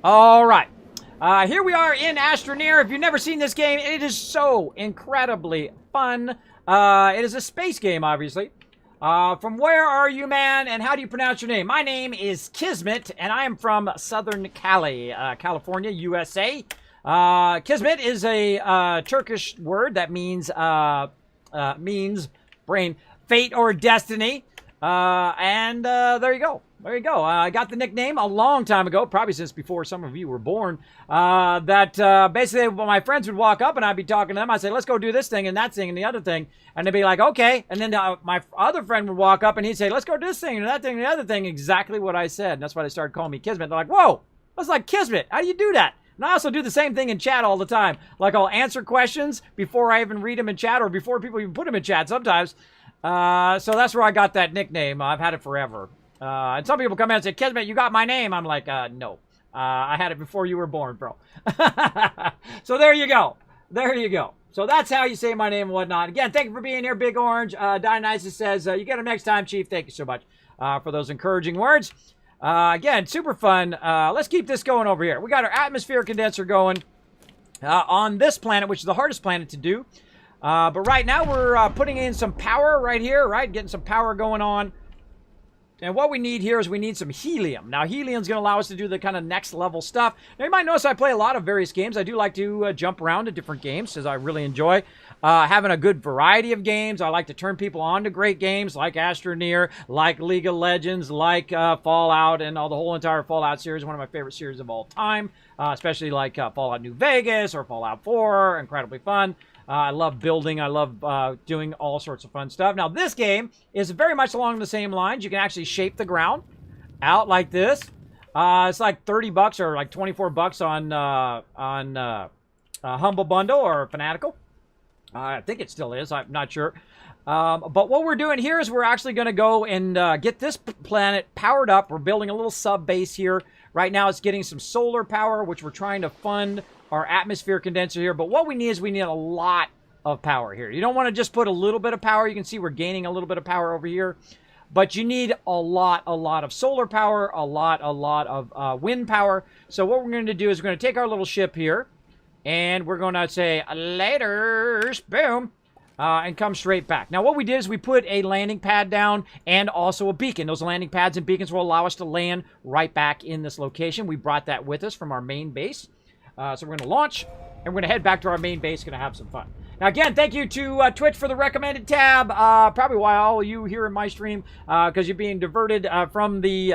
All right. Here we are in Astroneer. If you've never seen this game, it is so incredibly fun. It is a space game, obviously. From where are you, man, and how do you pronounce your name? My name is Kismet, and I am from Southern Cali, California, USA. Kismet is a Turkish word that means brain, fate or destiny. There you go. There you go. I got the nickname a long time ago, probably since before some of you were born, basically when my friends would walk up and I'd be talking to them, I'd say, let's go do this thing and that thing and the other thing. And they'd be like, okay. And then my other friend would walk up and he'd say, let's go do this thing and that thing and the other thing. Exactly what I said. And that's why they started calling me Kismet. They're like, whoa, that's like Kismet. How do you do that? And I also do the same thing in chat all the time. Like I'll answer questions before I even read them in chat or before people even put them in chat sometimes. So that's where I got that nickname. I've had it forever. And some people come in and say, Kismet, you got my name. I'm like, no. I had it before you were born, bro. So there you go. There you go. So that's how you say my name and whatnot. Again, thank you for being here, Big Orange. Dionysus says, you get him next time, Chief. Thank you so much for those encouraging words. Again, super fun. Let's keep this going over here. We got our atmosphere condenser going on this planet, which is the hardest planet to do. But right now we're putting in some power right here, right? Getting some power going on. And what we need here is we need some helium. Now, helium's going to allow us to do the kind of next level stuff. Now, you might notice I play a lot of various games. I do like to jump around to different games, as I really enjoy having a good variety of games. I like to turn people on to great games like Astroneer, like League of Legends, like Fallout, and the whole entire Fallout series, one of my favorite series of all time, especially like Fallout New Vegas or Fallout 4, incredibly fun. I love building. I love doing all sorts of fun stuff. Now, this game is very much along the same lines. You can actually shape the ground out like this. It's like 30 bucks or like 24 bucks on Humble Bundle or Fanatical. I think it still is. I'm not sure. But what we're doing here is we're actually going to go and get this planet powered up. We're building a little sub base here. Right now, it's getting some solar power, which we're trying to fund our atmosphere condenser here. But what we need is we need a lot of power here. You don't want to just put a little bit of power. You can see we're gaining a little bit of power over here. But you need a lot of solar power, a lot of wind power. So what we're going to do is we're going to take our little ship here. And we're going to say, laters, boom. And come straight back. Now, what we did is we put a landing pad down and also a beacon. Those landing pads and beacons will allow us to land right back in this location. We brought that with us from our main base. So we're going to launch, and we're going to head back to our main base. Going to have some fun. Now, again, thank you to Twitch for the recommended tab. Probably why all of you here in my stream, because you're being diverted from the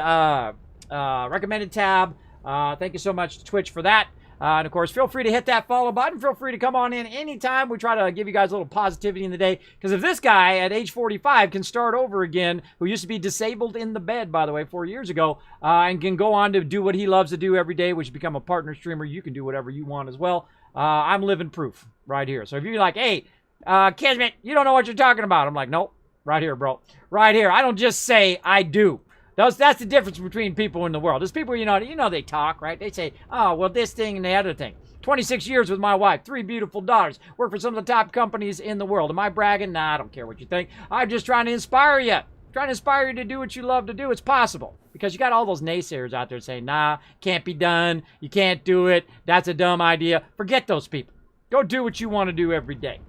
recommended tab. Thank you so much to Twitch for that. And, of course, feel free to hit that follow button. Feel free to come on in anytime. We try to give you guys a little positivity in the day. Because if this guy at age 45 can start over again, who used to be disabled in the bed, by the way, 4 years ago, and can go on to do what he loves to do every day, which is become a partner streamer, you can do whatever you want as well. I'm living proof right here. So if you're like, hey, Kismet, you don't know what you're talking about. I'm like, nope, right here, bro. Right here. I don't just say, I do. That's the difference between people in the world. There's people, you know they talk, right? They say, oh, well, this thing and the other thing. 26 years with my wife, 3 beautiful daughters, work for some of the top companies in the world. Am I bragging? Nah, I don't care what you think. I'm just trying to inspire you. Trying to inspire you to do what you love to do. It's possible. Because you got all those naysayers out there saying, nah, can't be done. You can't do it. That's a dumb idea. Forget those people. Go do what you want to do every day.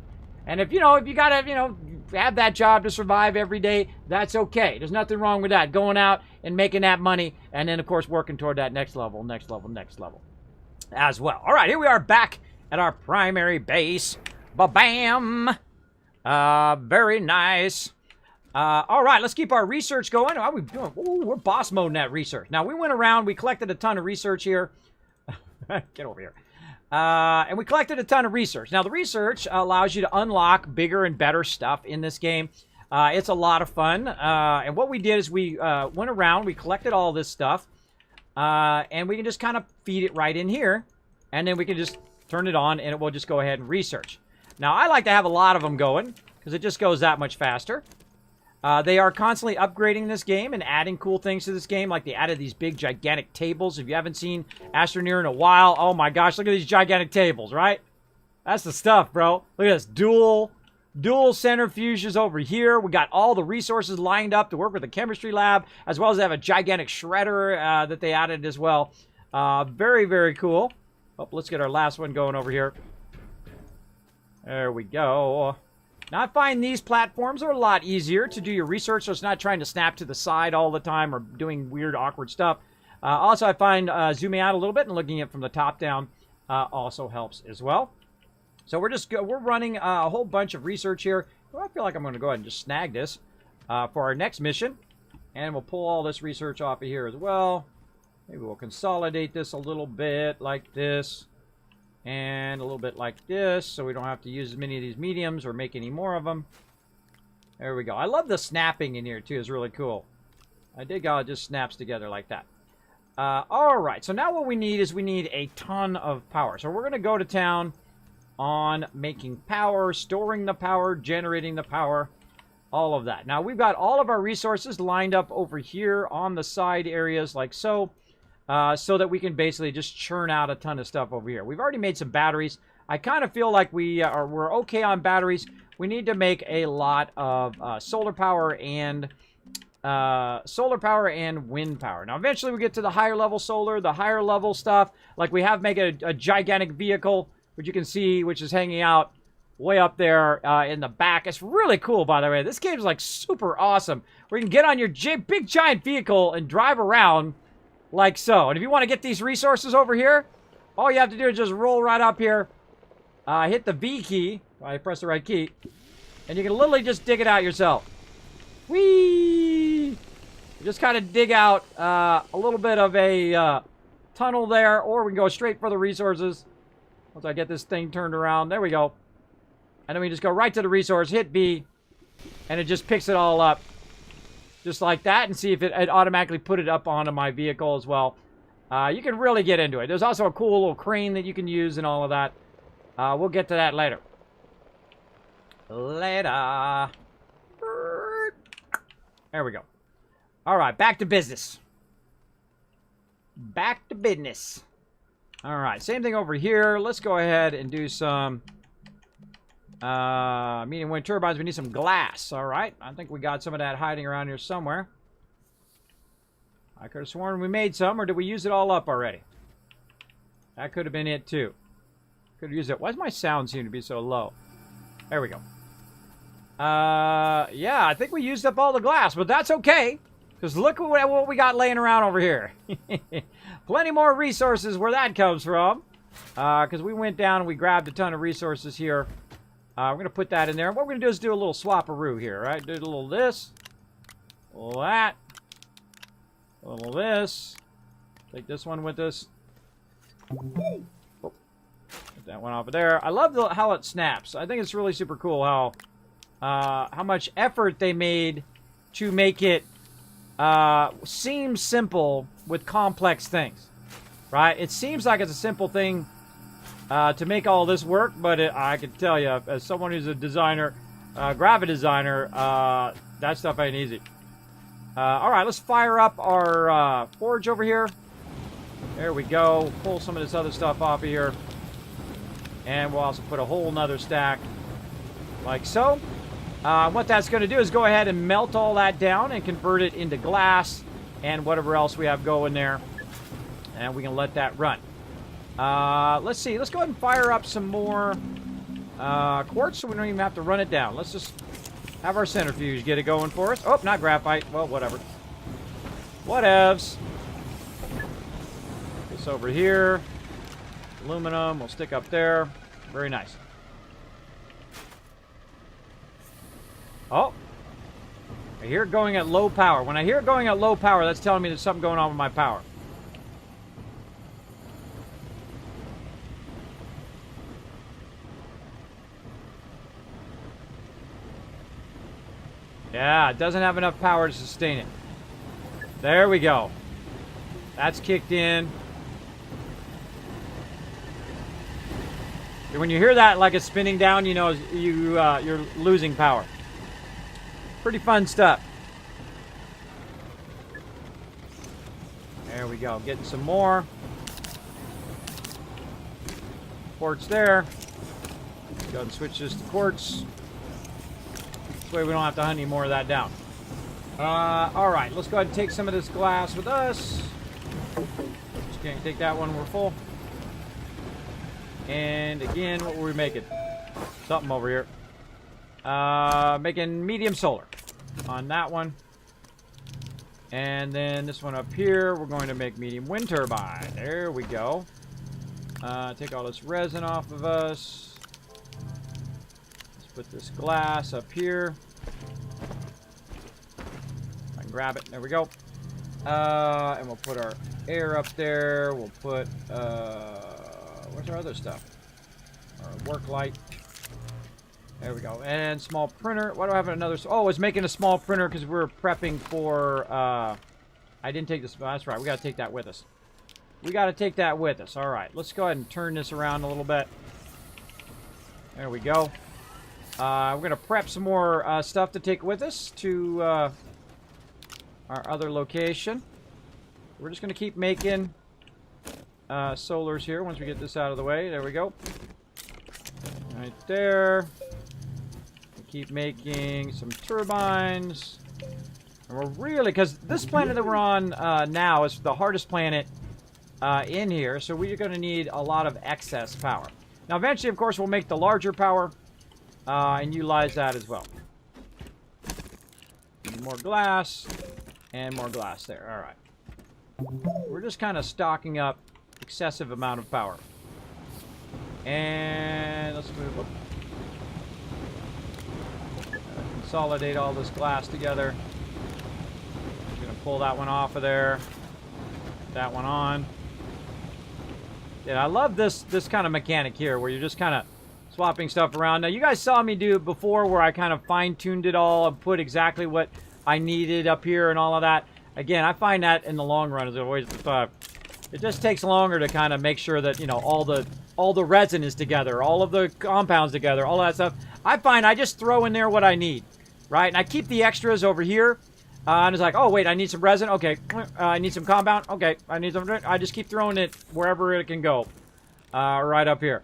And if you got to, have that job to survive every day, that's okay. There's nothing wrong with that. Going out and making that money, and then, of course, working toward that next level as well. All right, here we are back at our primary base. Ba-bam! Very nice. All right, let's keep our research going. How are we doing? Ooh, we're boss mode in that research. Now, we went around. We collected a ton of research here. Get over here. And we collected a ton of research. Now, the research allows you to unlock bigger and better stuff in this game. It's a lot of fun. And what we did is we went around, we collected all this stuff, and we can just kind of feed it right in here. And then we can just turn it on, and it will just go ahead and research. Now, I like to have a lot of them going, because it just goes that much faster. They are constantly upgrading this game and adding cool things to this game. Like they added these big, gigantic tables. If you haven't seen Astroneer in a while, oh my gosh, look at these gigantic tables, right? That's the stuff, bro. Look at this. Dual centrifuges over here. We got all the resources lined up to work with the chemistry lab, as well as they have a gigantic shredder that they added as well. Very, very cool. Oh, let's get our last one going over here. There we go. Now, I find these platforms are a lot easier to do your research, so it's not trying to snap to the side all the time or doing weird, awkward stuff. Also, I find zooming out a little bit and looking at it from the top down also helps as well. So we're running a whole bunch of research here. Well, I feel like I'm going to go ahead and just snag this for our next mission. And we'll pull all this research off of here as well. Maybe we'll consolidate this a little bit like this. And a little bit like this, so we don't have to use as many of these mediums or make any more of them. There we go. I love the snapping in here, too. It's really cool. I dig how it just snaps together like that. All right, so now what we need is we need a ton of power. So we're going to go to town on making power, storing the power, generating the power, all of that. Now, we've got all of our resources lined up over here on the side areas like so. So that we can basically just churn out a ton of stuff over here. We've already made some batteries. I kind of feel like we're okay on batteries. We need to make a lot of solar power and wind power. Now, eventually we get to the higher level solar, the higher level stuff. Like we have make a gigantic vehicle, which you can see, which is hanging out way up there in the back. It's really cool, by the way. This game's like super awesome. Where you can get on your big giant vehicle and drive around like so. And if you want to get these resources over here, all you have to do is just roll right up here, hit the V key, I press the right key, and you can literally just dig it out yourself. Whee! You just kind of dig out a little bit of a tunnel there, or we can go straight for the resources. Once I get this thing turned around, there we go. And then we just go right to the resource, hit B, and it just picks it all up. Just like that, and see if it automatically put it up onto my vehicle as well. You can really get into it. There's also a cool little crane that you can use and all of that. We'll get to that later. Later. There we go. All right, back to business. Back to business. All right, same thing over here. Let's go ahead and do some medium wind turbines. We need some glass. All right, I think we got some of that hiding around here somewhere. I could have sworn we made some, or did we use it all up already? That could have been it too. Could have used it. Why does my sound seem to be so low? There we go. Yeah, I think we used up all the glass, but that's okay, because look at what we got laying around over here. Plenty more resources where that comes from, because we went down and we grabbed a ton of resources here. We're going to put that in there. What we're going to do is do a little swap-a-roo here, right? Do a little this, a little that, a little this. Take this one with us. Oh, put that one off of there. I love how it snaps. I think it's really super cool how much effort they made to make it seem simple with complex things, right? It seems like it's a simple thing to make all this work, but I can tell you, as someone who's a designer, graphic designer, that stuff ain't easy. All right, let's fire up our forge over here. There we go. Pull some of this other stuff off of here. And we'll also put a whole nother stack like so. What that's going to do is go ahead and melt all that down and convert it into glass and whatever else we have going there. And we can let that run. Let's see. Let's go ahead and fire up some more quartz so we don't even have to run it down. Let's just have our centrifuge get it going for us. Oh, not graphite. Well, whatever. Whatevs. This over here. Aluminum. We'll stick up there. Very nice. Oh. I hear it going at low power. When I hear it going at low power, that's telling me there's something going on with my power. Yeah, it doesn't have enough power to sustain it. There we go. That's kicked in. When you hear that like it's spinning down, you know you're losing power. Pretty fun stuff. There we go. Getting some more. Quartz there. Go ahead and switch this to quartz. This way we don't have to hunt any more of that down. Alright, let's go ahead and take some of this glass with us. Just Can't take that one, we're full. And again, what were we making? Something over here. Making medium solar on that one. And then this one up here, we're going to make medium wind turbine. There we go. Take all this resin off of us. Let's put this glass up here. I can grab it. There we go. And we'll put our air up there. We'll put, what's our other stuff? Our work light. There we go. And small printer. Why do I have another? Oh, I was making a small printer because we were prepping for, I didn't take this. Oh, that's right. We got to take that with us. We got to take that with us. All right. Let's go ahead and turn this around a little bit. There we go. We're going to prep some more stuff to take with us to our other location. We're just going to keep making solars here once we get this out of the way. There we go. Right there. Keep making some turbines. And we're really, because this planet that we're on now is the hardest planet in here, so we're going to need a lot of excess power. Now, eventually, of course, we'll make the larger power and utilize that as well. More glass and more glass there. All right. We're just kind of stocking up excessive amount of power. And let's move up. Consolidate all this glass together. I'm going to pull that one off of there. That one on. Yeah, I love this kind of mechanic here where you're just kind of swapping stuff around. Now, you guys saw me do it before where I kind of fine-tuned it all and put exactly what I needed up here and all of that. Again, I find that in the long run is always the thought. It just takes longer to kind of make sure that, you know, all the resin is together, all of the compounds together, all that stuff. I find I just throw in there what I need, right? And I keep the extras over here. And it's like, oh, wait, I need some resin. Okay. I need some compound. Okay. I need some. I just keep throwing it wherever it can go. Right up here.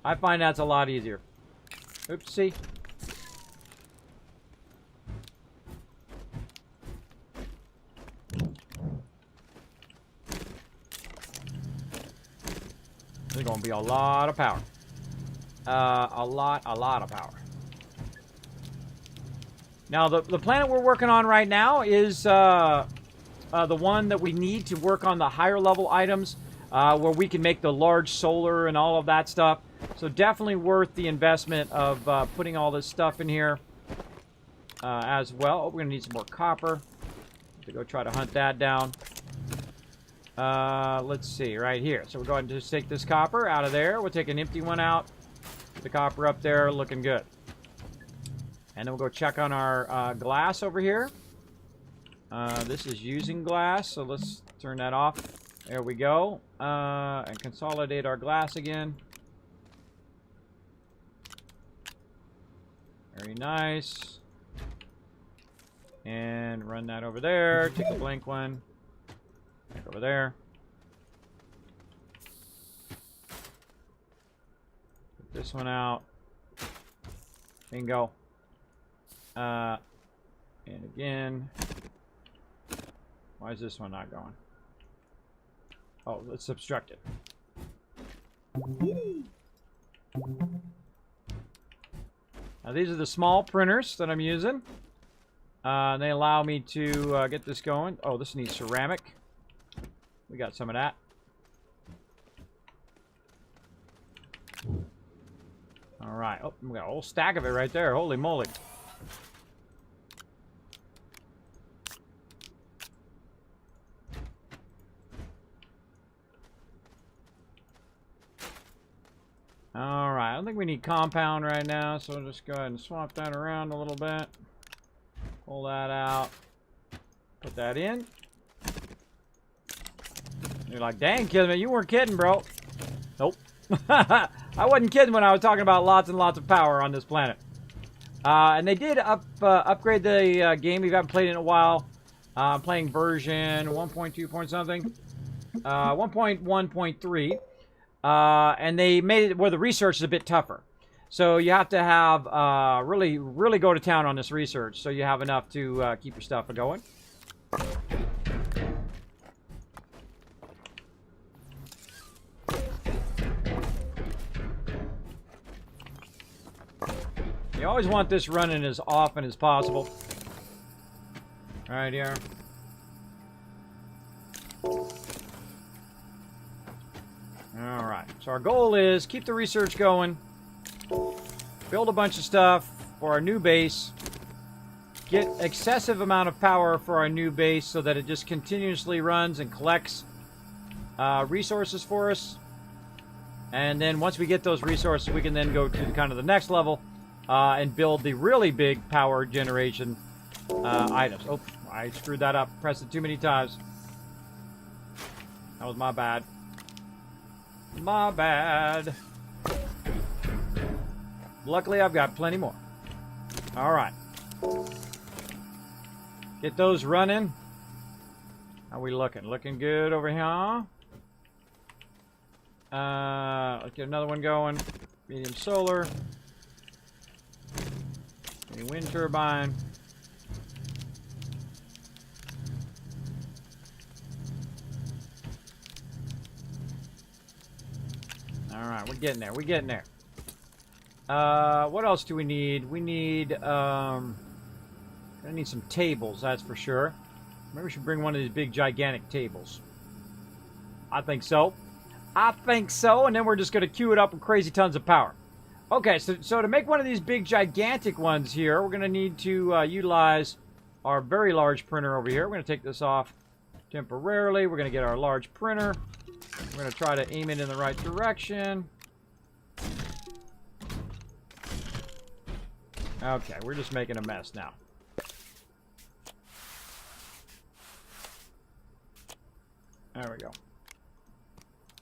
I find that's a lot easier. Oopsie. There's going to be a lot of power. A lot of power. Now, the planet we're working on right now is the one that we need to work on the higher level items where we can make the large solar and all of that stuff. So definitely worth the investment of putting all this stuff in here as well. Oh, we're going to need some more copper to go try to hunt that down. Let's see, right here. So we're going to just take this copper out of there. We'll take an empty one out. Put the copper up there, looking good. And then we'll go check on our glass over here. This is using glass, so let's turn that off. There we go. And consolidate our glass again. Very nice. And run that over there. Take a blank one. Back over there. Put this one out. Bingo. And again. Why is this one not going? Oh, it's obstructed. Now these are the small printers that I'm using. They allow me to get this going. Oh, this needs ceramic. We got some of that. All right. Oh, we got a whole stack of it right there. Holy moly. All right. I don't think we need compound right now, so we'll just go ahead and swap that around a little bit. Pull that out. Put that in. You're like, dang, Kismet, you weren't kidding, bro. Nope. I wasn't kidding when I was talking about lots and lots of power on this planet. And they did upgrade the game. If you haven't played it in a while, I'm playing version 1.2 point something. 1.1.3. And they made it where the research is a bit tougher. So you have to have really go to town on this research so you have enough to keep your stuff going. always want this running as often as possible. Right here. Alright, so our goal is keep the research going, build a bunch of stuff for our new base, get excessive amount of power for our new base so that it just continuously runs and collects resources for us. And then once we get those resources, we can then go to kind of the next level and build the really big power generation items. Oh, I screwed that up. Pressed it too many times. That was my bad. My bad. Luckily, I've got plenty more. All right. Get those running. How we looking? Looking good over here. Let's get another one going. Medium solar. A wind turbine. All right, we're getting there. We're getting there. What else do we need? We need, gonna need some tables, that's for sure. Maybe we should bring one of these big, gigantic tables. I think so. I think so, and then we're just gonna queue it up with crazy tons of power. Okay, so to make one of these big, gigantic ones here, we're gonna need to utilize our very large printer over here. We're gonna take this off temporarily. We're gonna get our large printer. We're going to try to aim it in the right direction. Okay, we're just making a mess now. There we go.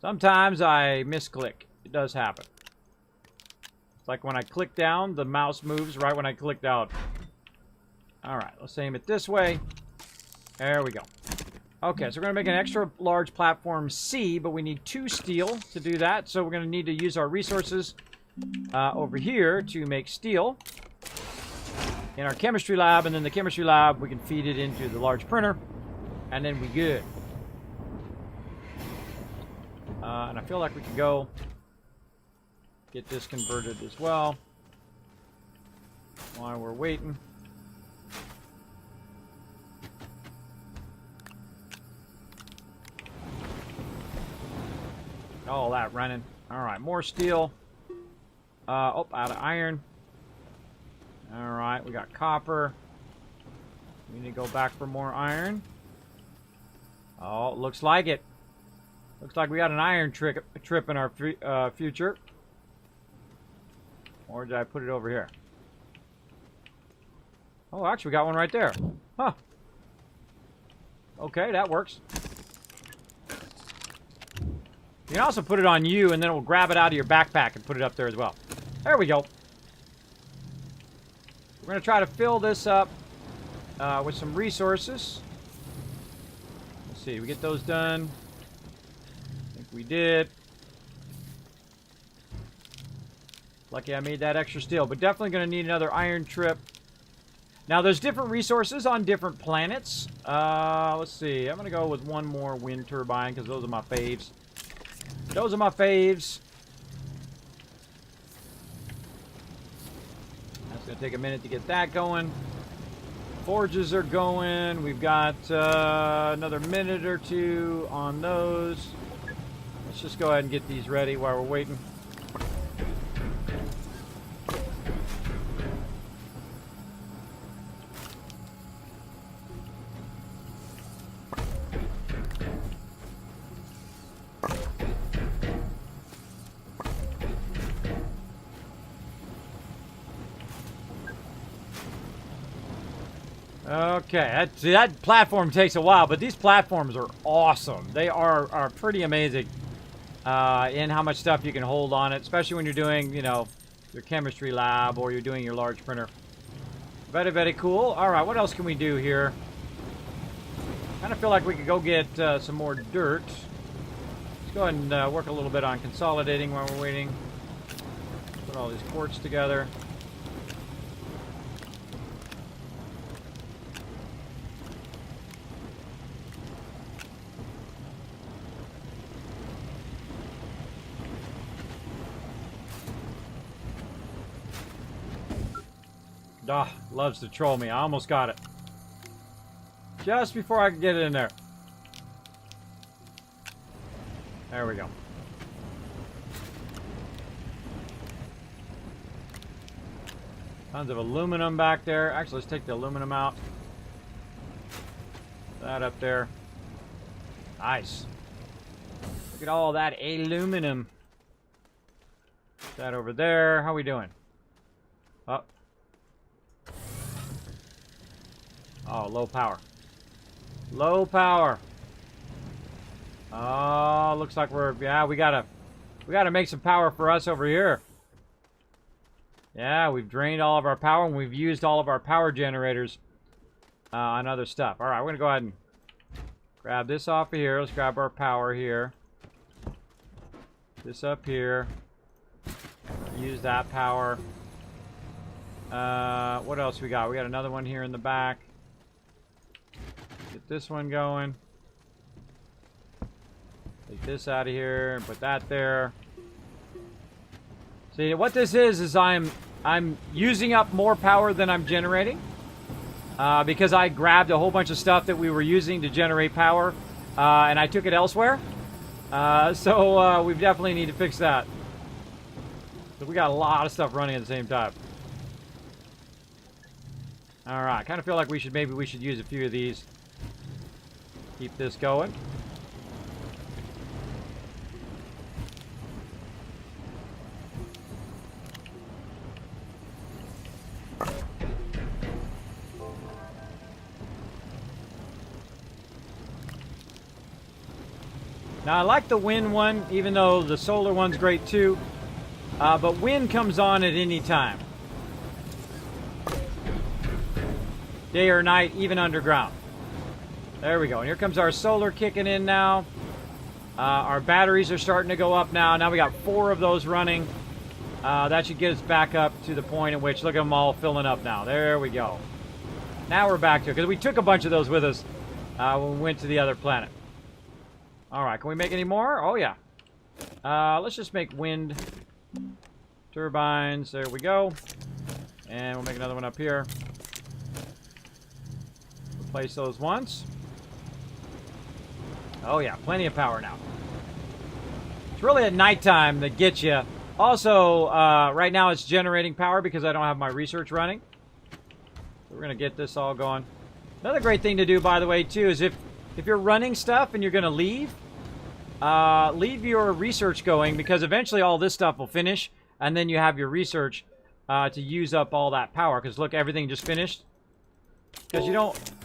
Sometimes I misclick. It does happen. It's like when I click down, the mouse moves right when I click down. Alright, let's aim it this way. There we go. Okay, so we're going to make an extra large platform C, but we need 2 steel to do that. So we're going to need to use our resources over here to make steel in our chemistry lab. And then the chemistry lab, we can feed it into the large printer. And then we good. And I feel like we can go get this converted as well while we're waiting. All that running. All right, more steel. Oh, out of iron. All right, we got copper. We need to go back for more iron. Oh, looks like it. Looks like we got an iron trip in our future. Or did I put it over here? Oh, actually, we got one right there. Huh. Okay, that works. You can also put it on you, and then it will grab it out of your backpack and put it up there as well. There we go. We're going to try to fill this up with some resources. Let's see, we get those done. I think we did. Lucky I made that extra steel, but definitely going to need another iron trip. Now, there's different resources on different planets. Let's see, I'm going to go with one more wind turbine because those are my faves. Those are my faves. That's going to take a minute to get that going. Forges are going. We've got another minute or 2 on those. Let's just go ahead and get these ready while we're waiting. Okay, that platform takes a while, but these platforms are awesome. They are pretty amazing in how much stuff you can hold on it, especially when you're doing, you know, your chemistry lab or you're doing your large printer. Very, very cool. All right, what else can we do here? Kind of feel like we could go get some more dirt. Let's go ahead and work a little bit on consolidating while we're waiting. Put all these quartz together. Ah, loves to troll me. I almost got it. Just before I could get it in there. There we go. Tons of aluminum back there. Actually, let's take the aluminum out. That up there. Nice. Look at all that aluminum. That over there. How we doing? Up. Oh, low power. Low power. Oh, looks like we're, yeah, we gotta make some power for us over here. Yeah, we've drained all of our power and we've used all of our power generators on other stuff. All right, we're gonna go ahead and grab this off of here. Let's grab our power here. This up here. Use that power. What else we got? We got another one here in the back. Get this one going. Take this out of here and put that there. See, what this is I'm using up more power than I'm generating. Because I grabbed a whole bunch of stuff that we were using to generate power, and I took it elsewhere. So we definitely need to fix that. So we got a lot of stuff running at the same time. All right, kind of feel like maybe we should use a few of these. Keep this going. Now, I like the wind one, even though the solar one's great too. But wind comes on at any time. Day or night, even underground. There we go. And here comes our solar kicking in now. Our batteries are starting to go up now. Now we got 4 of those running. That should get us back up to the point at which, look at them all filling up now. There we go. Now we're back to it, because we took a bunch of those with us when we went to the other planet. All right, can we make any more? Oh, yeah. Let's just make wind turbines. There we go. And we'll make another one up here. Replace those once. Oh, yeah, plenty of power now. It's really at nighttime that gets you. Also, right now it's generating power because I don't have my research running. So we're going to get this all going. Another great thing to do, by the way, too, is if you're running stuff and you're going to leave your research going, because eventually all this stuff will finish, and then you have your research to use up all that power. Because look, everything just finished. Because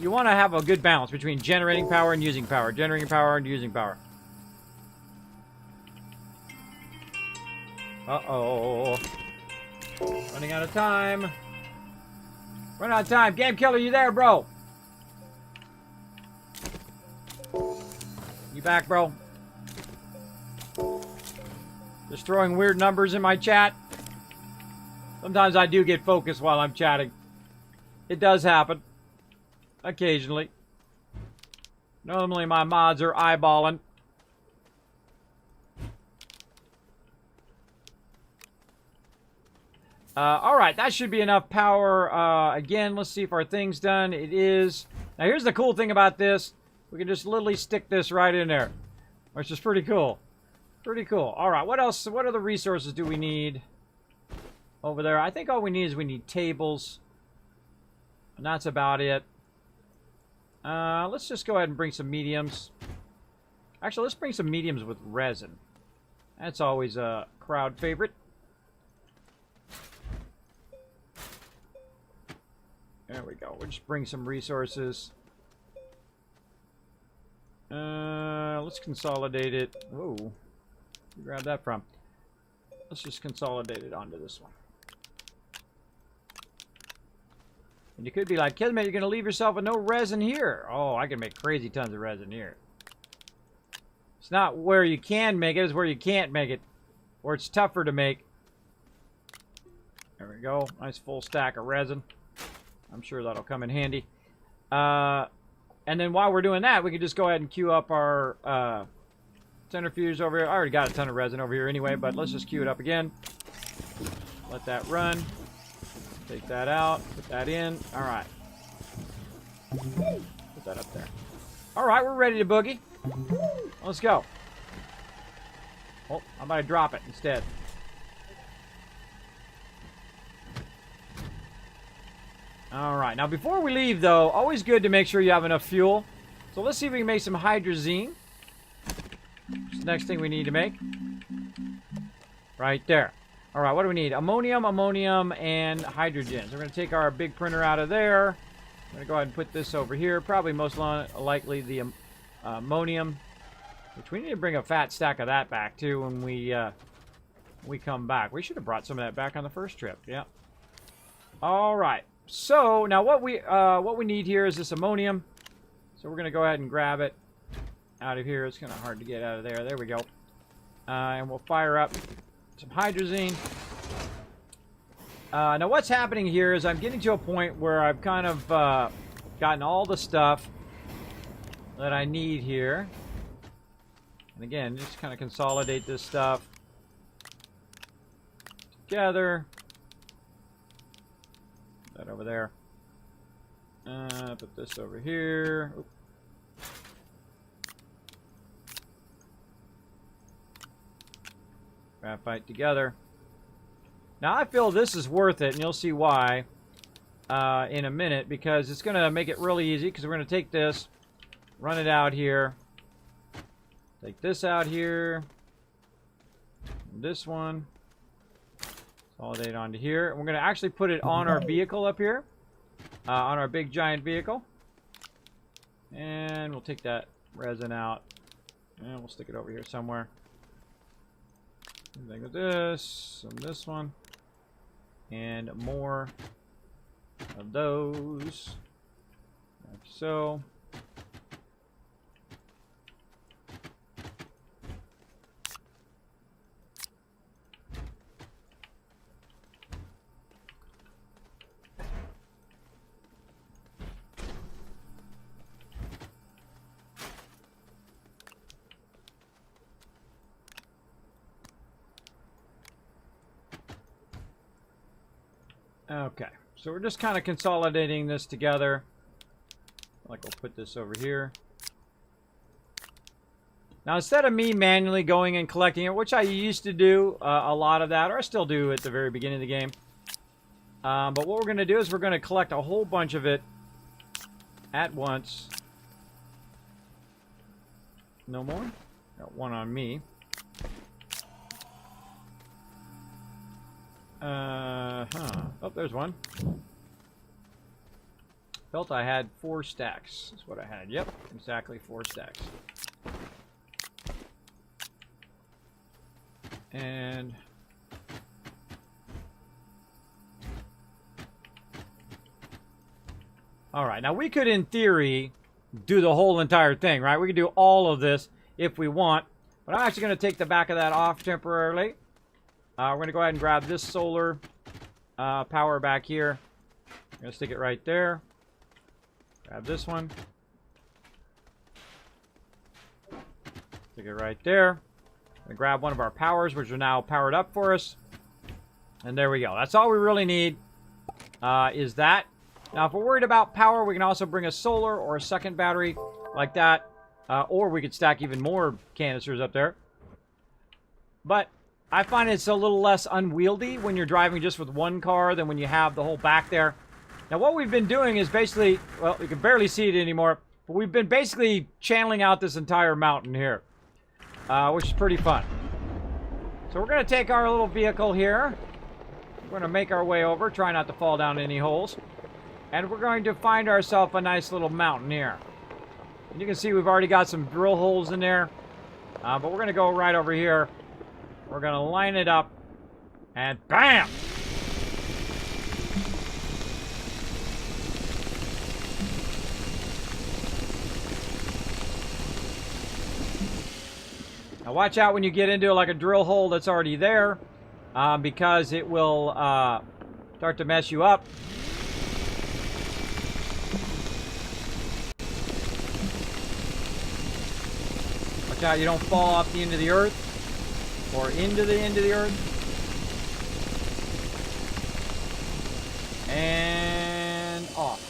you want to have a good balance between generating power and using power, generating power and using power. Uh-oh. Running out of time. Running out of time. Game Killer, you there, bro? You back, bro? Just throwing weird numbers in my chat. Sometimes I do get focused while I'm chatting. It does happen. Occasionally. Normally my mods are eyeballing. Alright, that should be enough power. Again, let's see if our thing's done. It is. Now here's the cool thing about this. We can just literally stick this right in there. Which is pretty cool. Pretty cool. Alright, what else? What other resources do we need over there? I think all we need is we need tables. And that's about it. Let's just go ahead and bring some mediums. Actually, let's bring some mediums with resin. That's always a crowd favorite. There we go. We'll just bring some resources. Let's consolidate it. Whoa. Where'd you grab that from? Let's just consolidate it onto this one. And you could be like, Kismet, you're going to leave yourself with no resin here. Oh, I can make crazy tons of resin here. It's not where you can make it, it's where you can't make it. Or it's tougher to make. There we go. Nice full stack of resin. I'm sure that'll come in handy. And then while we're doing that, we can just go ahead and queue up our centrifuge over here. I already got a ton of resin over here anyway, but let's just queue it up again. Let that run. Take that out. Put that in. All right. Put that up there. All right, we're ready to boogie. Let's go. Oh, how about I drop it instead? All right. Now, before we leave, though, always good to make sure you have enough fuel. So let's see if we can make some hydrazine. That's the next thing we need to make. Right there. All right, what do we need? Ammonium, and hydrogen. So we're going to take our big printer out of there. I'm going to go ahead and put this over here. Probably most likely the ammonium, which we need to bring a fat stack of that back, too, when we come back. We should have brought some of that back on the first trip. Yeah. All right. So now what we need here is this ammonium. So we're going to go ahead and grab it out of here. It's kind of hard to get out of there. There we go. And we'll fire up some hydrazine. Now what's happening here is I'm getting to a point where I've kind of gotten all the stuff that I need here. And again, just kind of consolidate this stuff together. Put that over there. Put this over here. Oop. Graphite together. Now I feel this is worth it, and you'll see why in a minute, because it's going to make it really easy, because we're going to take this, run it out here, take this out here, this one, consolidate onto here, and we're going to actually put it on our vehicle up here, on our big giant vehicle, and we'll take that resin out, and we'll stick it over here somewhere. Same thing with this, and this one, and more of those, like so. Okay, so we're just kind of consolidating this together. Like we'll put this over here. Now instead of me manually going and collecting it, which I used to do a lot of that, or I still do at the very beginning of the game. But what we're going to do is we're going to collect a whole bunch of it at once. No more? Got one on me. Oh, there's one. Felt I had 4 stacks. That's what I had. Yep, exactly 4 stacks. And all right, now we could, in theory, do the whole entire thing, right? We could do all of this if we want, but I'm actually going to take the back of that off temporarily. We're going to go ahead and grab this solar power back here. I'm going to stick it right there. Grab this one. Stick it right there. I'm going to grab one of our powers, which are now powered up for us. And there we go. That's all we really need, is that. Now, if we're worried about power, we can also bring a solar or a second battery like that. Or we could stack even more canisters up there. But I find it's a little less unwieldy when you're driving just with one car than when you have the whole back there. Now, what we've been doing is basically, well, you can barely see it anymore, but we've been basically channeling out this entire mountain here, which is pretty fun. So we're going to take our little vehicle here. We're going to make our way over, try not to fall down any holes. And we're going to find ourselves a nice little mountain here. And you can see we've already got some drill holes in there. But we're going to go right over here. We're going to line it up, and bam! Now watch out when you get into like a drill hole that's already there, because it will start to mess you up. Watch out you don't fall off the end of the earth. Or into the end of the earth. And off.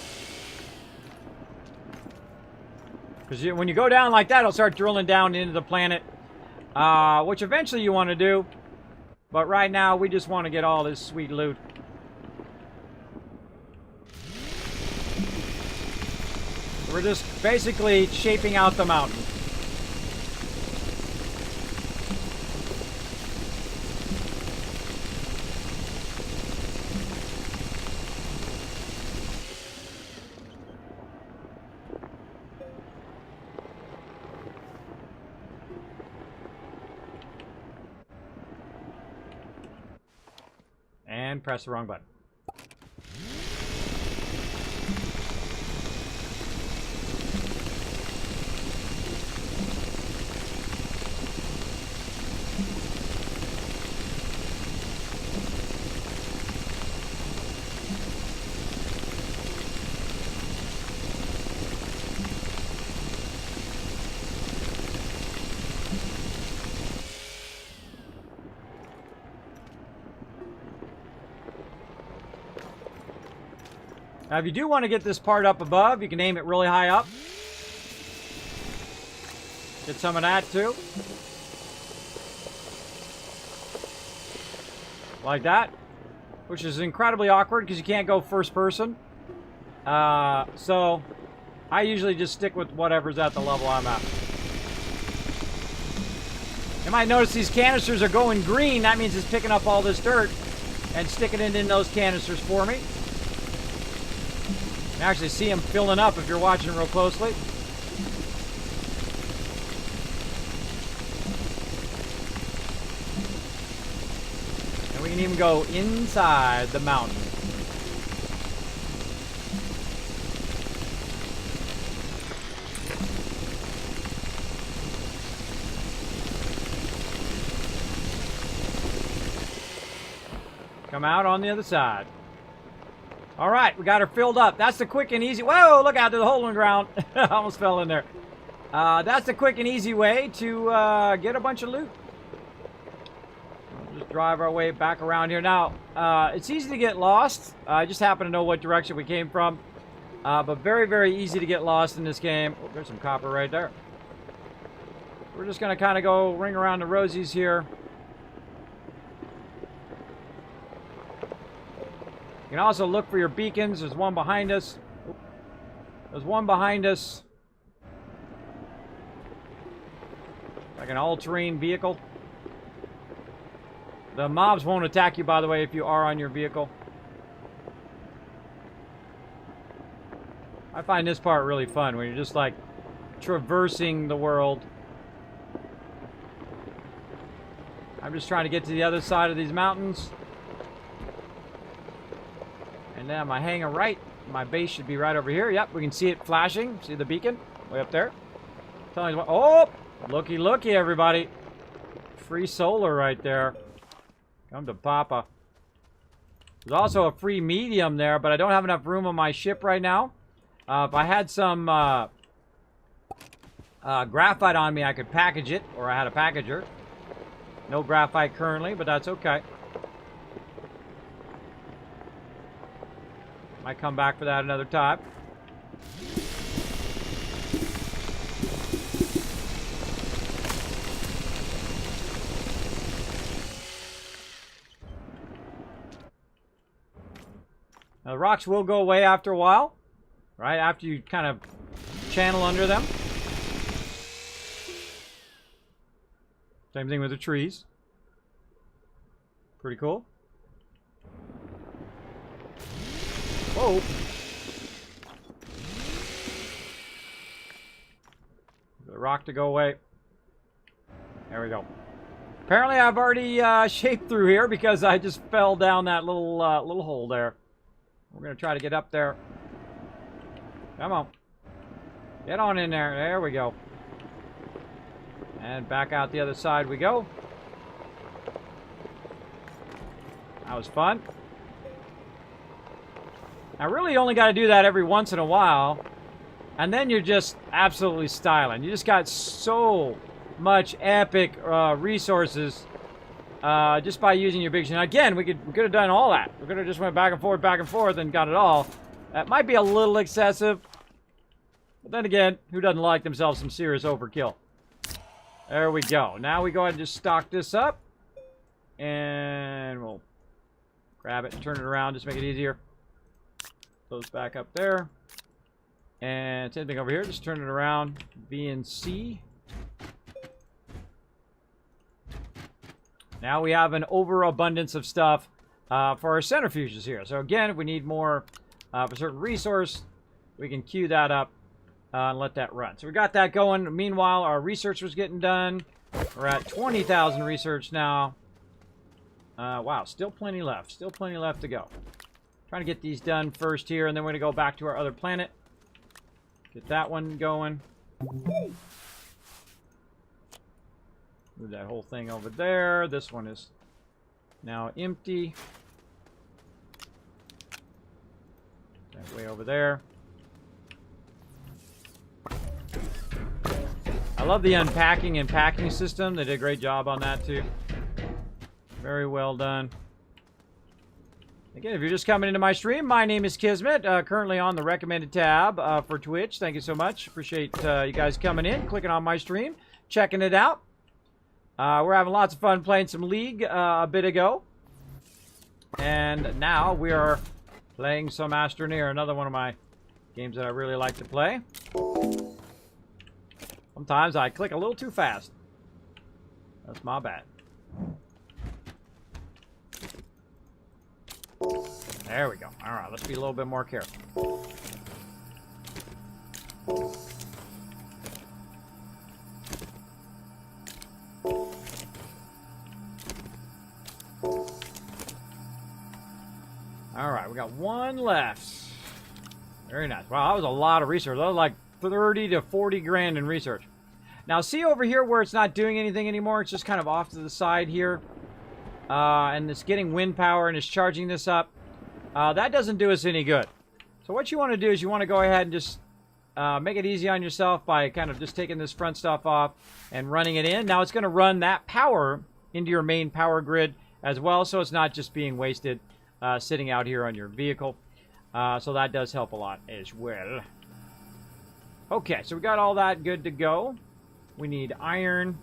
Because when you go down like that, it'll start drilling down into the planet. Which eventually you want to do. But right now, we just want to get all this sweet loot. We're just basically shaping out the mountain. And press the wrong button. Now, if you do want to get this part up above, you can aim it really high up. Get some of that, too. Like that. Which is incredibly awkward because you can't go first person. So, I usually just stick with whatever's at the level I'm at. You might notice these canisters are going green. That means it's picking up all this dirt and sticking it in those canisters for me. You can actually see them filling up if you're watching real closely. And we can even go inside the mountain. Come out on the other side. All right, we got her filled up. That's the quick and easy. Whoa, look out, there's a hole in the ground. Almost fell in there. That's the quick and easy way to get a bunch of loot. We'll just drive our way back around here. Now, it's easy to get lost. I just happen to know what direction we came from. But very, very easy to get lost in this game. Oh, there's some copper right there. We're just going to kind of go ring around the rosies here. You can also look for your beacons. There's one behind us. There's one behind us. Like an all-terrain vehicle. The mobs won't attack you, by the way, if you are on your vehicle. I find this part really fun when you're just like traversing the world. I'm just trying to get to the other side of these mountains. And now am I hanging right? My base should be right over here. Yep, we can see it flashing. See the beacon? Way up there. Telling you what. Oh! Looky, looky, everybody. Free solar right there. Come to Papa. There's also a free medium there, but I don't have enough room on my ship right now. If I had some graphite on me, I could package it, or I had a packager. No graphite currently, but that's okay. Might come back for that another time. Now, the rocks will go away after a while, right? After you kind of channel under them. Same thing with the trees. Pretty cool. Whoa. The rock to go away. There we go. Apparently I've already shaped through here because I just fell down that little little hole there. We're going to try to get up there. Come on. Get on in there. There we go. And back out the other side we go. That was fun. I really only got to do that every once in a while. And then you're just absolutely styling. You just got so much epic resources just by using your big... Now, again, we could have done all that. We could have just went back and forth, and got it all. That might be a little excessive. But then again, who doesn't like themselves some serious overkill? There we go. Now we go ahead and just stock this up. And we'll grab it and turn it around. Just make it easier. Those back up there. And same thing over here. Just turn it around. B and C. Now we have an overabundance of stuff for our centrifuges here. So again, if we need more of a certain resource, we can queue that up and let that run. So we got that going. Meanwhile, our research was getting done. We're at 20,000 research now. Wow, still plenty left. Still plenty left to go. Trying to get these done first here, and then we're going to go back to our other planet. Get that one going. Move that whole thing over there. This one is now empty. That way over there. I love the unpacking and packing system. They did a great job on that too. Very well done. Again, if you're just coming into my stream, my name is Kismet, currently on the recommended tab for Twitch. Thank you so much. Appreciate you guys coming in, clicking on my stream, checking it out. We're having lots of fun playing some League a bit ago. And now we are playing some Astroneer, another one of my games that I really like to play. Sometimes I click a little too fast. That's my bad. There we go. All right, let's be a little bit more careful. All right, we got one left. Very nice. Wow, that was a lot of research. That was like 30 to 40 grand in research. Now, see over here where it's not doing anything anymore? It's just kind of off to the side here. And it's getting wind power and it's charging this up. That doesn't do us any good. So what you want to do is you want to go ahead and just make it easy on yourself by kind of just taking this front stuff off and running it in. Now it's going to run that power into your main power grid as well, so it's not just being wasted sitting out here on your vehicle. So that does help a lot as well. Okay, so we got all that good to go. We need iron.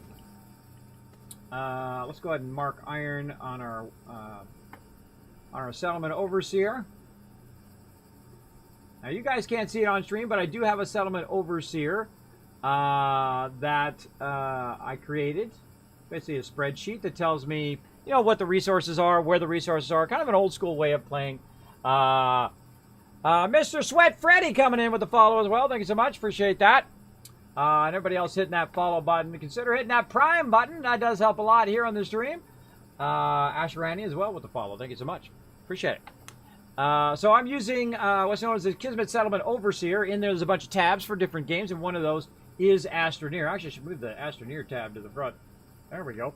Let's go ahead and mark iron on our settlement overseer. Now you guys can't see it on stream, but I do have a settlement overseer that I created. Basically a spreadsheet that tells me, you know, what the resources are, where the resources are. Kind of an old school way of playing. Mr. Sweat Freddy coming in with the follow as well. Thank you so much. Appreciate that. And everybody else hitting that follow button. Consider hitting that prime button. That does help a lot here on the stream. Ashrani as well with the follow. Thank you so much. Appreciate it. So I'm using what's known as the Kismet Settlement Overseer. In there's a bunch of tabs for different games, and one of those is Astroneer. Actually, I should move the Astroneer tab to the front. There we go.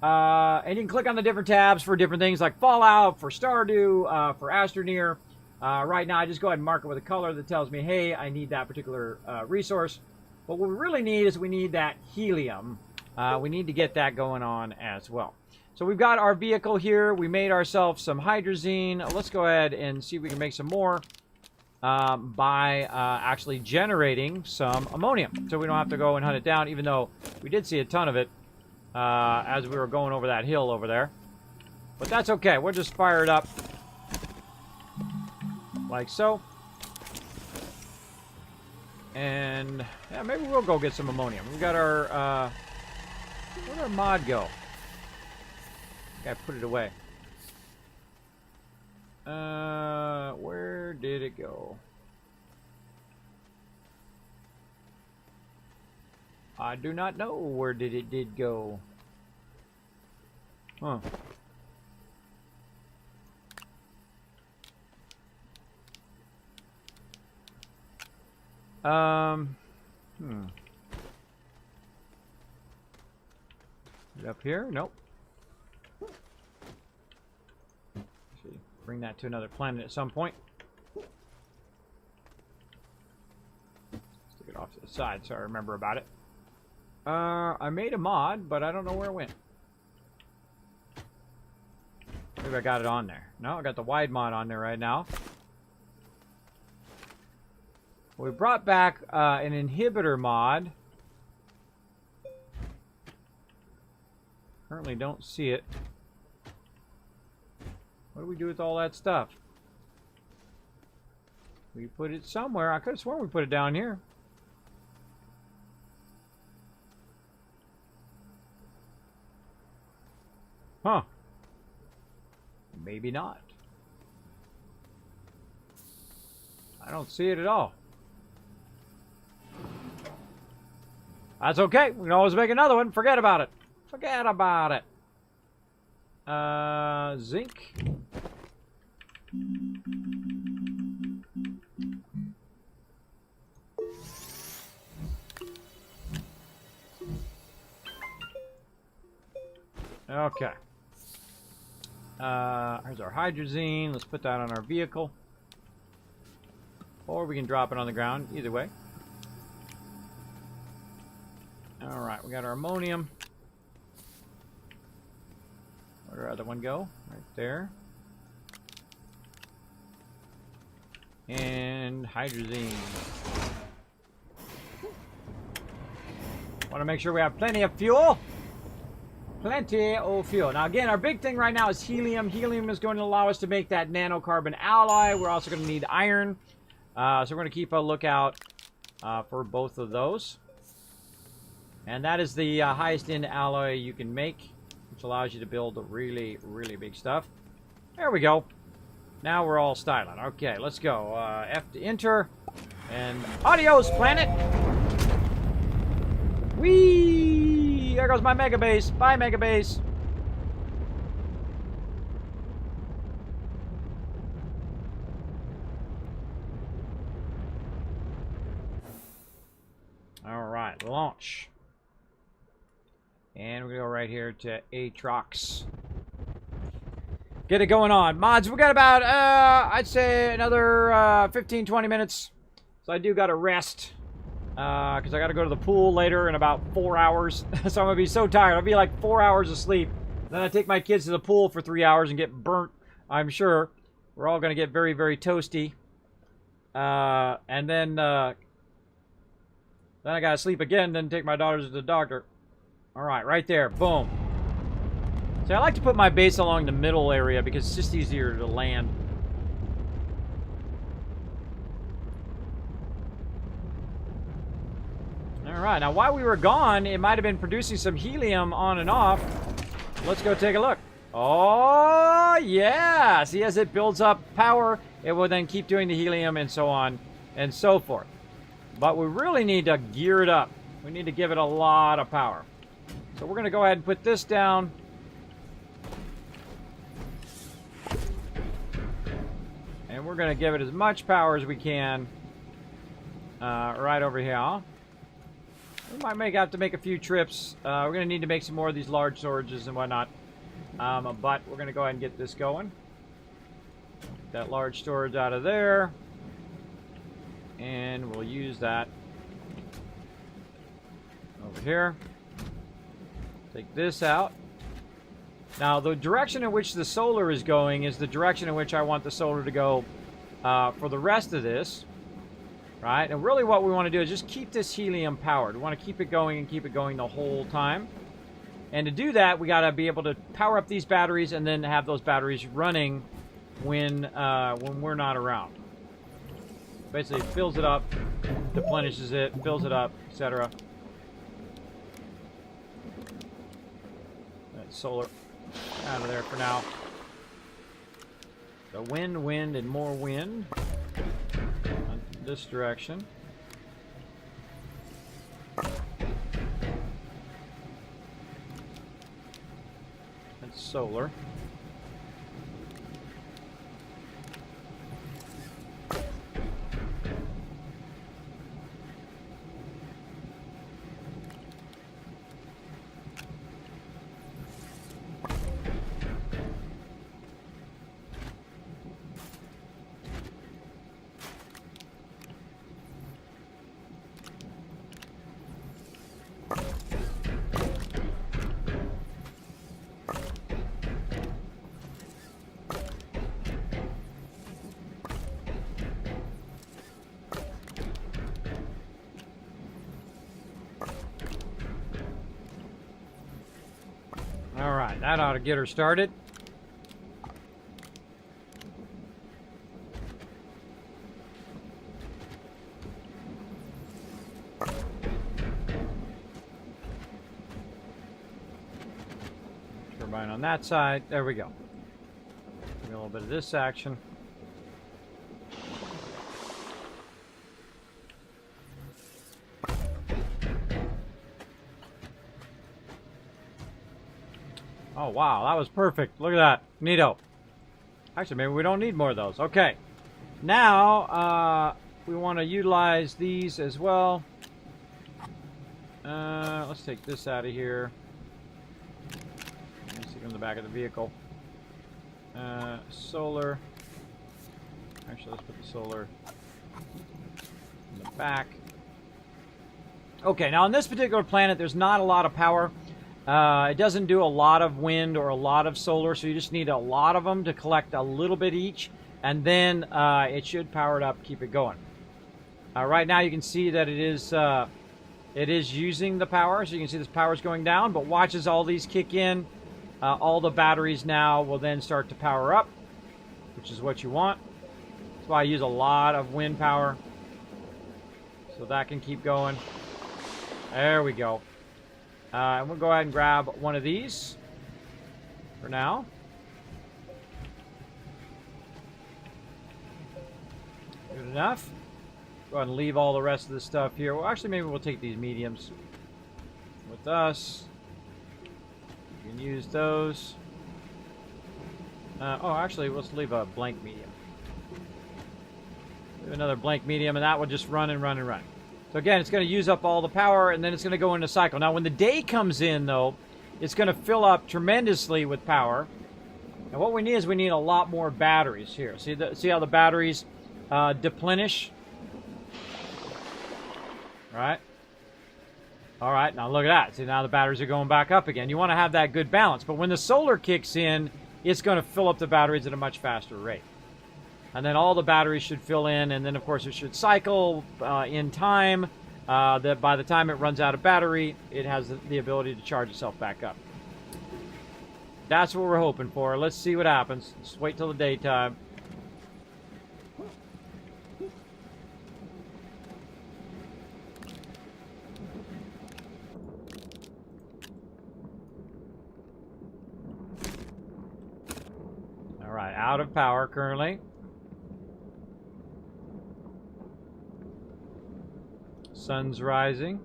And you can click on the different tabs for different things like Fallout, for Stardew, for Astroneer. Right now, I just go ahead and mark it with a color that tells me, hey, I need that particular resource. But what we really need is we need that helium. We need to get that going on as well. So we've got our vehicle here. We made ourselves some hydrazine. Let's go ahead and see if we can make some more by actually generating some ammonium. So we don't have to go and hunt it down, even though we did see a ton of it as we were going over that hill over there. But that's okay. We'll just fire it up like so. And yeah, maybe we'll go get some ammonium. We got our where'd our mod go? I think I put it away. Where did it go? I do not know where did go. Huh. Is it up here? Nope. See, bring that to another planet at some point. Stick it off to the side so I remember about it. I made a mod, but I don't know where it went. Maybe I got it on there. No, I got the wide mod on there right now. We brought back an inhibitor mod. Currently don't see it. What do we do with all that stuff? We put it somewhere. I could have sworn we put it down here. Huh. Maybe not. I don't see it at all. That's okay. We can always make another one. Forget about it. Forget about it. Zinc. Okay. Here's our hydrazine. Let's put that on our vehicle. Or we can drop it on the ground. Either way. Alright, we got our ammonium. Where'd our other one go? Right there. And hydrazine. Want to make sure we have plenty of fuel. Plenty of fuel. Now again, our big thing right now is helium. Helium is going to allow us to make that nanocarbon alloy. We're also going to need iron. So we're going to keep a lookout for both of those. And that is the highest end alloy you can make, which allows you to build the really, really big stuff. There we go. Now we're all styling. Okay, let's go. F to enter. And adios, planet! Whee! There goes my mega base. Bye, mega base. All right, launch. And we go right here to Atrox. Get it going on. Mods, we got about, I'd say another 15-20 minutes. So I do got to rest. Because I got to go to the pool later in about 4 hours. So I'm going to be so tired. I'll be like 4 hours of sleep. Then I take my kids to the pool for 3 hours and get burnt, I'm sure. We're all going to get very, very toasty. And then I got to sleep again, then take my daughters to the doctor. Alright, right there. Boom. See, I like to put my base along the middle area because it's just easier to land. Alright, now while we were gone, it might have been producing some helium on and off. Let's go take a look. Oh, yeah! See, as it builds up power, it will then keep doing the helium and so on and so forth. But we really need to gear it up. We need to give it a lot of power. So we're going to go ahead and put this down. And we're going to give it as much power as we can right over here. We might have to make a few trips. We're going to need to make some more of these large storages and whatnot. But we're going to go ahead and get this going. Get that large storage out of there. And we'll use that over here. Take this out. Now, the direction in which the solar is going is the direction in which I want the solar to go for the rest of this. Right? And really what we want to do is just keep this helium powered. We want to keep it going and keep it going the whole time. And to do that, we got to be able to power up these batteries and then have those batteries running when we're not around. Basically, it fills it up, replenishes it, fills it up, etc. That solar out of there for now. So wind, wind, and more wind. This direction. That's solar. All right, that ought to get her started. Turbine on that side. There we go. Give me a little bit of this action. Oh, wow, that was perfect. Look at that. Neato. Actually, maybe we don't need more of those. Okay. Now, we want to utilize these as well. Let's take this out of here. Let's stick it in the back of the vehicle. Solar. Actually, let's put the solar in the back. Okay, now on this particular planet, there's not a lot of power. It doesn't do a lot of wind or a lot of solar, so you just need a lot of them to collect a little bit each, and then it should power it up, keep it going. Right now you can see that it is using the power, so you can see this power is going down, but watch as all these kick in. All the batteries now will then start to power up, which is what you want. That's why I use a lot of wind power, so that can keep going. There we go. And we'll go ahead and grab one of these for now. Good enough. Go ahead and leave all the rest of the stuff here. Well, actually, maybe we'll take these mediums with us. You can use those. Oh, actually, let's leave a blank medium. Leave another blank medium, and that will just run and run and run. So again, it's going to use up all the power, and then it's going to go into cycle. Now, when the day comes in, though, it's going to fill up tremendously with power. And what we need is we need a lot more batteries here. See how the batteries deplenish? Right? All right, now look at that. See, now the batteries are going back up again. You want to have that good balance. But when the solar kicks in, it's going to fill up the batteries at a much faster rate. And then all the batteries should fill in, and then, of course, it should cycle in time. That by the time it runs out of battery, it has the ability to charge itself back up. That's what we're hoping for. Let's see what happens. Just wait till the daytime. All right, out of power currently. Sun's rising.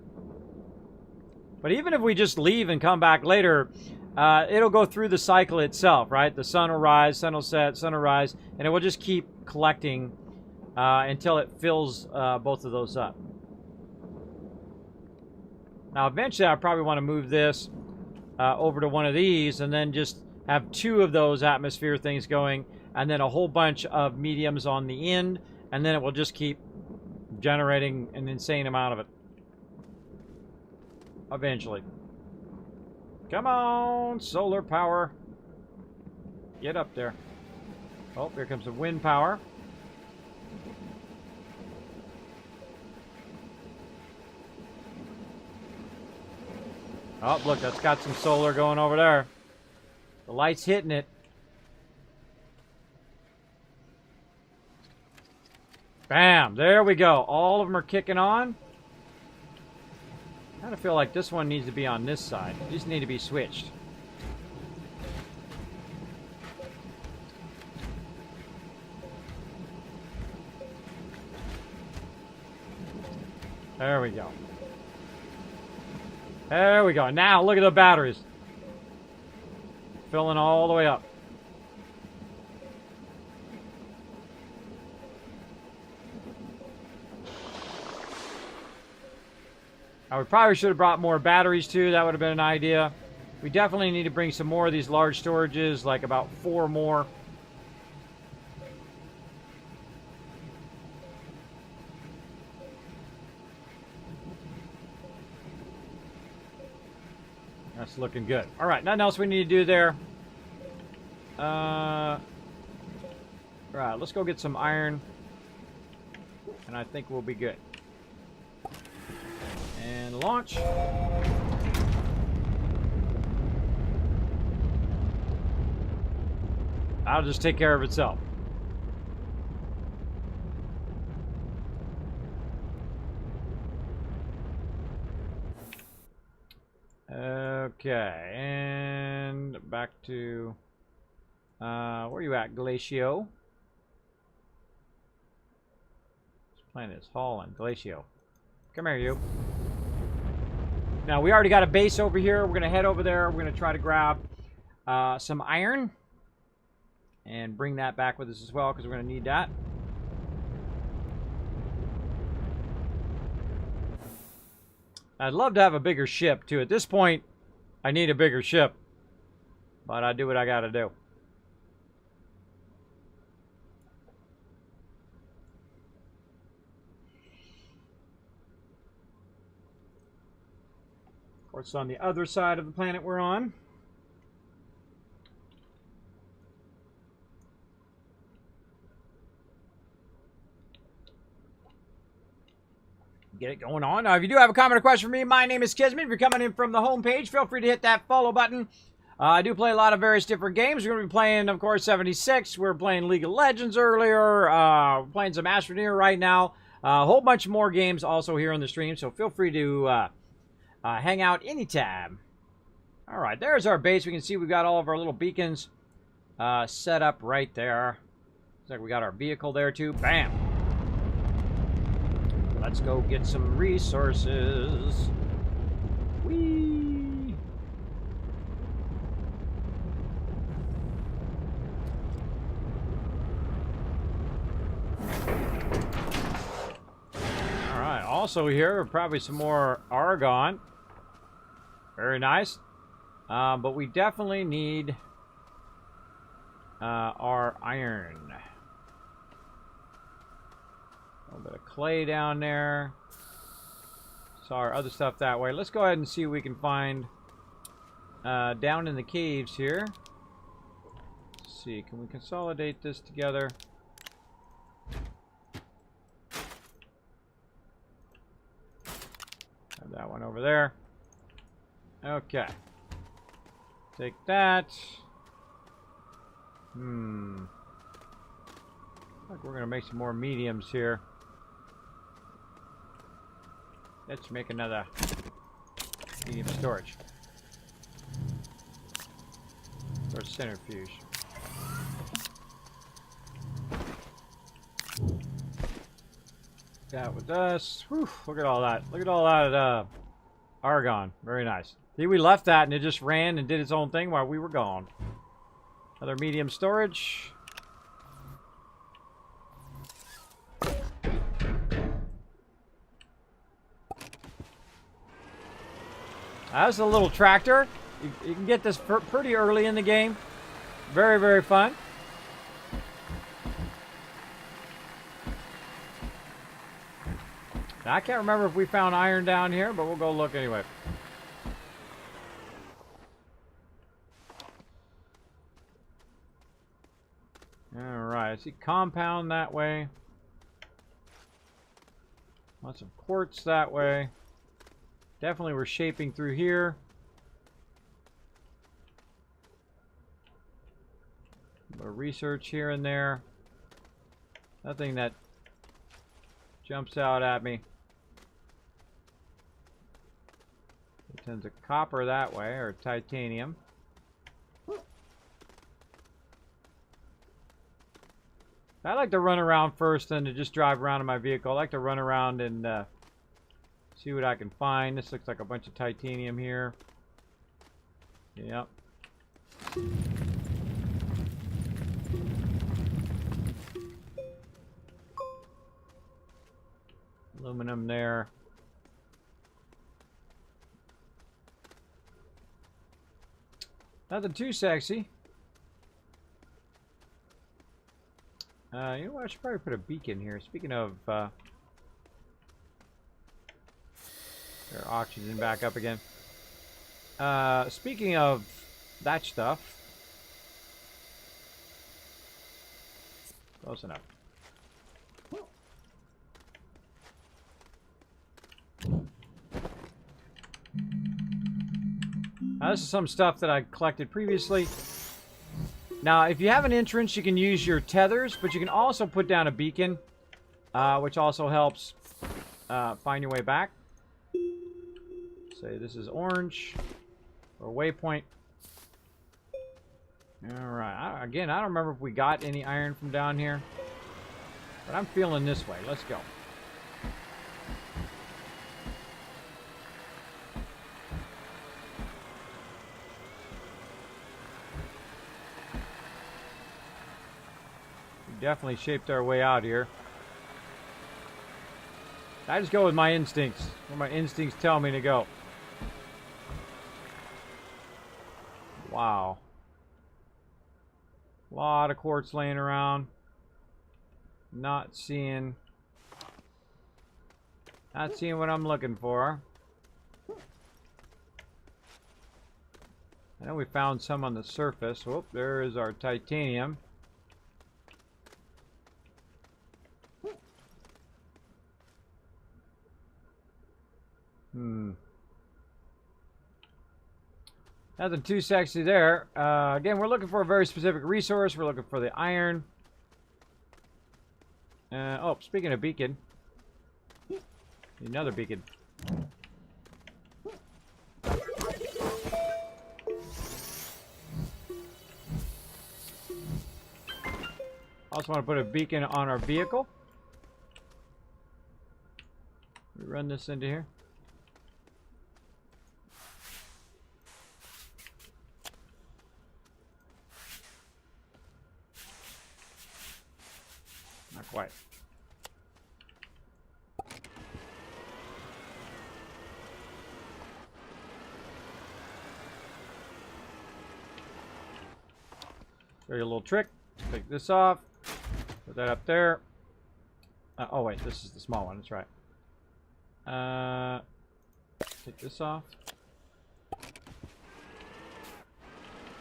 But even if we just leave and come back later, it'll go through the cycle itself, right? The sun will rise, sun will set, sun will rise, and it will just keep collecting until it fills both of those up. Now, eventually, I probably want to move this over to one of these and then just have two of those atmosphere things going, and then a whole bunch of mediums on the end, and then it will just keep generating an insane amount of it. Eventually. Come on, solar power. Get up there. Oh, here comes the wind power. Oh, look, that's got some solar going over there. The light's hitting it. Bam! There we go. All of them are kicking on. I kind of feel like this one needs to be on this side. These need to be switched. There we go. There we go. Now look at the batteries. Filling all the way up. We probably should have brought more batteries too. That would have been an idea. We definitely need to bring some more of these large storages, like about 4 more. That's looking good. All right, nothing else we need to do there. Right, let's go get some iron, and I think we'll be good. And launch. That'll just take care of itself. Okay, and back to where you at, Glacio? This planet is Holland, Glacio. Come here, you. Now we already got a base over here. We're gonna head over there. We're gonna try to grab some iron and bring that back with us as well, because we're gonna need that. I'd love to have a bigger ship too. At this point, I need a bigger ship, but I do what I gotta do. Of course, on the other side of the planet we're on. Get it going on. Now, if you do have a comment or question for me, my name is Kismet. If you're coming in from the homepage, feel free to hit that follow button. I do play a lot of various different games. We're going to be playing, of course, 76. We're playing League of Legends earlier. We're playing some Astroneer right now. A whole bunch more games also here on the stream, so feel free to hang out anytime. All right, there's our base. We can see we've got all of our little beacons set up right there. Looks like we got our vehicle there, too. Bam! Let's go get some resources. Whee! Alright, also here, probably some more argon. Very nice. But we definitely need our iron. A little bit of clay down there. Saw our other stuff that way. Let's go ahead and see what we can find down in the caves here. Let's see, can we consolidate this together? Have that one over there. Okay. Take that. Like we're gonna make some more mediums here. Let's make another medium storage. Or centrifuge. That with us. Whew, look at all that. Look at all that argon. Very nice. See, we left that and it just ran and did its own thing while we were gone. Another medium storage. That's a little tractor. You can get this pretty early in the game. Very, very fun. Now, I can't remember if we found iron down here, but we'll go look anyway. Alright, I see compound that way. Lots of quartz that way. Definitely we're shaping through here. A little research here and there. Nothing that jumps out at me. Tons of copper that way, or titanium. I like to run around first than to just drive around in my vehicle. I like to run around and see what I can find. This looks like a bunch of titanium here. Yep. Aluminum there. Nothing too sexy. You know what? I should probably put a beacon here. Speaking of, their oxygen back up again. Speaking of that stuff. Close enough. Now, this is some stuff that I collected previously. Now, if you have an entrance, you can use your tethers, but you can also put down a beacon, which also helps find your way back. Say this is orange, or waypoint. Alright, again, I don't remember if we got any iron from down here, but I'm feeling this way. Let's go. We definitely shaped our way out here. I just go with my instincts, where my instincts tell me to go. Wow. A lot of quartz laying around. Not seeing what I'm looking for. I know we found some on the surface. Whoop, there is our titanium. Nothing too sexy there. Again, we're looking for a very specific resource. We're looking for the iron. Oh, speaking of beacon. Another beacon. Also want to put a beacon on our vehicle. We run this into here. Not quite. Very little trick. Take this off. Put that up there. Oh wait, this is the small one. That's right. Take this off. I'm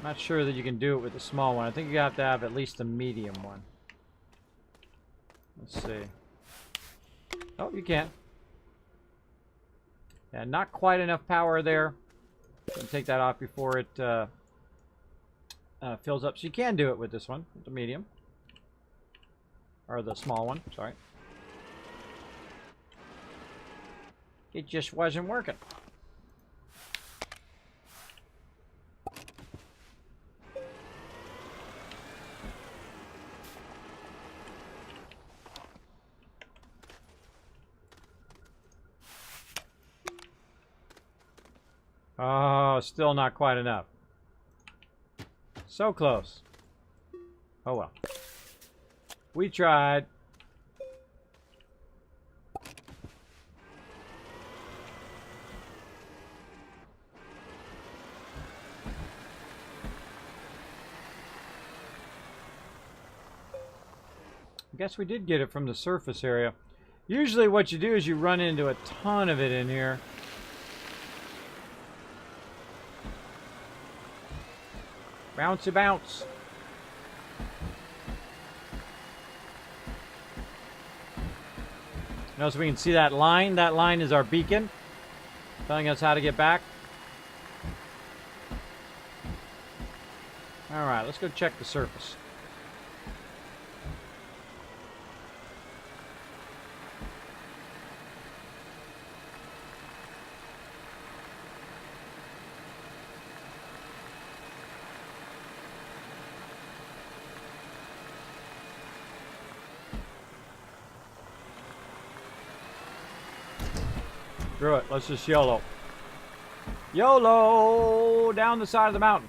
not sure that you can do it with the small one. I think you have to have at least the medium one. Let's see. Oh, you can. Yeah, not quite enough power there. Take that off before it fills up. So you can do it with this one, with the medium. Or the small one, sorry. It just wasn't working. Oh, still not quite enough. So close. Oh well. We tried. I guess we did get it from the surface area. Usually what you do is you run into a ton of it in here. Bouncy bounce. Notice we can see that line. That line is our beacon, telling us how to get back. Alright, let's go check the surface. Screw it. Let's just YOLO. YOLO! Down the side of the mountain.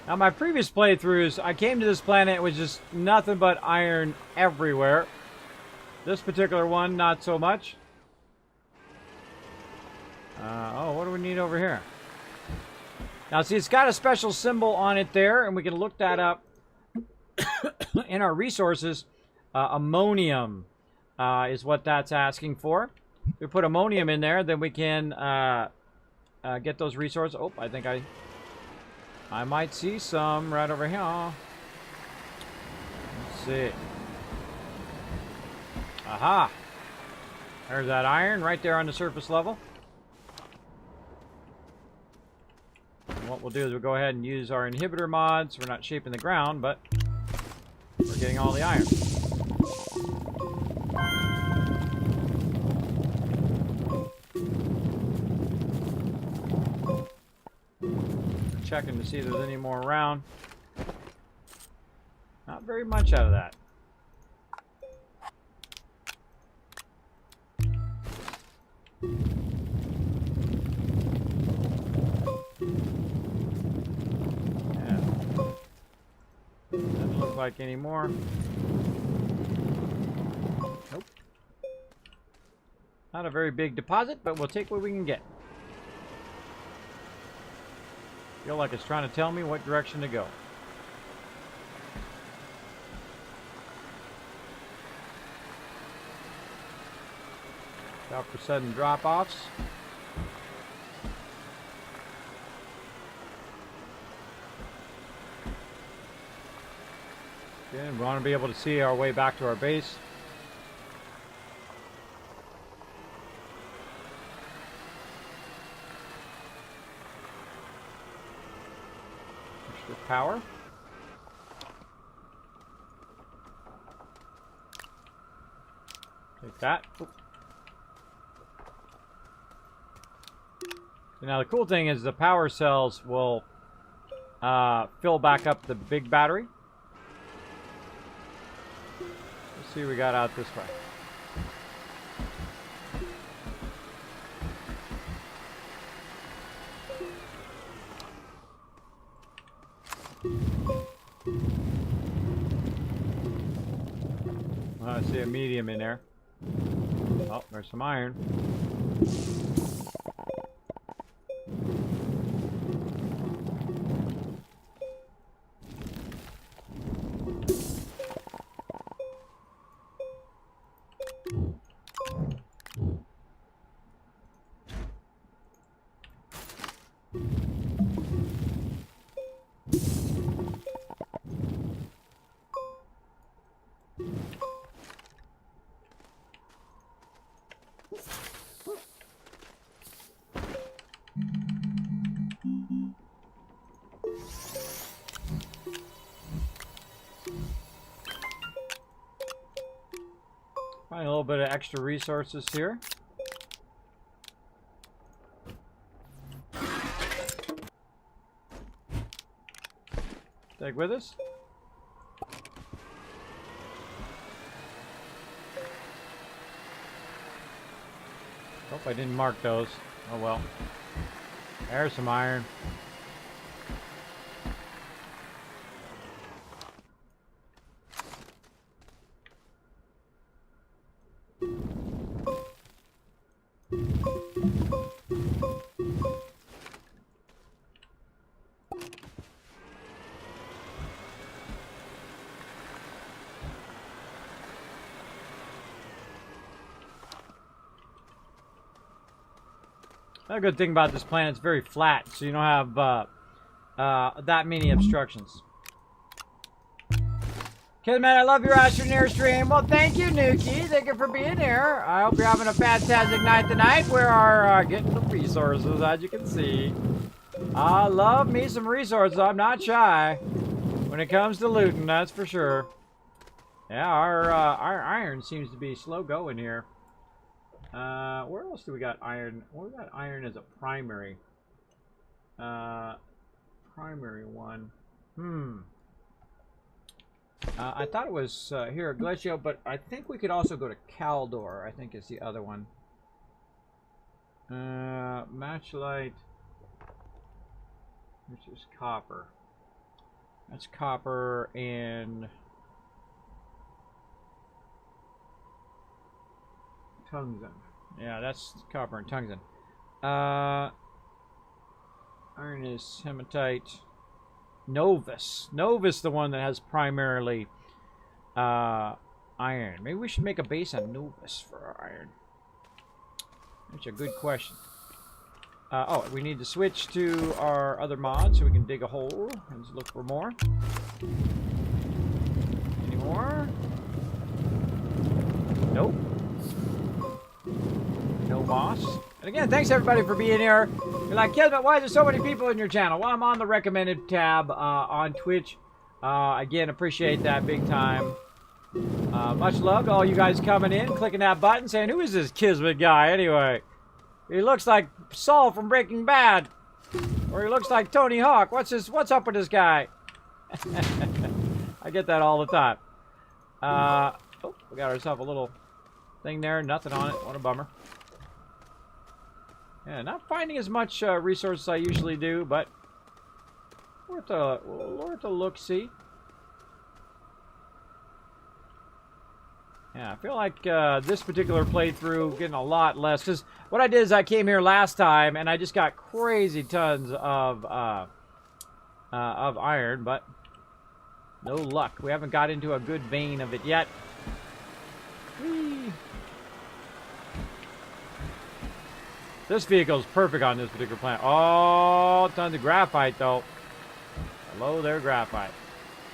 Now, my previous playthroughs, I came to this planet, it was just nothing but iron everywhere. This particular one, not so much. Oh, what do we need over here? Now, see, it's got a special symbol on it there, and we can look that up in our resources. Ammonium is what that's asking for. If we put ammonium in there, then we can get those resources. Oh, I think I might see some right over here. Let's see. Aha! There's that iron right there on the surface level. And what what we'll do is we'll go ahead and use our inhibitor mods. We're not shaping the ground, but we're getting all the iron. Checking to see if there's any more around. Not very much out of that. Yeah. Doesn't look like any more. Nope. Not a very big deposit, but we'll take what we can get. Feel like it's trying to tell me what direction to go. Out for sudden drop-offs. Okay, we want to be able to see our way back to our base. Power. Take that. Oop. So now the cool thing is the power cells will fill back up the big battery. Let's see what we got out this way. I see a medium in there. Oh, there's some iron. Find a little bit of extra resources here. Take with us. Hope I didn't mark those. Oh well. There's some iron. Another good thing about this planet, it's very flat, so you don't have that many obstructions. Kismet, I love your Astroneer stream. Well, thank you, Nuki. Thank you for being here. I hope you're having a fantastic night tonight. We are getting the resources, as you can see. I love me some resources. I'm not shy when it comes to looting, that's for sure. Yeah, our iron seems to be slow going here. Where else do we got iron? Well, we got iron as a primary. Primary one. I thought it was here at Glacio, but I think we could also go to Caldor, I think is the other one. Matchlight, which is copper. That's copper and tungsten. Yeah, that's copper and tungsten. Iron is hematite. Novus. Novus, the one that has primarily iron. Maybe we should make a base on Novus for our iron. That's a good question. Oh, we need to switch to our other mod so we can dig a hole and look for more. Any more? Nope. No moss. And again, thanks everybody for being here. You're like, Kismet, why is there so many people in your channel? Well, I'm on the recommended tab on Twitch. Again, appreciate that big time. Much love to all you guys coming in, clicking that button, saying, who is this Kismet guy anyway? He looks like Saul from Breaking Bad. Or he looks like Tony Hawk. What's up with this guy? I get that all the time. Oh, we got ourselves a little thing there. Nothing on it. What a bummer. Yeah, not finding as much resources as I usually do, but worth a look-see. Yeah, I feel like this particular playthrough getting a lot less, because what I did is I came here last time and I just got crazy tons of iron, but no luck. We haven't got into a good vein of it yet. Whee. This vehicle is perfect on this particular planet. Oh, tons of graphite, though. Hello there, graphite.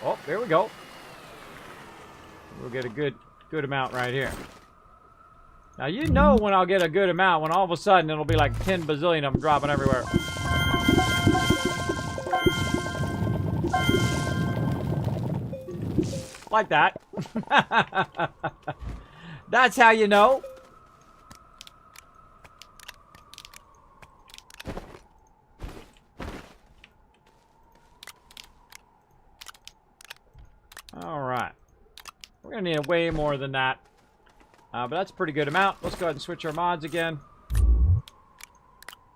Oh, there we go. We'll get a good amount right here. Now, you know when I'll get a good amount, when all of a sudden it'll be like 10 bazillion of them dropping everywhere. Like that. That's how you know. All right. We're going to need way more than that. But that's a pretty good amount. Let's go ahead and switch our mods again.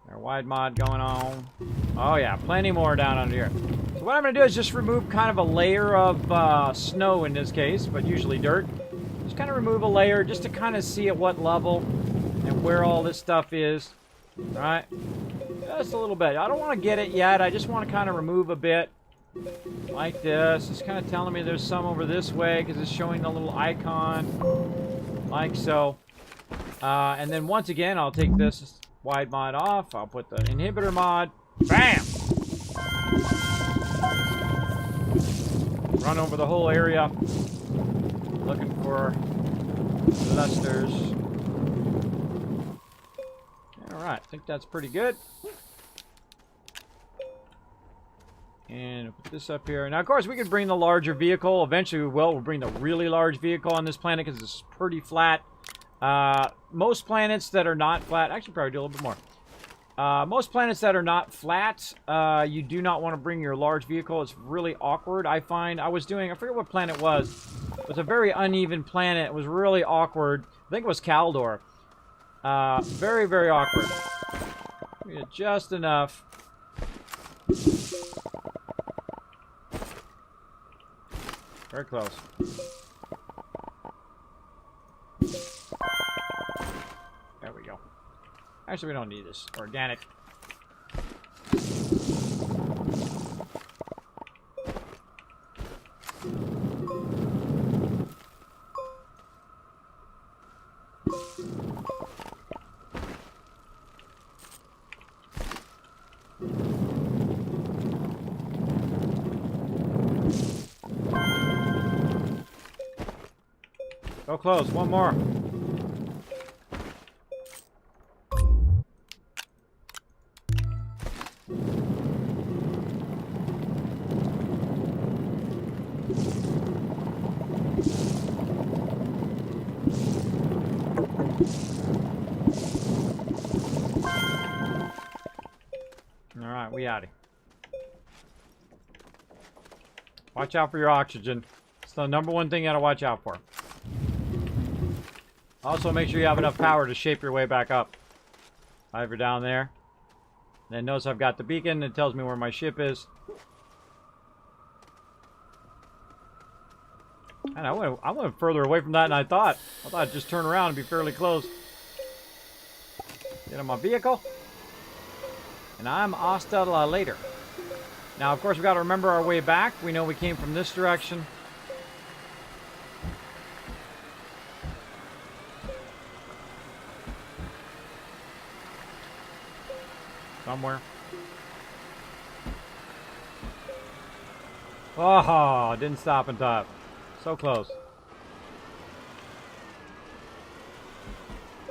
Our wide mod going on. Oh, yeah. Plenty more down under here. So what I'm going to do is just remove kind of a layer of snow in this case, but usually dirt. Just kind of remove a layer just to kind of see at what level and where all this stuff is. All right? Just a little bit. I don't want to get it yet. I just want to kind of remove a bit. Like this. It's kind of telling me there's some over this way because it's showing the little icon. Like so. And then once again, I'll take this wide mod off. I'll put the inhibitor mod. Bam! Run over the whole area. Looking for clusters. Alright, I think that's pretty good. And put this up here. Now, of course, we could bring the larger vehicle. Eventually, we'll bring the really large vehicle on this planet because it's pretty flat. Most planets that are not flat... Actually, probably do a little bit more. Most planets that are not flat, you do not want to bring your large vehicle. It's really awkward, I find. I forget what planet it was. It was a very uneven planet. It was really awkward. I think it was Caldor. Very, very awkward. We get just enough. Very close. There we go. Actually, we don't need this. Organic. Go close. One more. Alright, we out of here. Watch out for your oxygen. It's the #1 thing you gotta watch out for. Also, make sure you have enough power to shape your way back up. If you're down there. Then notice I've got the beacon. It tells me where my ship is. And I went further away from that than I thought. I thought I'd just turn around and be fairly close. Get on my vehicle. And I'm hasta la later. Now, of course, we've got to remember our way back. We know we came from this direction. Somewhere. Oh, didn't stop in time. So close.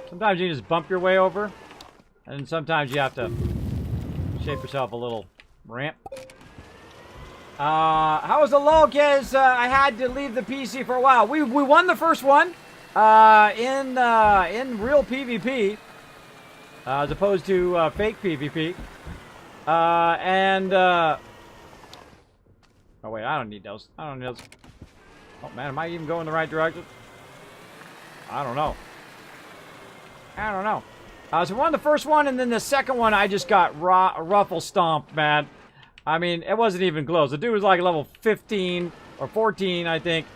Sometimes you just bump your way over. And sometimes you have to shape yourself a little ramp. How was the lull, kids? I had to leave the PC for a while. We won the first one in real PvP as opposed to fake PvP. Oh wait, I don't need those. I don't need those. Oh man, am I even going the right direction? I don't know. I don't know. So we won the first one, and then the second one, I just got ruffle stomped, man. I mean, it wasn't even close. The dude was like level 15 or 14, I think.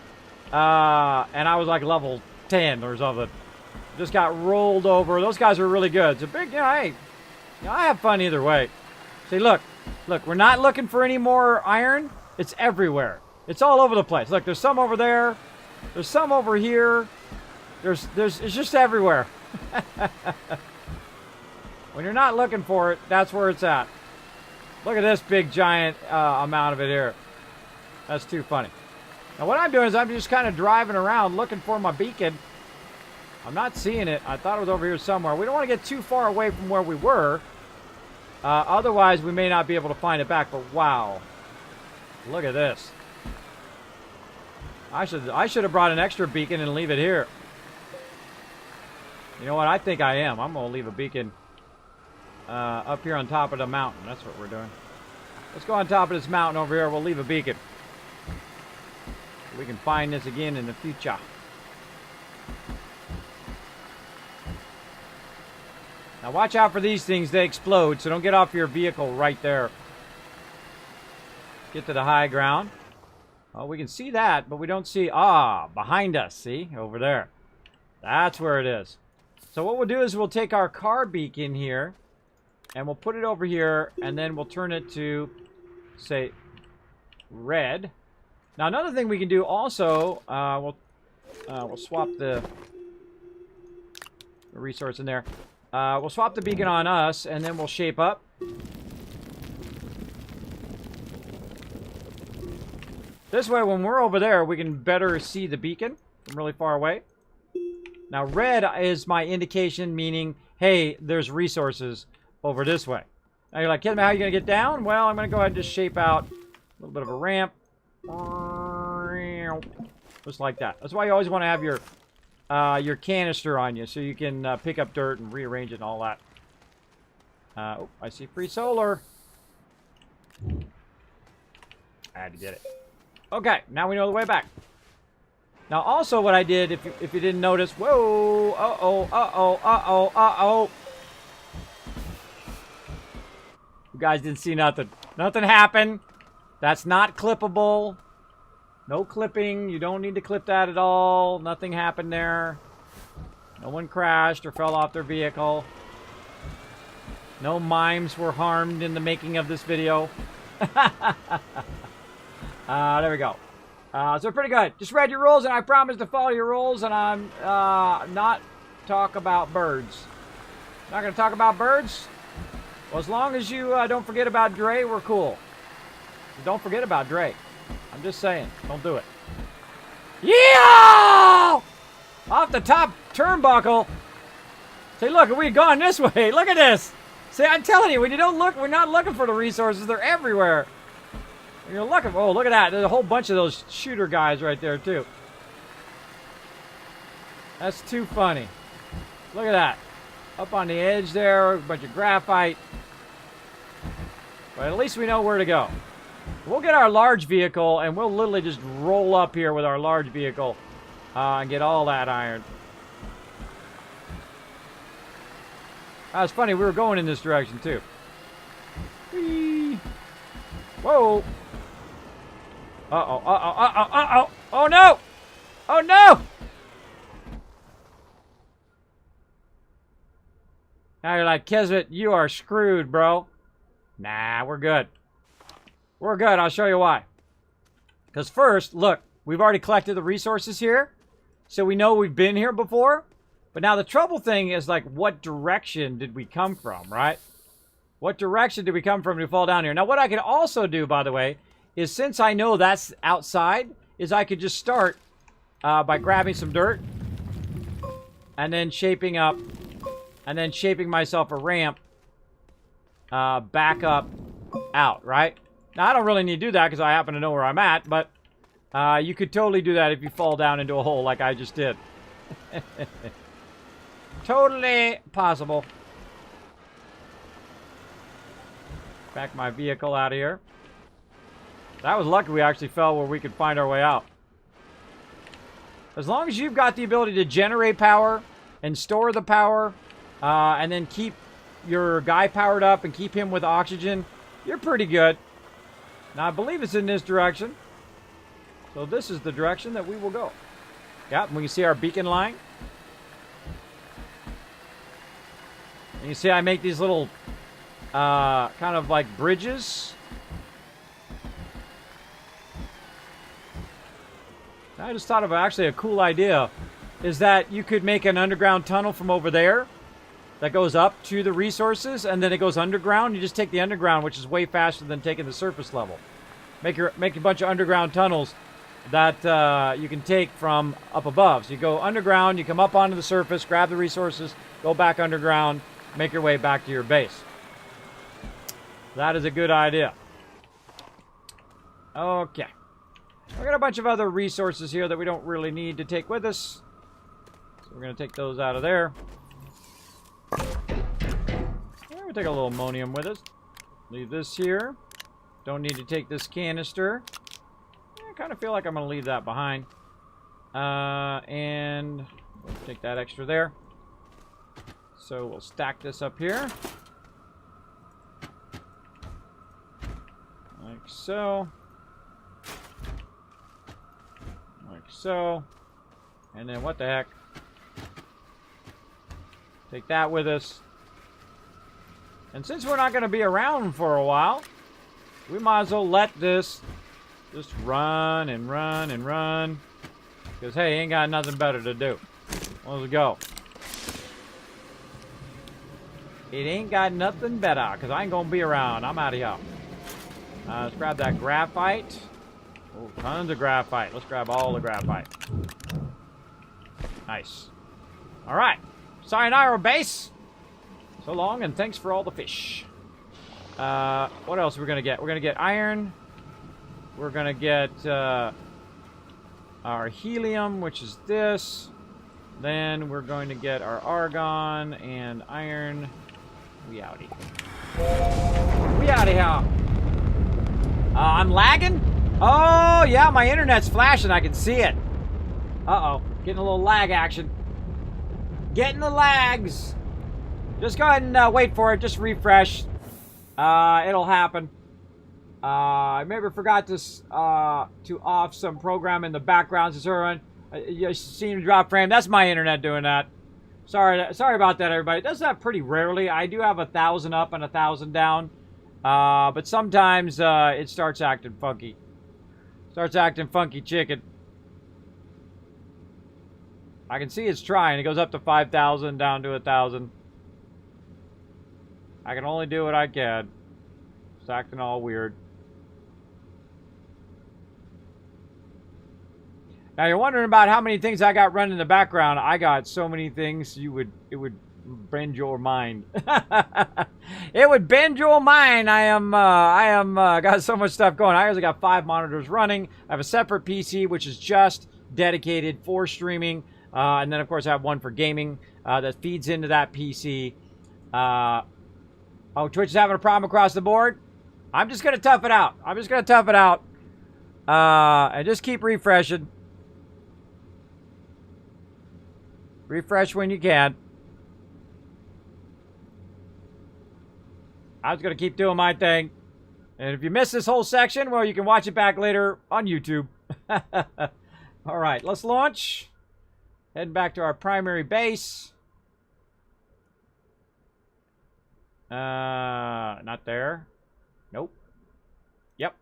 And I was like level 10 or something. Just got rolled over. Those guys were really good. It's a big, hey, I have fun either way. See, look, we're not looking for any more iron. It's everywhere. It's all over the place. Look, there's some over there. There's some over here. It's just everywhere. When you're not looking for it, that's where it's at. Look at this big giant amount of it here. That's too funny. Now what I'm doing is I'm just kind of driving around looking for my beacon. I'm not seeing it. I thought it was over here somewhere. We don't want to get too far away from where we were. Otherwise, we may not be able to find it back. But wow. Look at this. I should have brought an extra beacon and leave it here. You know what? I think I am. I'm going to leave a beacon up here on top of the mountain. That's what we're doing. Let's go on top of this mountain over here. We'll leave a beacon. We can find this again in the future. Now watch out for these things. They explode, so don't get off your vehicle right there. Get to the high ground. Oh, we can see that, but we don't see... behind us. See? Over there. That's where it is. So what we'll do is we'll take our car beacon here, and we'll put it over here, and then we'll turn it to, say, red. Now, another thing we can do also, we'll swap the resource in there. We'll swap the beacon on us, and then we'll shape up. This way, when we're over there, we can better see the beacon from really far away. Now, red is my indication, meaning, hey, there's resources over this way. Now, you're like, Kismet, how are you going to get down? Well, I'm going to go ahead and just shape out a little bit of a ramp. Just like that. That's why you always want to have your canister on you, so you can pick up dirt and rearrange it and all that. Oh, I see free solar. I had to get it. Okay, now we know the way back. Now, also what I did, if you didn't notice, whoa, uh-oh. You guys didn't see nothing. Nothing happened. That's not clippable. No clipping. You don't need to clip that at all. Nothing happened there. No one crashed or fell off their vehicle. No mimes were harmed in the making of this video. There we go. So pretty good. Just read your rules, and I promise to follow your rules, and I'm not talk about birds. Not going to talk about birds? Well, as long as you don't forget about Dre, we're cool. Don't forget about Dre. I'm just saying. Don't do it. Yeah! Off the top turnbuckle. See, look, we've gone this way. Look at this. See, I'm telling you, when you don't look, we're not looking for the resources. They're everywhere. You're looking. Oh, look at that. There's a whole bunch of those shooter guys right there, too. That's too funny. Look at that. Up on the edge there, a bunch of graphite. But at least we know where to go. We'll get our large vehicle, and we'll literally just roll up here with our large vehicle and get all that iron. It's funny, we were going in this direction, too. Whee! Whoa! Uh-oh, uh-oh, uh-oh, uh-oh! Oh, no! Oh, no! Now you're like, Kismet, you are screwed, bro. Nah, we're good. We're good. I'll show you why. Because first, look, we've already collected the resources here. So we know we've been here before. But now the trouble thing is, like, what direction did we come from, right? What direction did we come from to fall down here? Now, what I could also do, by the way, is since I know that's outside, is I could just start by grabbing some dirt and then shaping up and then shaping myself a ramp back up out, right? Now, I don't really need to do that because I happen to know where I'm at, but you could totally do that if you fall down into a hole like I just did. Totally possible. Back my vehicle out of here. That was lucky we actually fell where we could find our way out. As long as you've got the ability to generate power and store the power, and then keep your guy powered up and keep him with oxygen, you're pretty good. Now, I believe it's in this direction. So this is the direction that we will go. Yeah, and we can see our beacon line. And you see I make these little kind of like bridges. I just thought of actually a cool idea, is that you could make an underground tunnel from over there that goes up to the resources, and then it goes underground. You just take the underground, which is way faster than taking the surface level. Make a bunch of underground tunnels that you can take from up above. So you go underground, you come up onto the surface, grab the resources, go back underground, make your way back to your base. That is a good idea. Okay. We got a bunch of other resources here that we don't really need to take with us. So we're going to take those out of there. Yeah, we'll take a little ammonium with us. Leave this here. Don't need to take this canister. I kind of feel like I'm going to leave that behind. And we'll take that extra there. So we'll stack this up here. Like so. Like so. And then what the heck? Take that with us. And since we're not going to be around for a while, we might as well let this just run and run and run. Because, hey, ain't got nothing better to do. Let's go. It ain't got nothing better, because I ain't going to be around. I'm out of here. Let's grab that graphite. Oh, tons of graphite. Let's grab all the graphite. Nice. All right. Sayonara, base. So long, and thanks for all the fish. What else are we going to get? We're going to get iron. We're going to get our helium, which is this. Then we're going to get our argon and iron. We outie. We out of here. I'm lagging? Oh, yeah, my internet's flashing. I can see it. Uh-oh. Getting a little lag action. Getting the lags. Just go ahead and wait for it. Just refresh. It'll happen. I maybe forgot to off some program in the background. You seem to drop frame. That's my internet doing that. Sorry about that, everybody. It does that pretty rarely. I do have 1,000 up and 1,000 down. But sometimes it starts acting funky. Starts acting funky chicken. I can see it's trying. It goes up to 5,000, down to 1,000. I can only do what I can. It's acting all weird. Now you're wondering about how many things I got running in the background. I got so many things it would bend your mind. It would bend your mind. I am got so much stuff going. I actually got 5 monitors running. I have a separate PC which is just dedicated for streaming, and then of course I have one for gaming that feeds into that PC. Oh, Twitch is having a problem across the board. I'm just gonna tough it out. I'm just gonna tough it out, and just keep refreshing. Refresh when you can. I was going to keep doing my thing. And if you missed this whole section, well, you can watch it back later on YouTube. All right, let's launch. Heading back to our primary base. Not there. Nope. Yep.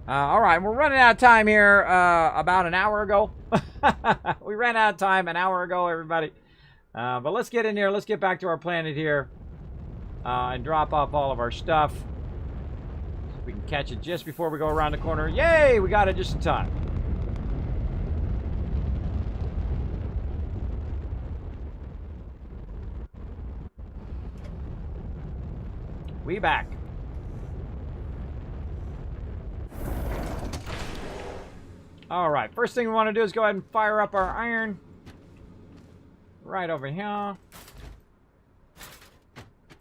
All right, we're running out of time here about an hour ago. We ran out of time an hour ago, everybody. But let's get in here. Let's get back to our planet here and drop off all of our stuff. So we can catch it just before we go around the corner. Yay! We got it just in time. We back. All right, first thing we want to do is go ahead and fire up our iron. Right over here.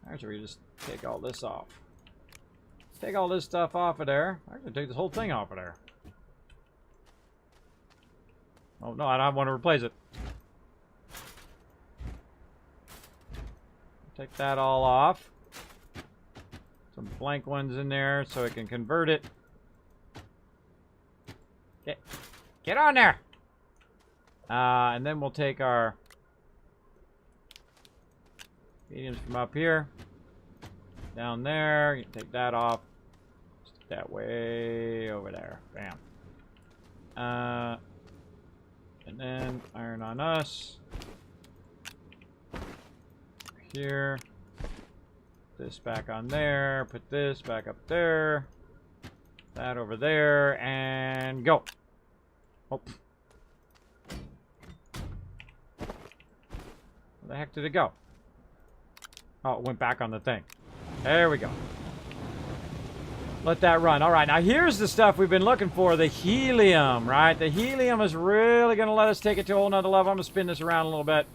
Actually, we just take all this off. Take all this stuff off of there. Actually, take this whole thing off of there. Oh, no, I don't want to replace it. Take that all off. Some blank ones in there so it can convert it. Get on there! And then we'll take our mediums from up here. Down there. You can take that off. Stick that way over there. Bam. And then iron on us. Here. This back on there. Put this back up there. That over there. And go. Oh. Where the heck did it go? Oh, it went back on the thing. There we go. Let that run. All right, now here's the stuff we've been looking for, the helium, right? The helium is really going to let us take it to a whole nother level. I'm going to spin this around a little bit,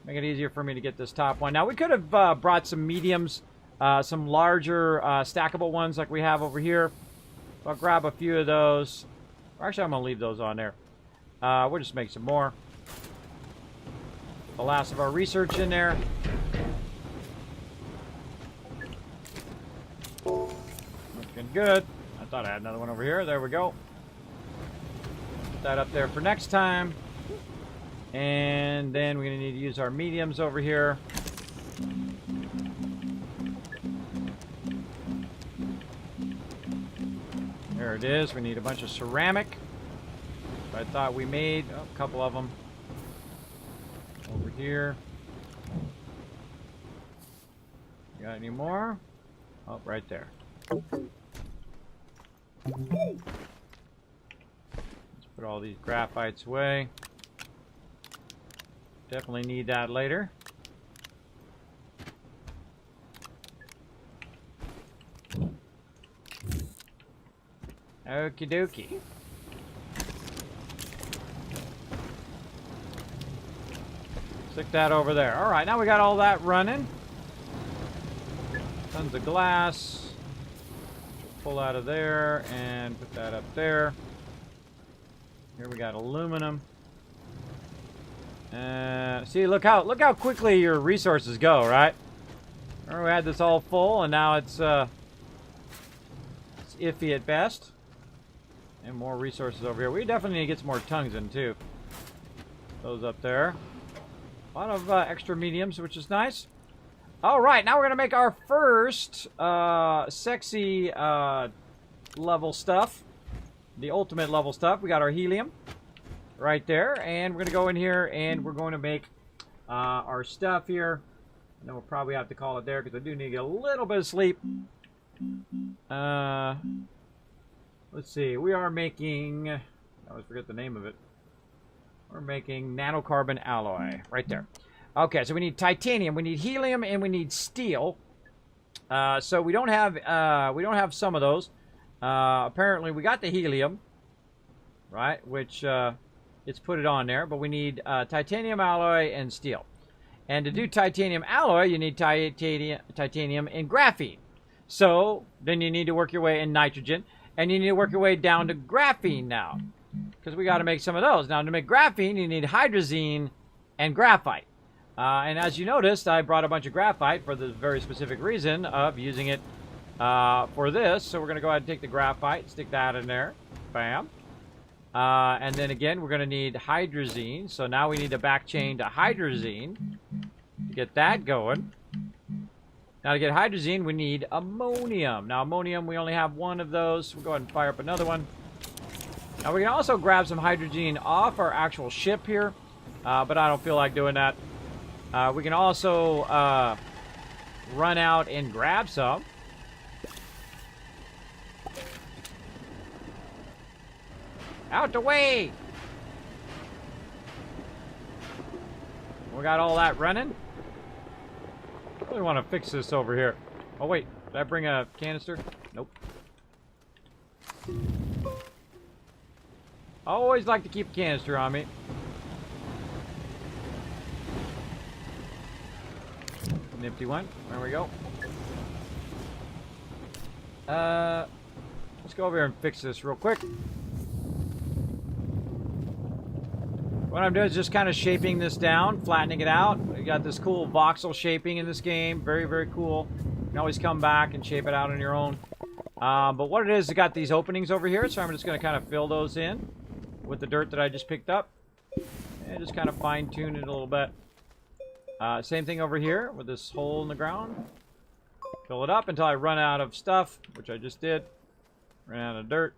make it easier for me to get this top one. Now, we could have brought some mediums, some larger stackable ones like we have over here. So I'll grab a few of those. Actually, I'm going to leave those on there. We'll just make some more. The last of our research in there. Looking good. I thought I had another one over here. There we go. Put that up there for next time. And then we're going to need to use our mediums over here. There it is. We need a bunch of ceramic. I thought we made a couple of them over here. Got any more? Oh, right there. Let's put all these graphites away. Definitely need that later. Okie dokie. Stick that over there. All right, now we got all that running. Tons of glass. Pull out of there and put that up there. Here we got aluminum. See, look how quickly your resources go, right? Remember we had this all full, and now it's iffy at best. And more resources over here. We definitely need to get some more tongues in too. Those up there. A lot of extra mediums, which is nice. All right, now we're gonna make our first sexy level stuff, the ultimate level stuff. We got our helium right there, and we're gonna go in here and we're going to make our stuff here. And then we'll probably have to call it there because I do need to get a little bit of sleep. Let's see, we are making, I always forget the name of it. We're making nanocarbon alloy right there. Okay, so we need titanium, we need helium, and we need steel. So we don't have some of those. Apparently, we got the helium, right? Which it's put it on there, but we need titanium alloy and steel. And to do titanium alloy, you need titanium and graphene. So then you need to work your way in nitrogen, and you need to work your way down to graphene now, because we got to make some of those. Now, to make graphene, you need hydrazine and graphite. And as you noticed, I brought a bunch of graphite for the very specific reason of using it for this. So we're going to go ahead and take the graphite, stick that in there. Bam. And then again, we're going to need hydrazine. So now we need to back chain to hydrazine to get that going. Now to get hydrazine, we need ammonium. Now ammonium, we only have one of those. We'll go ahead and fire up another one. Now we can also grab some hydrogen off our actual ship here, but I don't feel like doing that. We can also run out and grab some. Out the way! We got all that running. I really want to fix this over here. Oh, wait. Did I bring a canister? Nope. I always like to keep a canister on me. An empty one. There we go. Let's go over here and fix this real quick. What I'm doing is just kind of shaping this down, flattening it out. We got this cool voxel shaping in this game. Very, very cool. You can always come back and shape it out on your own. But what it is, it got these openings over here, so I'm just going to kind of fill those in with the dirt that I just picked up. And just kind of fine-tune it a little bit. Same thing over here with this hole in the ground. Fill it up until I run out of stuff, which I just did. Ran out of dirt.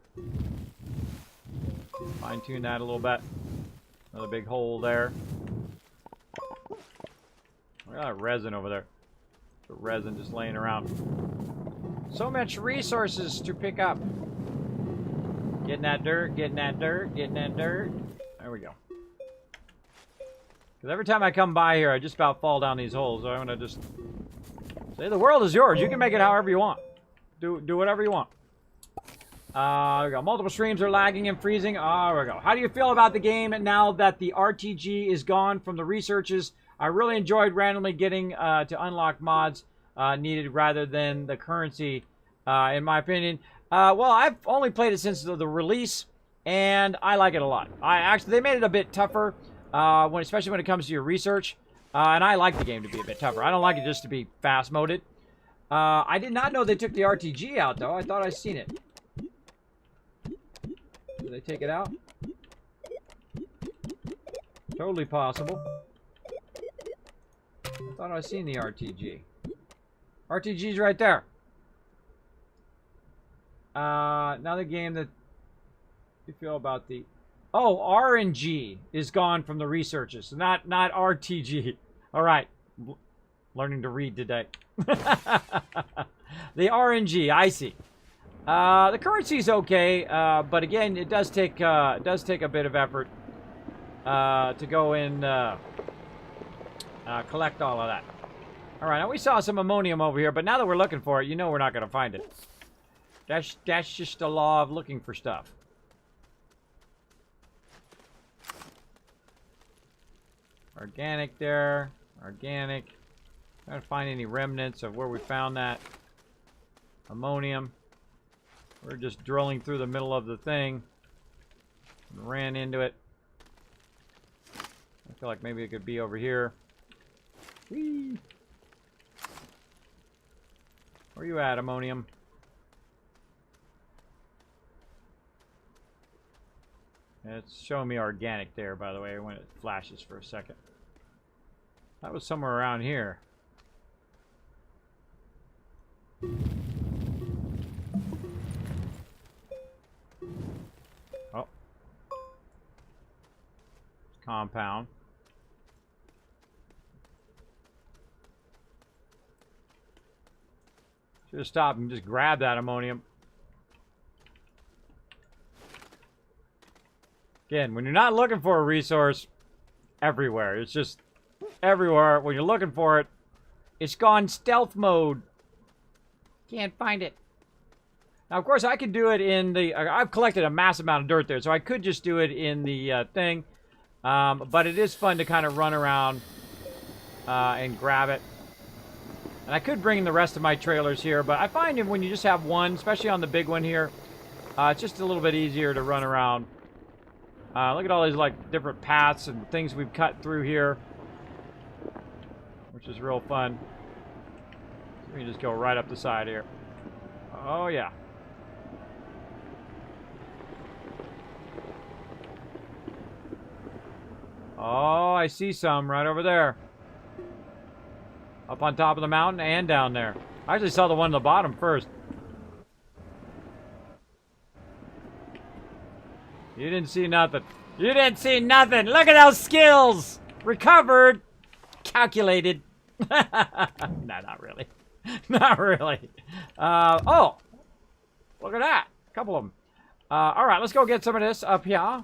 Fine-tune that a little bit. Another big hole there. Look at that resin over there. The resin just laying around. So much resources to pick up. Getting that dirt, getting that dirt, getting that dirt. There we go. Because every time I come by here, I just about fall down these holes. So I'm going to just say the world is yours. You can make it however you want. Do whatever you want. We got multiple streams are lagging and freezing. There we go. How do you feel about the game now that the RTG is gone from the researches? I really enjoyed randomly getting to unlock mods needed rather than the currency, in my opinion. Well, I've only played it since the release, and I like it a lot. They made it a bit tougher, especially when it comes to your research, and I like the game to be a bit tougher. I don't like it just to be fast-moded. I did not know they took the RTG out, though. I thought I'd seen it. Did they take it out? Totally possible. I thought I seen the RTG. RTG's right there. Another game that you feel about the... Oh, RNG is gone from the researches. So not RTG. All right. Learning to read today. The RNG, I see. The currency's okay, but again, it does take a bit of effort to go and collect all of that. All right, now we saw some ammonium over here, but now that we're looking for it, you know we're not going to find it. That's just the law of looking for stuff. Organic there, organic. Trying to find any remnants of where we found that ammonium. We're just drilling through the middle of the thing. And ran into it. I feel like maybe it could be over here. Whee! Where you at, ammonium? And it's showing me organic there, by the way, when it flashes for a second. That was somewhere around here. Oh. Compound. Should have stopped and just grabbed that ammonium. Again, when you're not looking for a resource everywhere, it's just everywhere. When you're looking for it, it's gone stealth mode. Can't find it. Now, of course, I could do it in the... I've collected a massive amount of dirt there, so I could just do it in the thing. But it is fun to kind of run around and grab it. And I could bring in the rest of my trailers here, but I find that when you just have one, especially on the big one here, it's just a little bit easier to run around. Look at all these like different paths and things we've cut through here, which is real fun. Let me just go right up the side here. Oh yeah. Oh, I see some right over there. Up on top of the mountain and down there. I actually saw the one on the bottom first. You didn't see nothing. You didn't see nothing. Look at those skills. Recovered. Calculated. No, not really. Not really. Oh. Look at that. A couple of them. All right, let's go get some of this up here.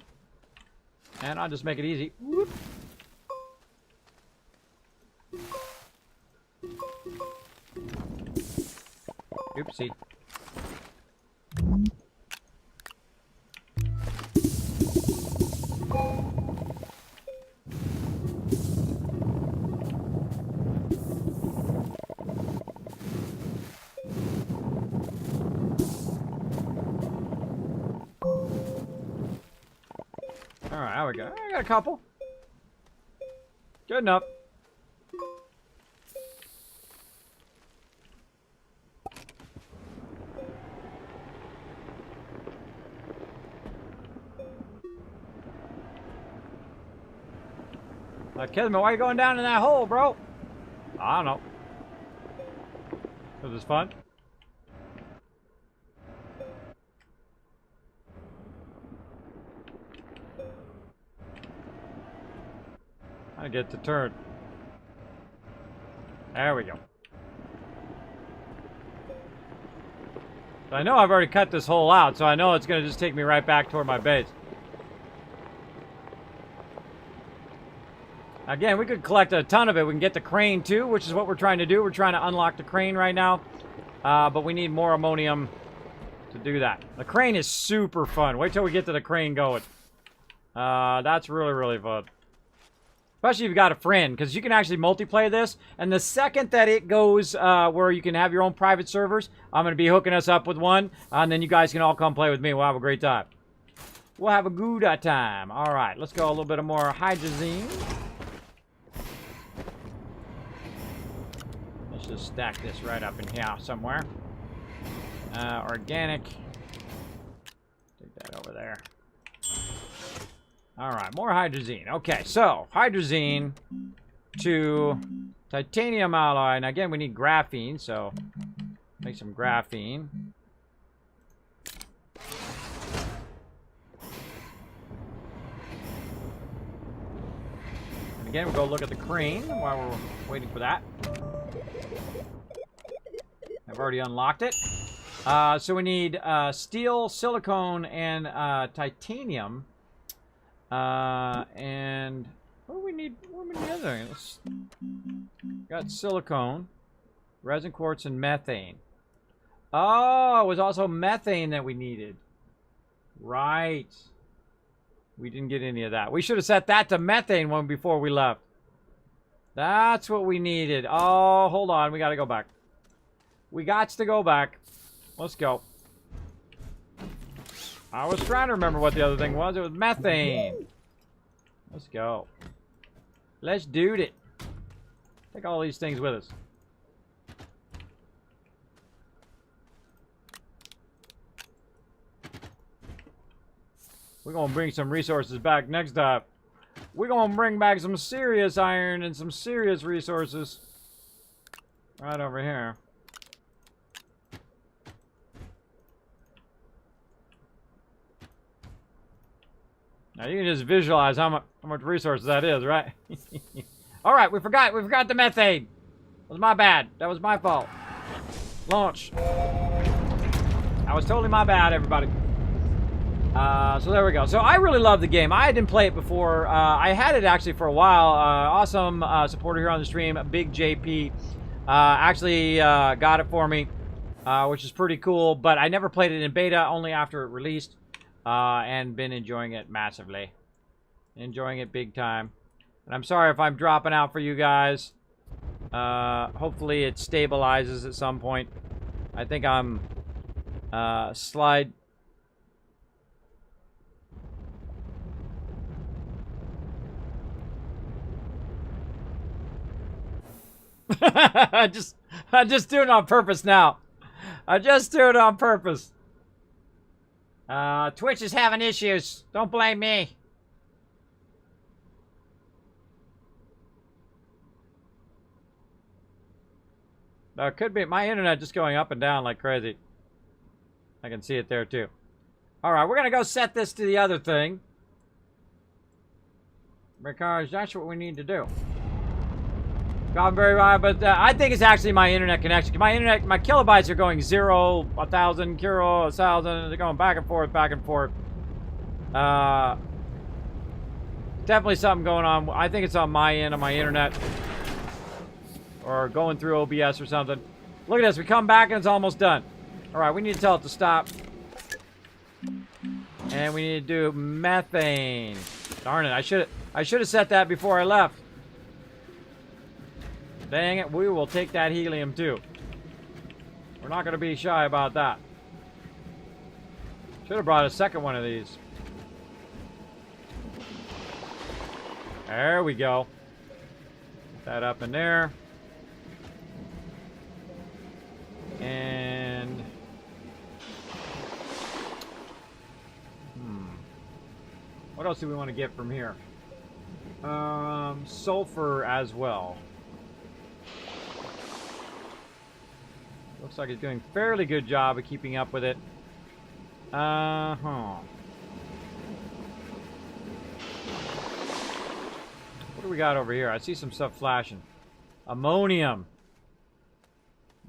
And I'll just make it easy. Whoop. Oopsie. Alright, there we go. I got a couple. Good enough. Kismet, why are you going down in that hole, bro? I don't know. Was this fun? I get to turn. There we go. I know I've already cut this hole out, so I know it's going to just take me right back toward my base. Again, we could collect a ton of it. We can get the crane too, which is what we're trying to do. We're trying to unlock the crane right now. But we need more ammonium to do that. The crane is super fun. Wait till we get to the crane going. That's really, really fun. Especially if you've got a friend, because you can actually multiplayer this. And the second that it goes where you can have your own private servers, I'm going to be hooking us up with one. And then you guys can all come play with me. We'll have a great time. We'll have a good time. All right, let's go a little bit of more hydrazine. Let's just stack this right up in here somewhere. Organic. Take that over there. All right, more hydrazine. Okay, so hydrazine to titanium alloy. And again, we need graphene, so make some graphene. And again, we'll go look at the crane while we're waiting for that. I've already unlocked it. So we need steel, silicone, and titanium. And what do we need? What do we need other things? Got silicone, resin quartz, and methane. Oh, it was also methane that we needed. Right. We didn't get any of that. We should have set that to methane one before we left. That's what we needed. Oh, hold on. We got to go back. We got to go back. Let's go. I was trying to remember what the other thing was. It was methane. Let's go. Let's do it. Take all these things with us. We're going to bring some resources back next time. We're going to bring back some serious iron and some serious resources. Right over here. Now you can just visualize how much resources that is, right? All right, we forgot the methane. It was my bad. That was my fault. Launch. That was totally my bad, everybody. So there we go. So I really love the game. I didn't play it before. I had it actually for a while. Awesome supporter here on the stream, Big JP, actually got it for me, which is pretty cool. But I never played it in beta, only after it released. And been enjoying it massively. Enjoying it big time. And I'm sorry if I'm dropping out for you guys. Hopefully it stabilizes at some point. I think I'm slide. I just do it on purpose now. I just do it on purpose. Twitch is having issues. Don't blame me. It could be my internet just going up and down like crazy. I can see it there too. Alright, we're going to go set this to the other thing. Because that's what we need to do. Gone very right, but I think it's actually my internet connection. My kilobytes are going 0, 1,000, 1,000. They're going back and forth, back and forth. Definitely something going on. I think it's on my end of my internet. Or going through OBS or something. Look at this. We come back and it's almost done. All right, we need to tell it to stop. And we need to do methane. Darn it, I should have set that before I left. Dang it, we will take that helium too. We're not going to be shy about that. Should have brought a second one of these. There we go. Put that up in there. And... what else do we want to get from here? Sulfur as well. Looks like it's doing a fairly good job of keeping up with it. What do we got over here? I see some stuff flashing. Ammonium.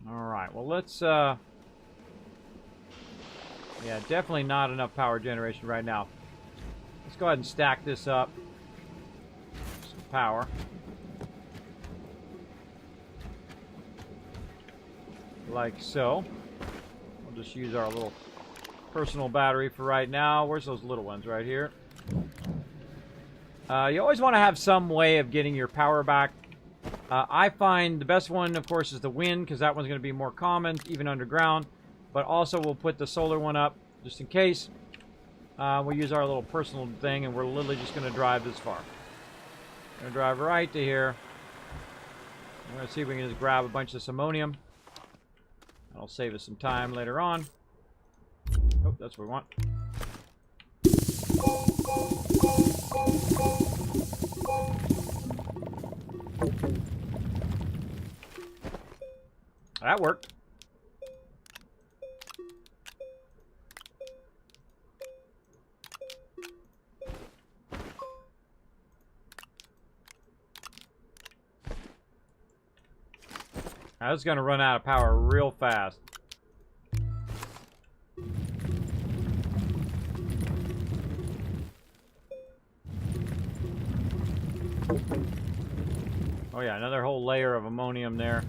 Alright, well let's yeah, definitely not enough power generation right now. Let's go ahead and stack this up. Some power. Like so. We'll just use our little personal battery for right now. Where's those little ones? Right here. You always want to have some way of getting your power back. I find the best one, of course, is the wind, because that one's going to be more common, even underground. But also, we'll put the solar one up, just in case. We'll use our little personal thing, and we're literally just going to drive this far. We're going to drive right to here. We're going to see if we can just grab a bunch of this ammonium. That'll save us some time later on. Oh, that's what we want. That worked. I was going to run out of power real fast. Oh yeah, another whole layer of ammonium there.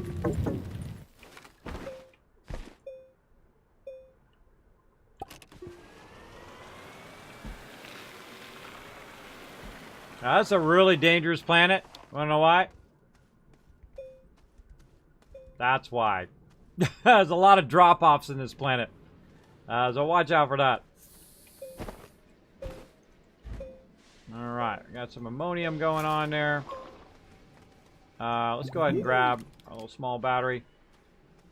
Now, that's a really dangerous planet. Wanna know why? That's why. There's a lot of drop-offs in this planet. So watch out for that. Alright, got some ammonium going on there. Let's go ahead and grab our little small battery.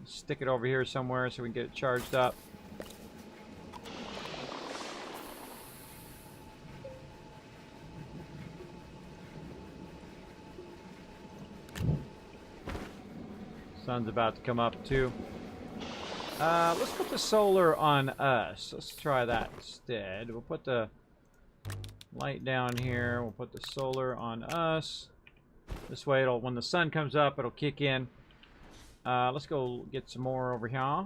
Stick it over here somewhere so we can get it charged up. Sun's about to come up too. Let's put the solar on us. Let's try that instead. We'll put the light down here. We'll put the solar on us. This way, it'll, when the sun comes up, it'll kick in. Let's go get some more over here.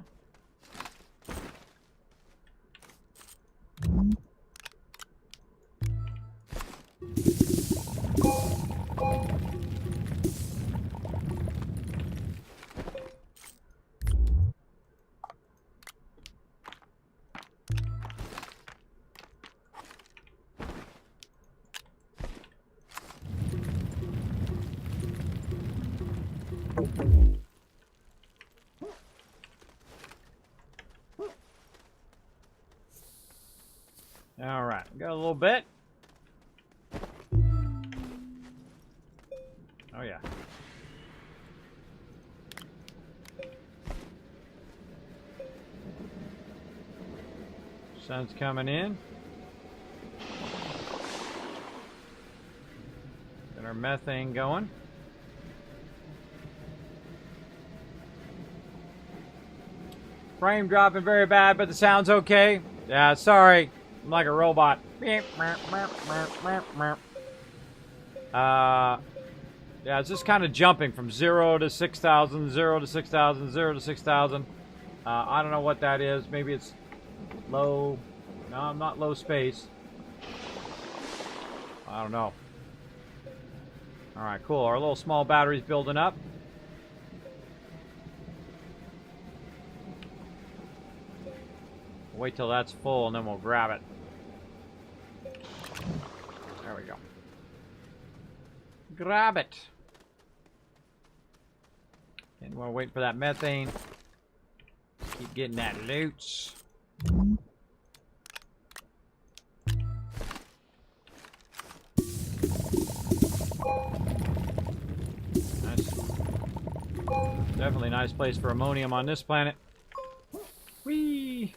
All right, got a little bit. Oh yeah. Sun's coming in. Got our methane going. Frame dropping very bad, but the sound's okay. Yeah, sorry. I'm like a robot. Yeah, it's just kind of jumping from 0 to 6,000, 0 to 6,000, 0 to 6,000. I don't know what that is. Maybe it's low. No, I'm not low space. I don't know. Alright, cool. Our little small battery's building up. Wait till that's full and then we'll grab it. There we go. Grab it. And we're waiting for that methane. Keep getting that loot. Nice. Definitely a nice place for ammonium on this planet. Whee!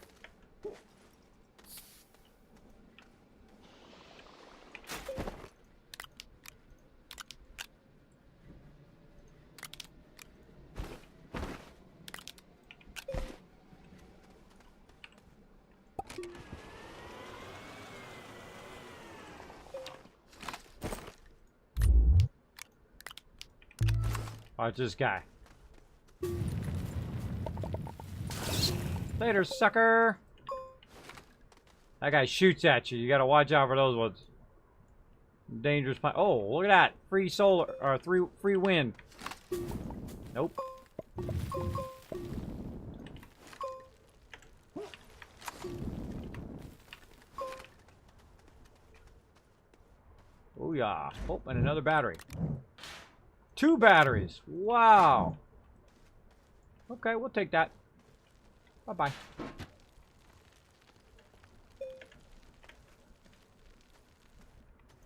Watch this guy. Later, sucker. That guy shoots at you. You gotta watch out for those ones. Dangerous planet. Oh, look at that. Free solar, or free wind. Nope. Oh yeah. Oh, and another battery. 2 batteries. Wow. Okay, we'll take that. Bye-bye.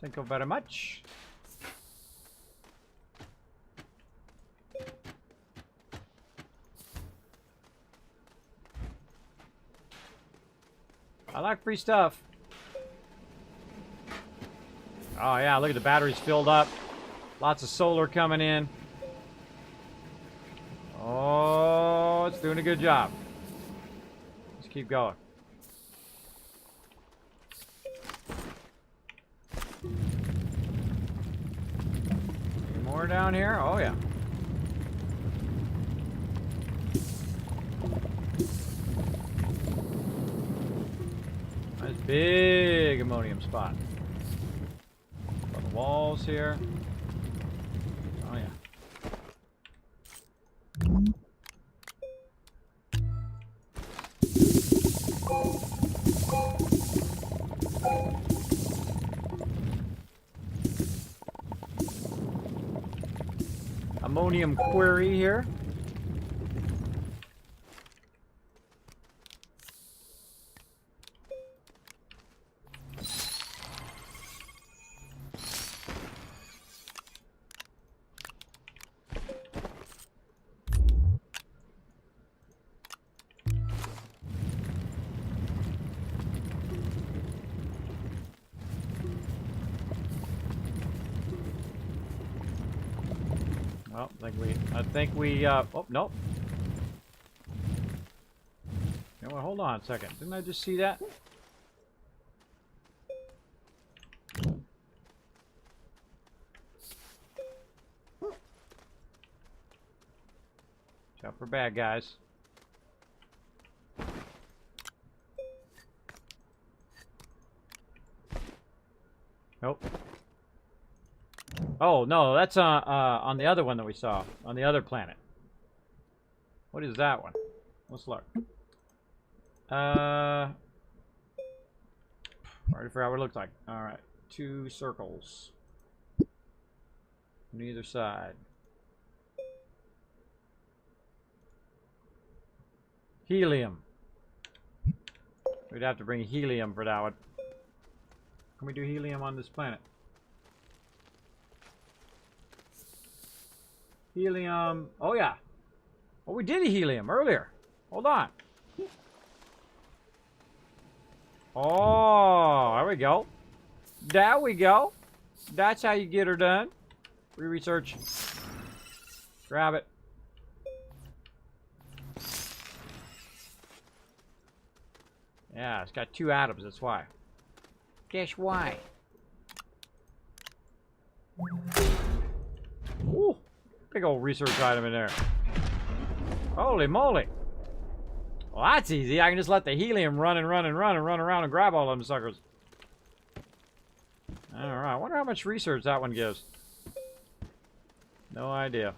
Thank you very much. I like free stuff. Oh yeah, look at the batteries filled up. Lots of solar coming in. Oh, it's doing a good job. Let's keep going. Any more down here? Oh, yeah. Nice big ammonium spot. On the walls here. Oh, yeah. Ammonium quarry here. Well, I think we, oh, nope. You know what, hold on a second. Didn't I just see that? Watch out for bad guys. Nope. Oh, no, that's on the other one that we saw. On the other planet. What is that one? Let's look. I already forgot what it looked like. Alright. 2 circles. On either side. Helium. We'd have to bring helium for that one. Can we do helium on this planet? Helium. Oh, yeah. Oh, we did helium earlier. Hold on. Oh, there we go. There we go. That's how you get her done. Re-research. Grab it. Yeah, it's got 2 atoms, that's why. Guess why? Ooh, big old research item in there. Holy moly. Well, that's easy. I can just let the helium run and run and run and run around and grab all them suckers. Alright, I wonder how much research that one gives. No idea.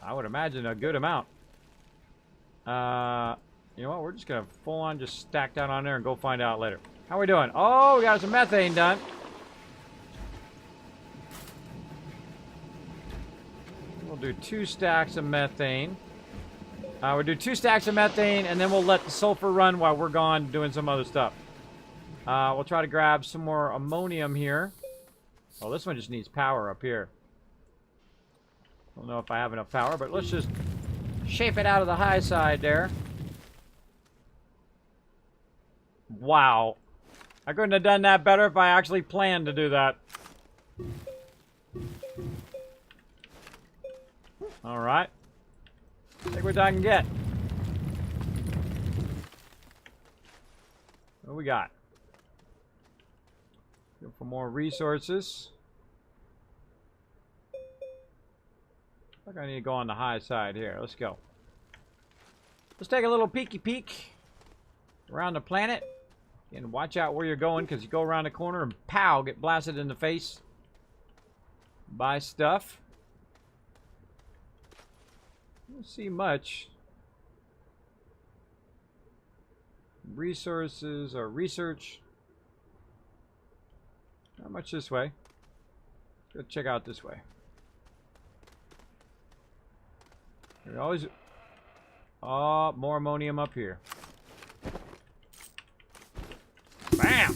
I would imagine a good amount. You know what? We're just gonna full on just stack that on there and go find out later. How we doing? Oh, we got some methane done. We'll do 2 stacks of methane. We'll do 2 stacks of methane, and then we'll let the sulfur run while we're gone doing some other stuff. We'll try to grab some more ammonium here. Oh, this one just needs power up here. Don't know if I have enough power, but let's just shape it out of the high side there. Wow. I couldn't have done that better if I actually planned to do that. Alright. Take what I can get. What do we got? Go for more resources. I think I need to go on the high side here. Let's go. Let's take a little peeky peek around the planet. And watch out where you're going, because you go around the corner and pow, get blasted in the face by stuff. Don't see much. Resources or research. Not much this way. Let's go check out this way. We always. Oh, more ammonium up here. Bam!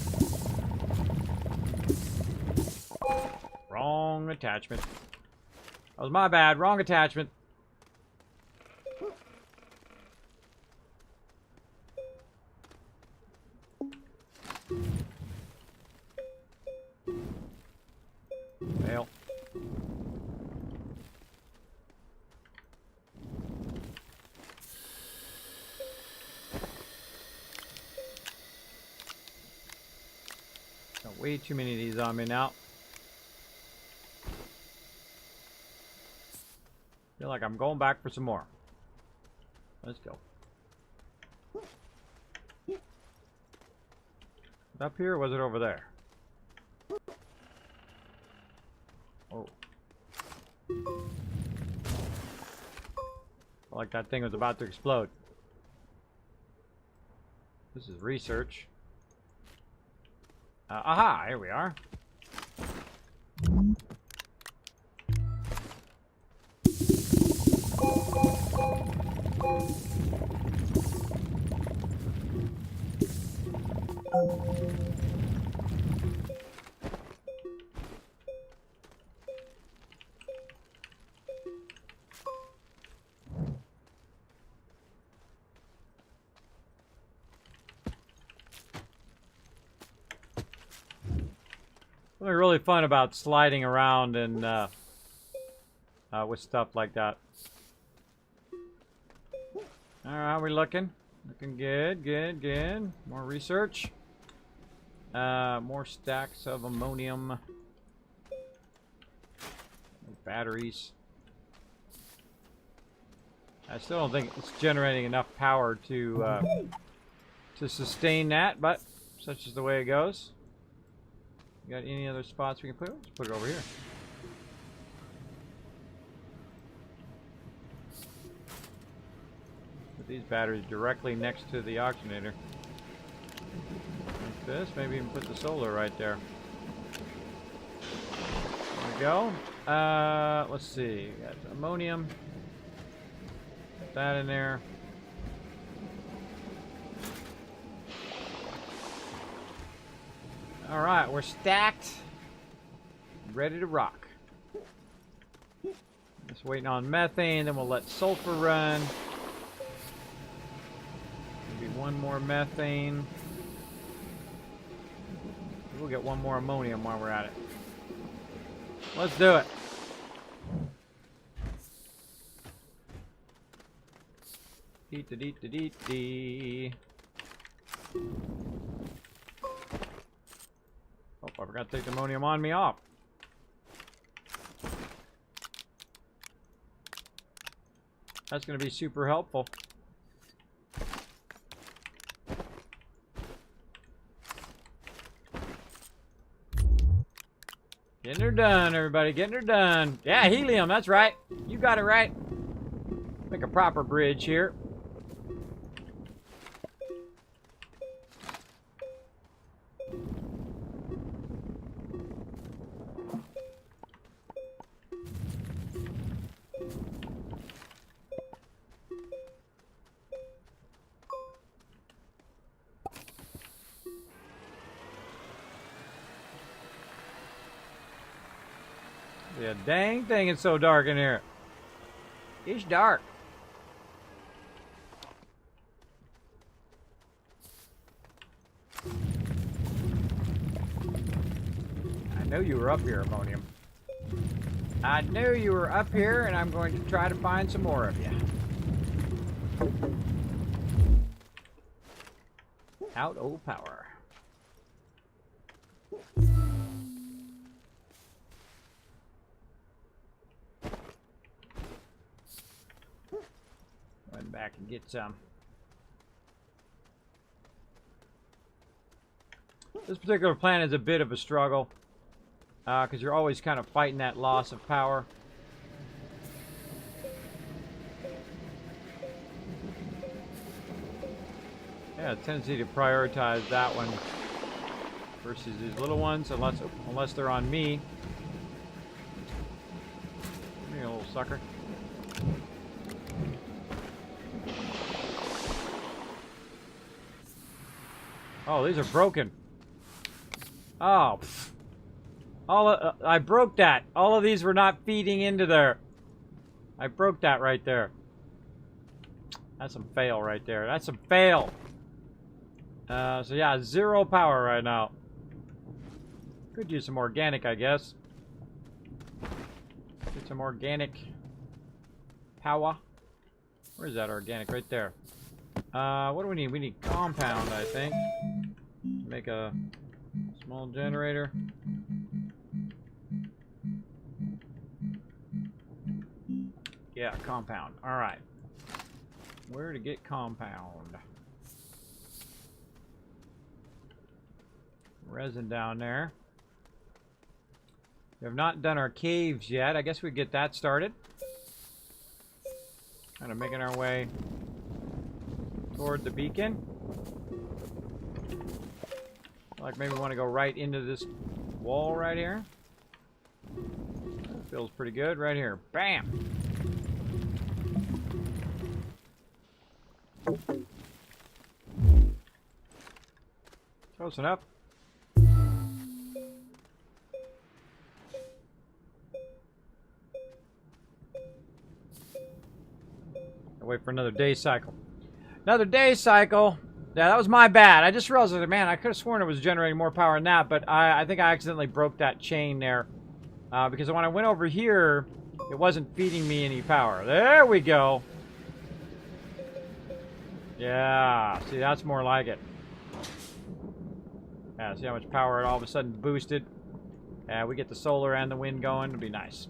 Wrong attachment. That was my bad. Wrong attachment. Fail. Got way too many of these on me now. Feel like I'm going back for some more. Let's go. Up here, or was it over there? Oh. Like that thing was about to explode. This is research. Aha, here we are. Something really fun about sliding around and with stuff like that. All right, how are we looking? Looking good, good, good. More research. More stacks of ammonium. Batteries. I still don't think it's generating enough power to sustain that, but such is the way it goes. You got any other spots we can put it? Let's put it over here. Put these batteries directly next to the oxygenator. Like this. Maybe even put the solar right there. There we go. Let's see. We got ammonium. Put that in there. All right, we're stacked, ready to rock. Just waiting on methane, then we'll let sulfur run. Maybe one more methane. We'll get one more ammonium while we're at it. Let's do it. Eat the eat the eat the. Oh, I forgot to take the ammonium on me off. That's going to be super helpful. Getting her done, everybody. Getting her done. Yeah, helium. That's right. You got it right. Make a proper bridge here. a dang thing it's so dark in here. It's dark. I know you were up here, Ammonium. I knew you were up here, and I'm going to try to find some more of you. Out of power. Run back and get some. This particular planet is a bit of a struggle. Because you're always kind of fighting that loss of power. Yeah, a tendency to prioritize that one versus these little ones, unless they're on me. Give me a little sucker. Oh, these are broken. Oh, pfft. I broke that. All of these were not feeding into there. I broke that right there. That's some fail right there. That's some fail. So yeah, 0 power right now. Could use some organic, I guess. Get some organic POWAH. Where's that organic? Right there. What do we need? We need compound, I think. Make a small generator. Yeah, compound. Alright. Where to get compound? Resin down there. We have not done our caves yet. I guess we get that started. Kind of making our way toward the beacon. Like maybe we want to go right into this wall right here. That feels pretty good right here. Bam! Close enough. Wait for another day cycle. Another day cycle. Yeah, that was my bad. I just realized that, man, I could have sworn it was generating more power than that, but I think I accidentally broke that chain there. Because when I went over here, it wasn't feeding me any power. There we go. Yeah, see, that's more like it. Yeah, see how much power it all of a sudden boosted. Yeah, we get the solar and the wind going. It'll be nice.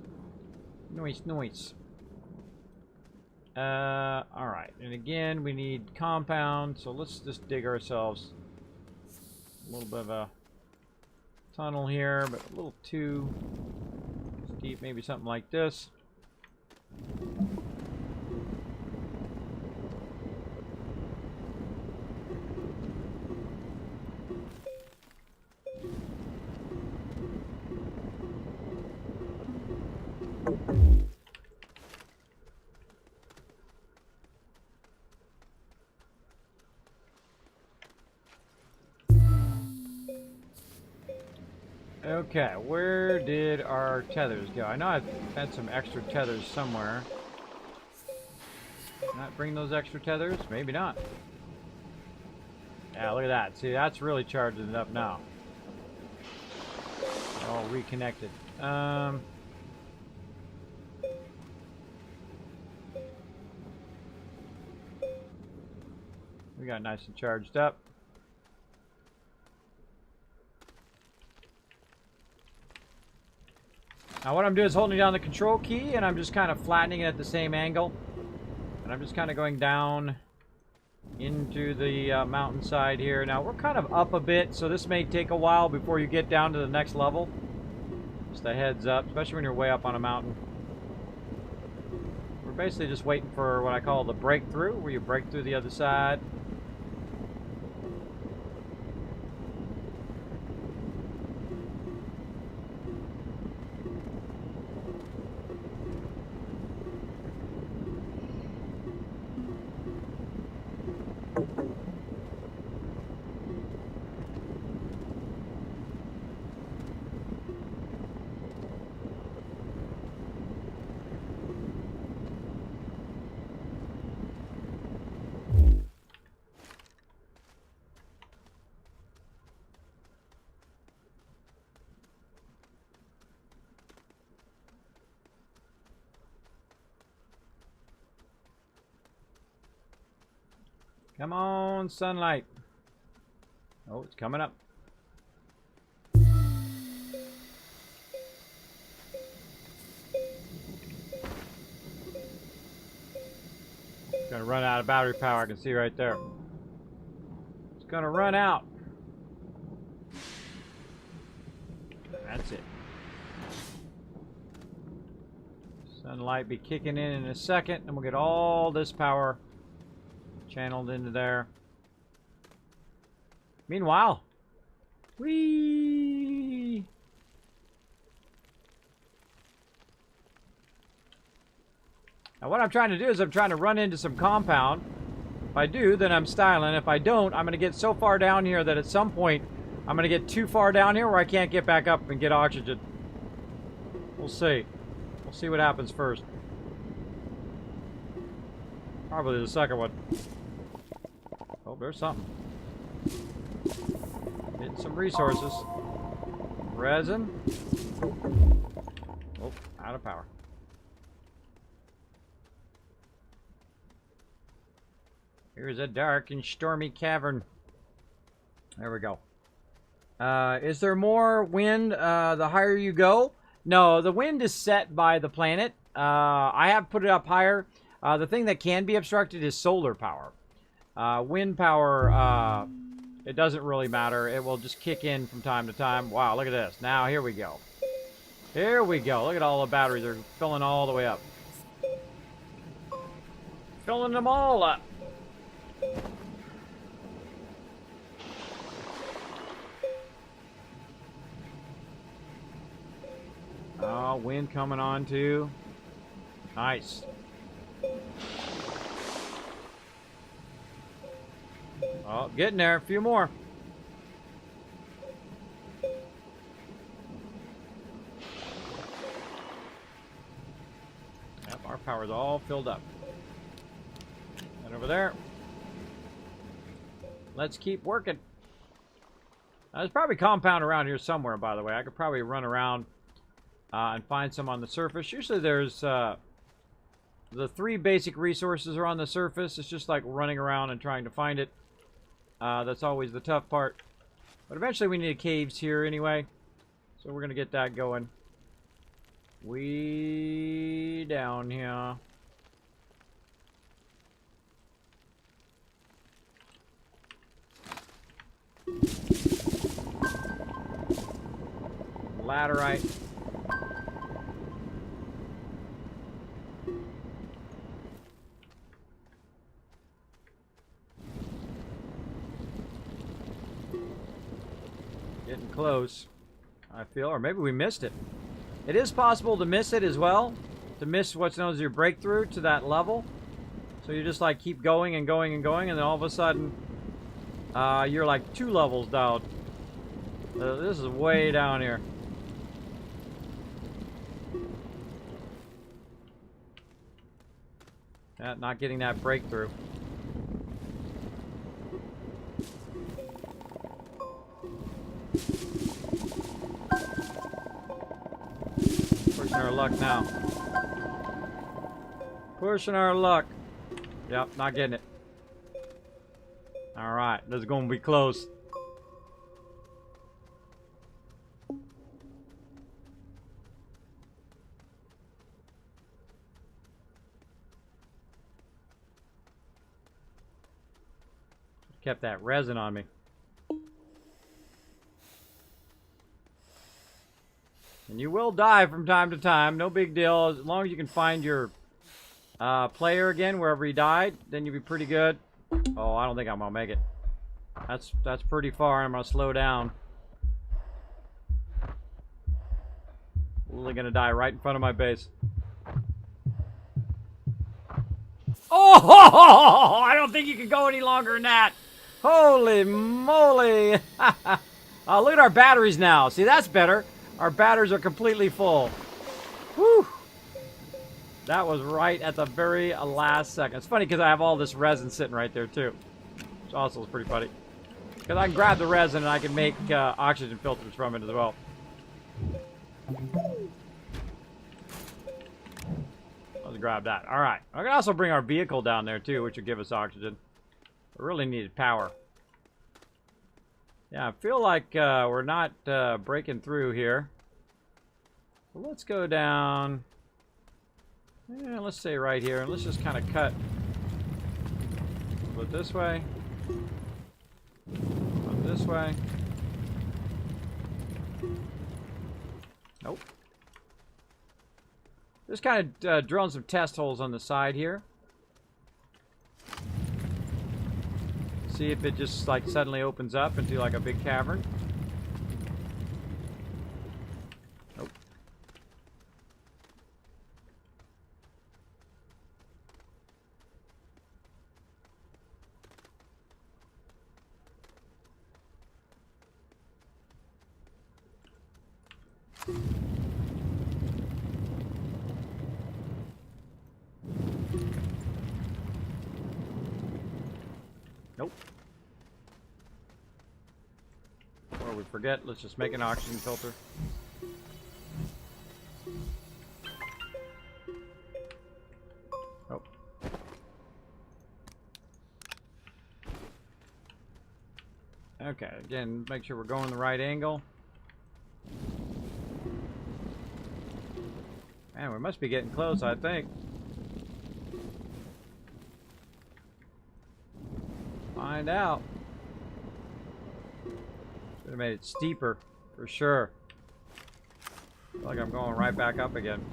Nice, nice. Alright. And again, we need compound. So let's just dig ourselves a little bit of a tunnel here, but a little too deep. Maybe something like this. Okay, where did our tethers go? I know I've had some extra tethers somewhere. Not bring those extra tethers? Maybe not. Yeah, look at that. See, that's really charging it up now. All reconnected. We got nice and charged up. Now what I'm doing is holding down the control key and I'm just kind of flattening it at the same angle. And I'm just kind of going down into the mountainside here. Now we're kind of up a bit, so this may take a while before you get down to the next level. Just a heads up, especially when you're way up on a mountain. We're basically just waiting for what I call the breakthrough, where you break through the other side. Come on, sunlight. Oh, it's coming up. It's gonna run out of battery power. I can see right there. It's gonna run out. That's it. Sunlight be kicking in a second, and we'll get all this power channeled into there. Meanwhile, whee! Now what I'm trying to do is I'm trying to run into some compound. If I do, then I'm styling. If I don't, I'm going to get so far down here that at some point I'm going to get too far down here where I can't get back up and get oxygen. We'll see. We'll see what happens first. Probably the second one. Oh, there's something. Getting some resources. Resin. Oh, out of power. Here's a dark and stormy cavern. There we go. Is there more wind the higher you go? No, the wind is set by the planet. I have put it up higher. The thing that can be obstructed is solar power. Wind power, it doesn't really matter. It will just kick in from time to time. Wow, look at this. Now, here we go. Here we go. Look at all the batteries. They're filling all the way up. Filling them all up. Oh, wind coming on too. Nice. Oh, getting there. A few more. Yep, our power's all filled up. And over there. Let's keep working. There's probably compound around here somewhere, by the way. I could probably run around and find some on the surface. Usually there's the 3 basic resources are on the surface. It's just like running around and trying to find it. That's always the tough part. But eventually we need caves here anyway. So we're going to get that going. Way down here. Laterite. Getting close, I feel, or maybe we missed it. It is possible to miss it as well, to miss what's known as your breakthrough to that level. So you just like keep going and going and going, and then all of a sudden, you're like 2 levels down. This is way down here. Not getting that breakthrough. Pushing our luck now. Pushing our luck. Yep, not getting it. Alright, this is going to be close. Kept that resin on me. And you will die from time to time. No big deal. As long as you can find your player again wherever he died, then you'll be pretty good. Oh, I don't think I'm gonna make it. That's pretty far. I'm gonna slow down. Literally gonna die right in front of my base. Oh! I don't think you can go any longer than that. Holy moly! Oh, look at our batteries now. See, that's better. Our batteries are completely full. Whew! That was right at the very last second. It's funny because I have all this resin sitting right there too. Which also is pretty funny. Because I can grab the resin and I can make oxygen filters from it as well. Let's grab that. Alright. I can also bring our vehicle down there too, which will give us oxygen. We really needed power. Yeah, I feel like we're not breaking through here. So let's go down. Yeah, let's say right here, and let's just kind of cut a little bit this way. Up this way. Nope. Just kind of drilling some test holes on the side here. See if it just like suddenly opens up into like a big cavern. Nope. Nope. Or we forget, let's just make an oxygen filter. Oh. Okay, again, make sure we're going the right angle. Man, we must be getting close, I think. Find out. Should have made it steeper, for sure. Feel like I'm going right back up again.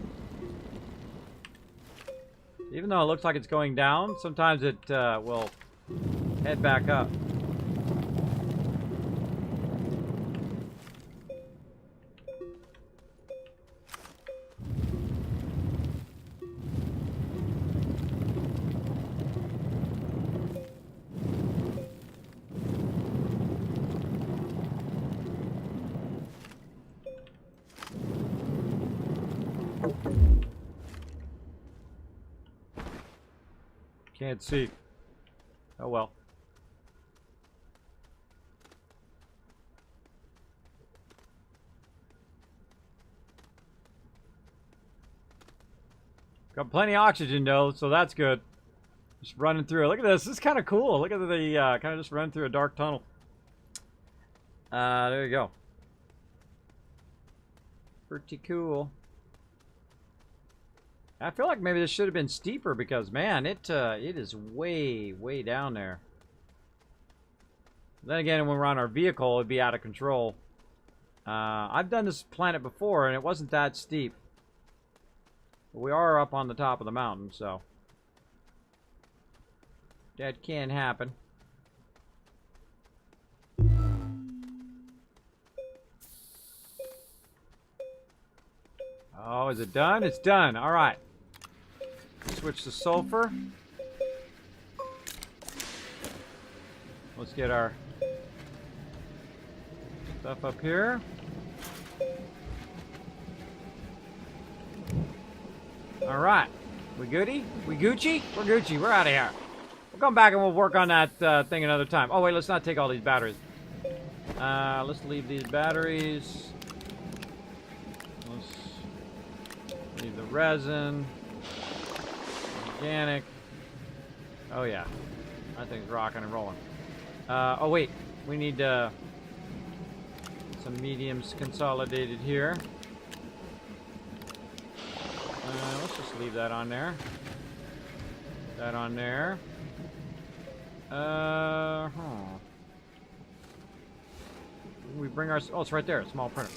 Even though it looks like it's going down, sometimes it will head back up. Can't see. Oh well. Got plenty of oxygen though, so that's good. Just running through. Look at this. This is kind of cool. Look at the kind of just running through a dark tunnel. There you go. Pretty cool. I feel like maybe this should have been steeper because, man, it is way, way down there. Then again, when we're on our vehicle, it'd be out of control. I've done this planet before, and it wasn't that steep. But we are up on the top of the mountain, so that can happen. Oh, is it done? It's done. All right. Switch to sulfur. Let's get our stuff up here. All right. We goody? We Gucci? We're Gucci. We're out of here. We'll come back and we'll work on that thing another time. Oh, wait. Let's not take all these batteries. Let's leave these batteries. Let's leave the resin. Organic. Oh yeah, that thing's rocking and rolling. Oh wait, we need some mediums consolidated here. Let's just leave that on there. That on there. We bring our. Oh, it's right there. Small printer.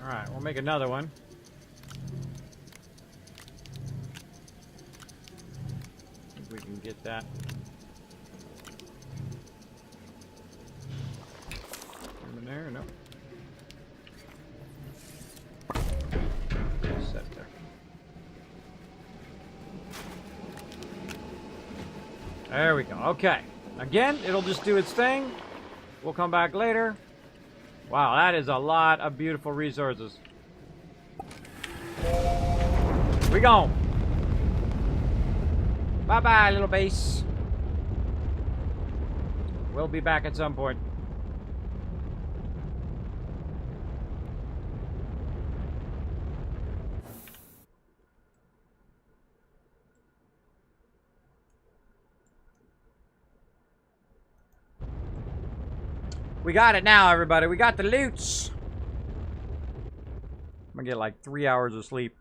Alright, we'll make another one. I think we can get that. In there, no. Set there. There we go. Okay. Again, it'll just do its thing. We'll come back later. Wow, that is a lot of beautiful resources. We gone. Bye-bye, little base. We'll be back at some point. We got it now, everybody. We got the loots. I'm gonna get like 3 hours of sleep.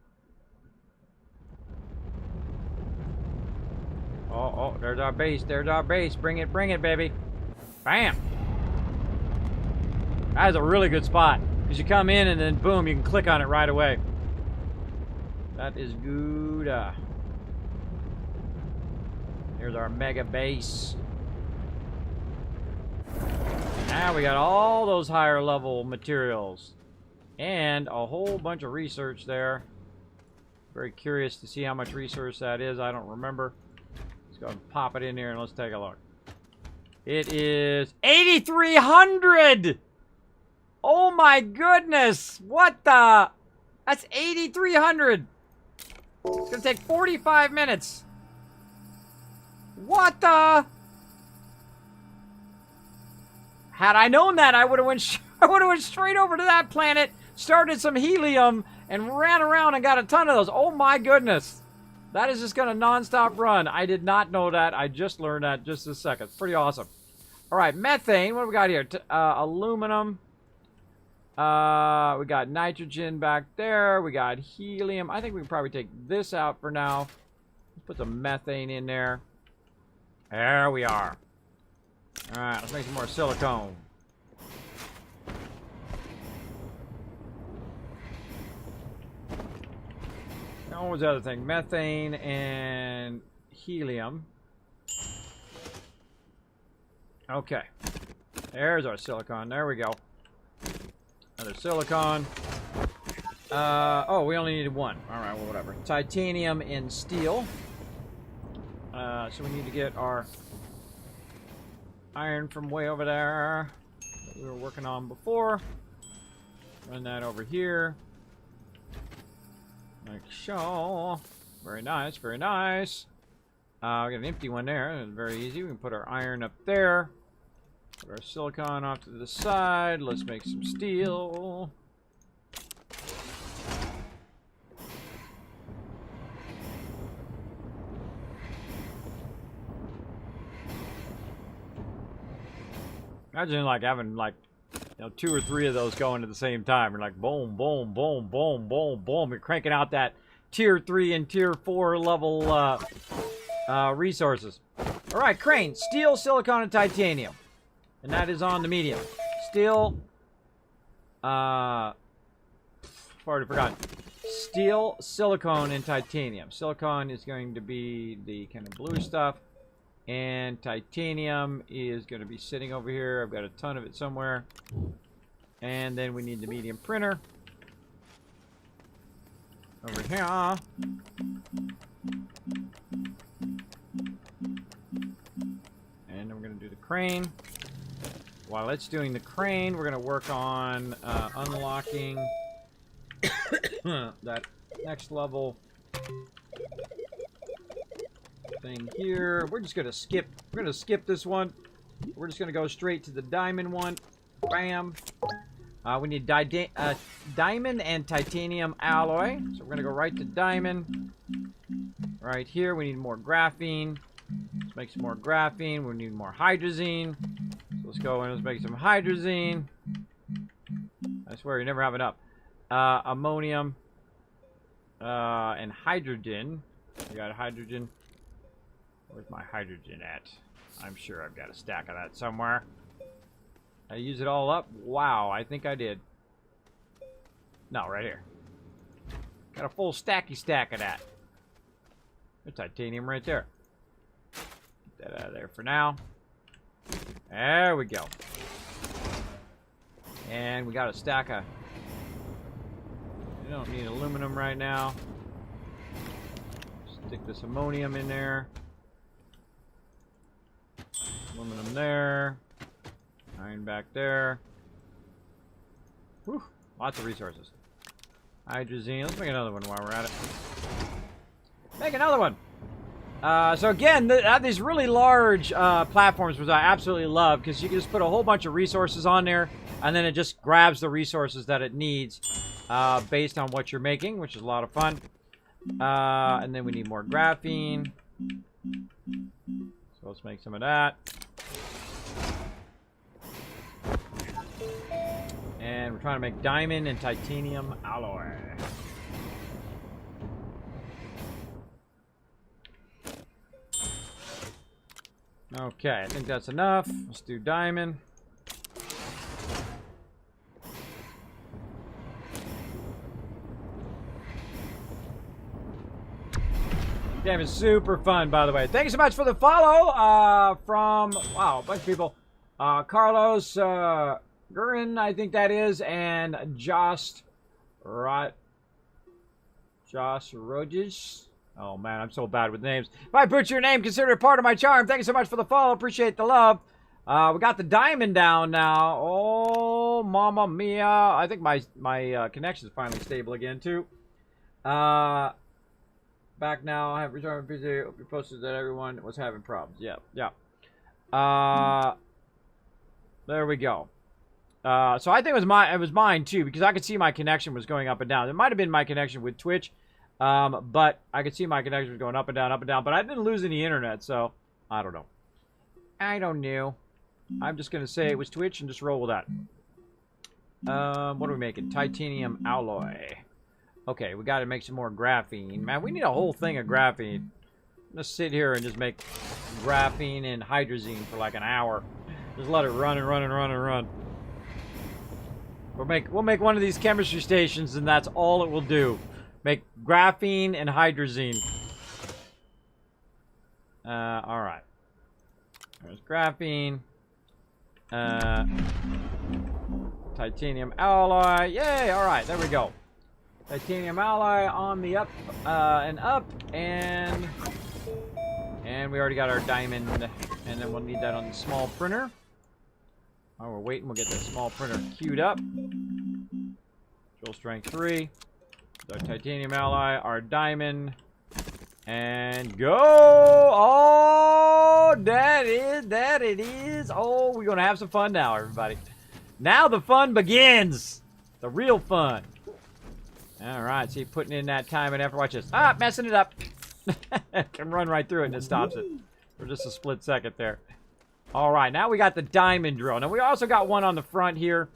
Oh, there's our base. There's our base. Bring it, baby. Bam. That is a really good spot. Because you come in and then boom, you can click on it right away. That is good. Here's our mega base. Now we got all those higher level materials. And a whole bunch of research there. Very curious to see how much research that is. I don't remember. Let's go and pop it in here and let's take a look. It is 8,300! Oh my goodness! What the? That's 8,300! It's gonna take 45 minutes. What the? Had I known that, I would have went straight over to that planet, started some helium, and ran around and got a ton of those. Oh my goodness. That is just going to non-stop run. I did not know that. I just learned that just a second. Pretty awesome. All right, methane. What do we got here? Aluminum. We got nitrogen back there. We got helium. I think we can probably take this out for now. Let's put some methane in there. There we are. All right, let's make some more silicone. Now, what was the other thing? Methane and helium. Okay. There's our silicon. There we go. Another silicon. Oh, we only needed one. All right, well, whatever. Titanium and steel. So we need to get our iron from way over there that we were working on before. Run that over here. Like so. Very nice, very nice. We got an empty one there. That's very easy. We can put our iron up there. Put our silicon off to the side. Let's make some steel. Imagine like having like, you know, 2 or 3 of those going at the same time. You're like boom, boom, boom, boom, boom, boom. You're cranking out that tier 3 and tier 4 level resources. All right, crane, steel, silicon, and titanium, and that is on the medium. Steel. Already forgot. Steel, silicon, and titanium. Silicon is going to be the kind of blue stuff. And titanium is going to be sitting over here. I've got a ton of it somewhere. And then we need the medium printer. Over here. And then we're going to do the crane. While it's doing the crane, we're going to work on unlocking that next level thing here. We're just gonna skip. We're gonna skip this one. We're just gonna go straight to the diamond one. Bam. We need diamond and titanium alloy. So we're gonna go right to diamond. Right here, we need more graphene. Let's make some more graphene. We need more hydrazine. So let's go and let's make some hydrazine. I swear you never have enough. Ammonium and hydrogen. We got hydrogen. Where's my hydrogen at? I'm sure I've got a stack of that somewhere. I use it all up? Wow, I think I did. No, right here. Got a full stack of that. There's titanium right there. Get that out of there for now. There we go. And we got a stack of... We don't need aluminum right now. Stick this ammonium in there. Aluminum there. Iron back there. Whew, lots of resources. Hydrazine. Let's make another one while we're at it. Make another one! So again, these really large platforms, which I absolutely love, because you can just put a whole bunch of resources on there, and then it just grabs the resources that it needs based on what you're making, which is a lot of fun. And then we need more graphene. So let's make some of that. And we're trying to make diamond and titanium alloy. Okay, I think that's enough. Let's do diamond. Game is super fun, by the way. Thank you so much for the follow from, wow, a bunch of people. Carlos Gurin, I think that is, and Josh Rogers. Oh, man, I'm so bad with names. If I butcher your name, consider it part of my charm. Thank you so much for the follow. Appreciate the love. We got the diamond down now. Oh, mama mia. I think my connection is finally stable again, too. Back now. I have returned video. We posted that everyone was having problems. Yeah. There we go. So I think it was mine, too, because I could see my connection was going up and down. It might have been my connection with Twitch. But I could see my connection was going up and down, but I didn't lose any internet, so I don't know. I don't know. I'm just going to say it was Twitch and just roll with that. What are we making? Titanium alloy. Okay, we got to make some more graphene. Man, we need a whole thing of graphene. Let's sit here and just make graphene and hydrazine for like an hour. Just let it run and run and run and run. We'll make one of these chemistry stations, and that's all it will do. Make graphene and hydrazine. Alright. There's graphene. Titanium alloy. Yay! Alright, there we go. Titanium alloy on the up and up. And we already got our diamond. And then we'll need that on the small printer. While we're waiting, we'll get that small printer queued up. Control strength 3. Our titanium alloy, our diamond, and go! Oh, that it is. Oh, we're gonna have some fun now, everybody. Now the fun begins. The real fun. All right, see, putting in that time and effort. Watch this. Ah, messing it up. Can run right through it and it stops it for just a split second there. All right, now we got the diamond drill. Now we also got one on the front here.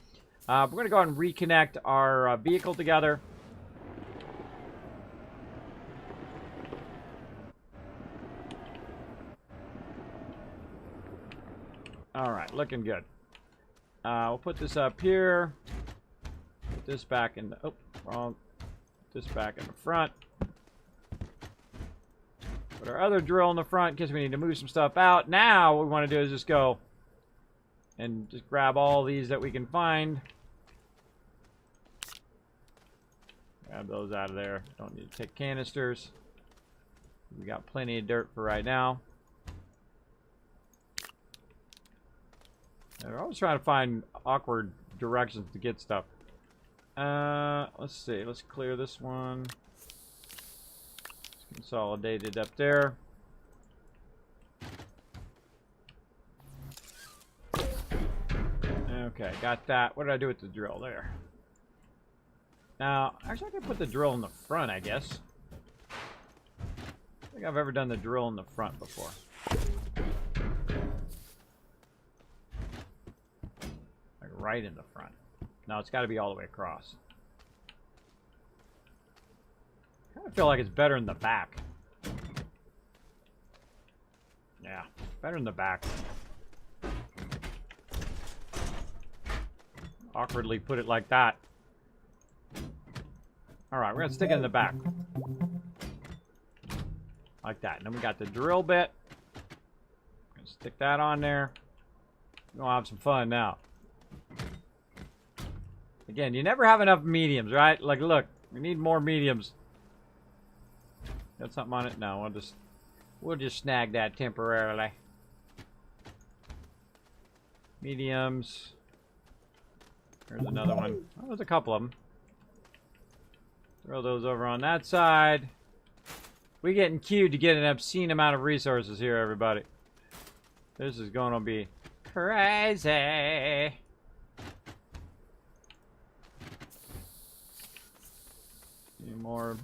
We're gonna go ahead and reconnect our vehicle together. Alright, looking good. We'll put this up here. Put this back in the... Oh, wrong. Put this back in the front. Put our other drill in the front in case we need to move some stuff out. Now, what we want to do is just go and just grab all these that we can find. Grab those out of there. Don't need to take canisters. We got plenty of dirt for right now. We're always trying to find awkward directions to get stuff. Let's see. Let's clear this one. Let's consolidate it up there. Okay, got that. What did I do with the drill there? Now, actually, I can put the drill in the front, I guess. I don't think I've ever done the drill in the front before. Right in the front. No, it's got to be all the way across. I kind of feel like it's better in the back. Yeah, better in the back. Awkwardly put it like that. Alright, we're going to stick it in the back. Like that. And then we got the drill bit. Gonna stick that on there. We're going to have some fun now. Again, you never have enough mediums, right? Like, look, we need more mediums. Got something on it? No, we'll just snag that temporarily. Mediums. There's another one. Oh, there's a couple of them. Throw those over on that side. We getting queued to get an obscene amount of resources here, everybody. This is going to be crazy. Any more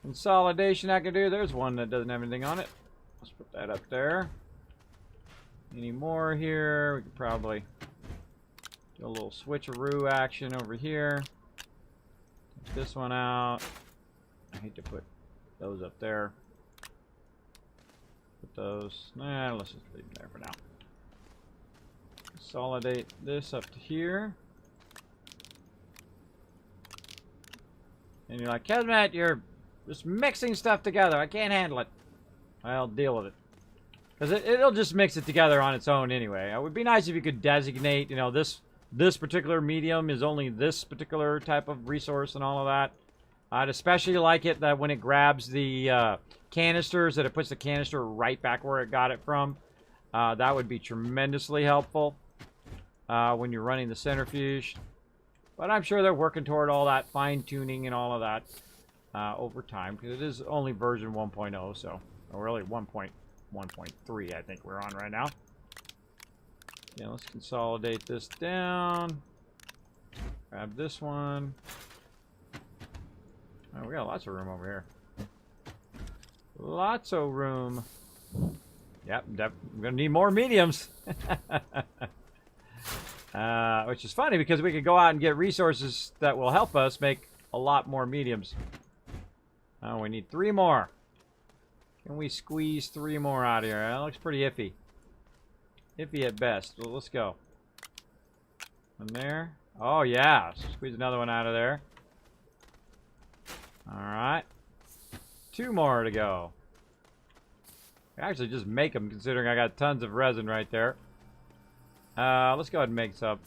consolidation I can do? There's one that doesn't have anything on it. Let's put that up there. Any more here? We could probably do a little switcheroo action over here. Take this one out. I hate to put those up there. Put those. Nah, let's just leave them there for now. Consolidate this up to here. And you're like, Kismet, you're just mixing stuff together. I can't handle it. I'll deal with it. Because it'll just mix it together on its own anyway. It would be nice if you could designate, you know, this particular medium is only this particular type of resource and all of that. I'd especially like it that when it grabs the canisters, that it puts the canister right back where it got it from. That would be tremendously helpful when you're running the centrifuge. But I'm sure they're working toward all that fine-tuning and all of that over time, because it is only version 1.0, so, or really 1.3 I think we're on right now. Yeah, let's consolidate this down. Grab this one. Oh, we got lots of room over here. Lots of room. Yep, we're gonna need more mediums. Which is funny because we could go out and get resources that will help us make a lot more mediums. Oh, we need 3 more. Can we squeeze 3 more out of here? That looks pretty iffy. Iffy at best. Well, let's go. One there. Oh, yeah. Squeeze another one out of there. Alright. 2 more to go. Actually, just make them, considering I got tons of resin right there. Let's go ahead and make some.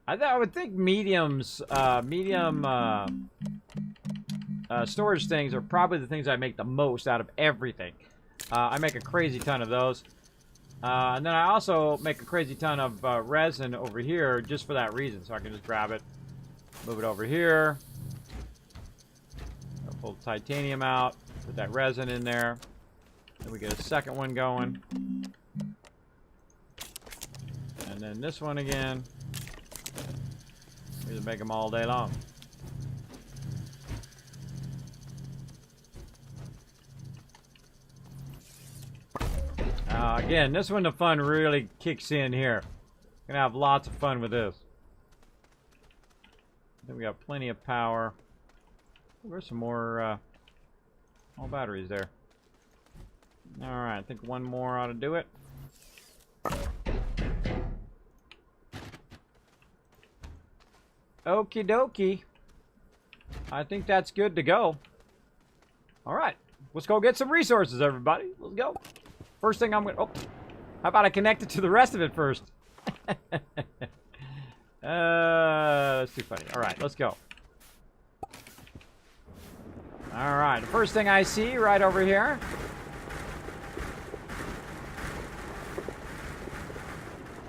I would think mediums, storage things are probably the things I make the most out of everything. I make a crazy ton of those. And then I also make a crazy ton of resin over here just for that reason. So I can just grab it, move it over here. I'll pull the titanium out, put that resin in there. Then we get a second one going. And then this one again. We just make them all day long. Again, this one the fun really kicks in here. Gonna have lots of fun with this. I think we got plenty of power. There's some more all batteries there. Alright, I think one more ought to do it. Okie dokie. I think that's good to go. Alright, let's go get some resources, everybody. Let's go. First thing I'm gonna... Oh, how about I connect it to the rest of it first? That's too funny. Alright, let's go. Alright, the first thing I see right over here.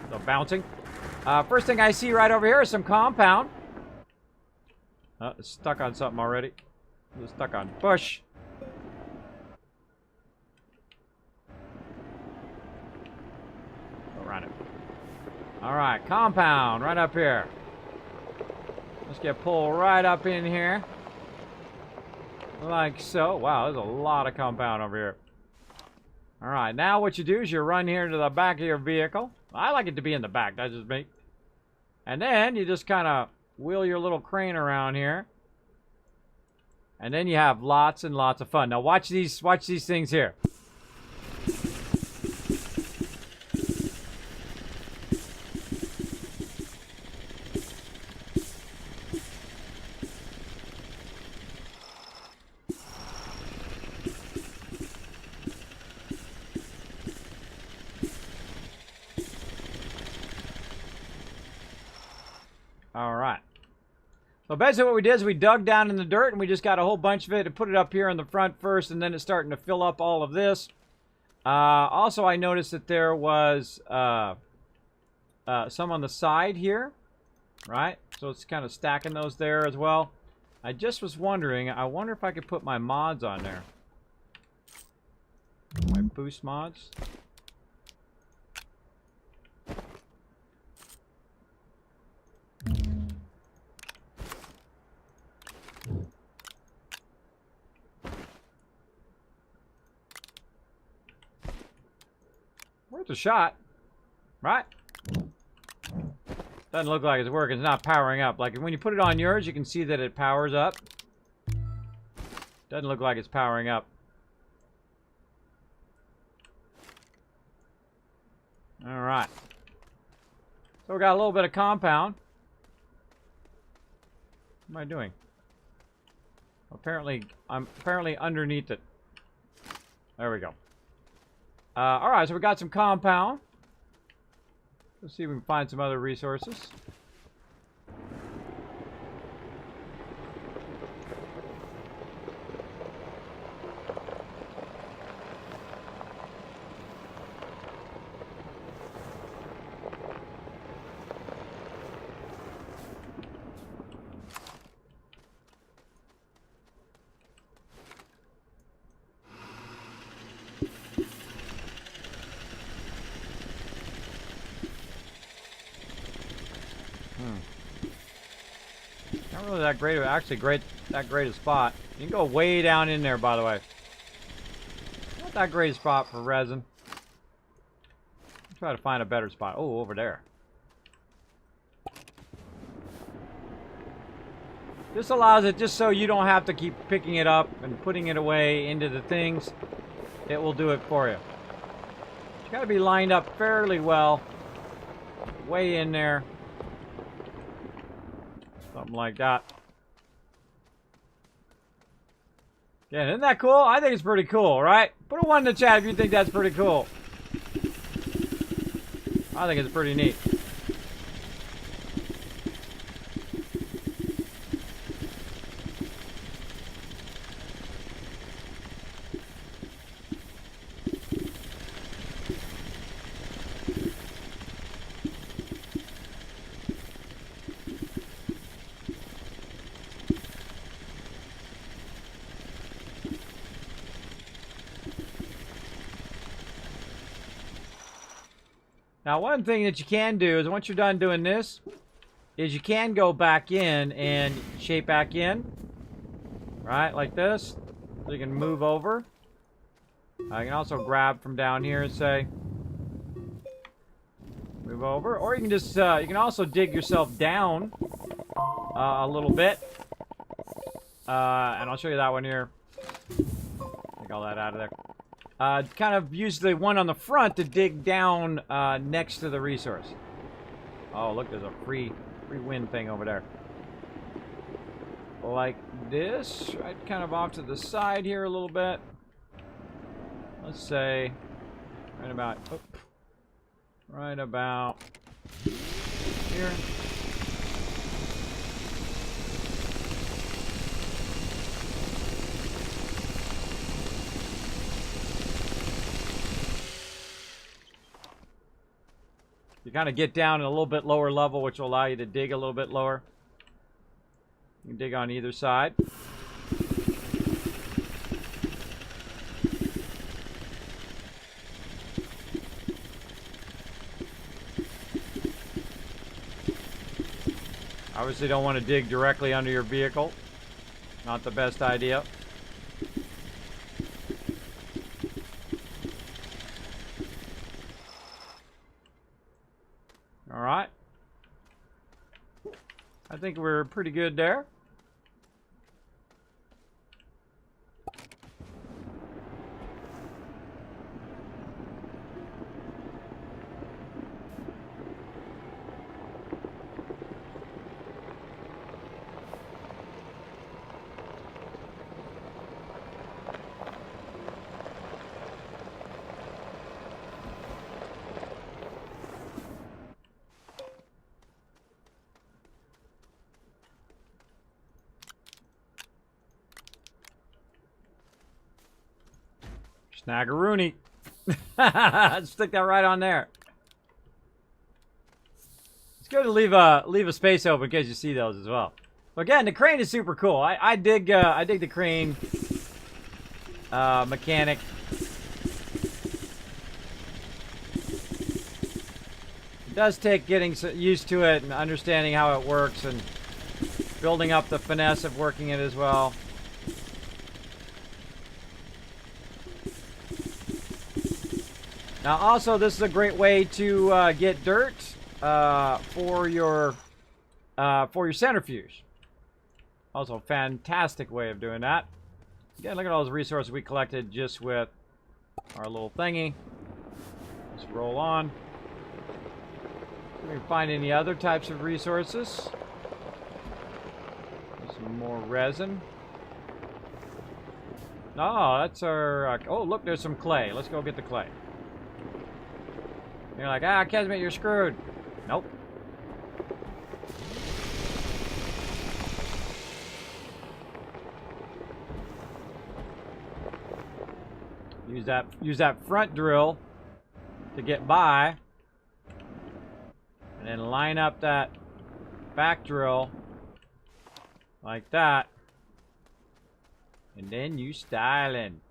So bouncing. First thing I see right over here is some compound. It's stuck on something already. It's stuck on bush. Go around it. Alright, compound right up here. Let's get pulled right up in here. Like so. Wow, there's a lot of compound over here. Alright, now what you do is you run here to the back of your vehicle. I like it to be in the back, that's just me. And then you just kind of wheel your little crane around here. And then you have lots and lots of fun. Now watch these things here. Alright. So basically what we did is we dug down in the dirt and we just got a whole bunch of it and put it up here in the front first, and then it's starting to fill up all of this. Also, I noticed that there was some on the side here, right? So it's kind of stacking those there as well. I just was wondering, I wonder if I could put my mods on there. My boost mods. Worth a shot, right? Doesn't look like it's working. It's not powering up. Like when you put it on yours, you can see that it powers up. Doesn't look like it's powering up. All right. So we got a little bit of compound. What am I doing? Apparently, I'm underneath it. There we go. All right, so we got some compound. Let's see if we can find some other resources. Not really that great of, actually that great a spot. You can go way down in there, by the way. Not that great a spot for resin. I'll try to find a better spot. Oh, over there. This allows it just so you don't have to keep picking it up and putting it away into the things. It will do it for you. It's got to be lined up fairly well. Way in there. Something like that. Yeah, isn't that cool? I think it's pretty cool, right? Put a 1 in the chat if you think that's pretty cool. I think it's pretty neat. Now, one thing that you can do is once you're done doing this, is you can go back in and shape back in, right, like this. So you can move over. I can also grab from down here and say, move over. Or you can just, you can also dig yourself down a little bit. And I'll show you that one here. Take all that out of there. Kind of use the one on the front to dig down next to the resource. Oh, look, there's a free wind thing over there. Like this, right, kind of off to the side here a little bit. Let's say right about here. You kind of get down at a little bit lower level, which will allow you to dig a little bit lower. You can dig on either side. Obviously don't want to dig directly under your vehicle. Not the best idea. All right. I think we're pretty good there. Snaggeroony. Stick that right on there. It's good to leave a space open in case you see those as well. Again, the crane is super cool. I dig the crane mechanic. It does take getting used to it and understanding how it works and building up the finesse of working it as well. Now, also, this is a great way to get dirt for your centrifuge. Also, a fantastic way of doing that. Again, look at all those resources we collected just with our little thingy. Let's roll on. Can we find any other types of resources? Some more resin. Oh, that's our... oh, look, there's some clay. Let's go get the clay. You're like, ah, Kismet, you're screwed. Nope. Use that front drill to get by. And then line up that back drill like that. And then you styling.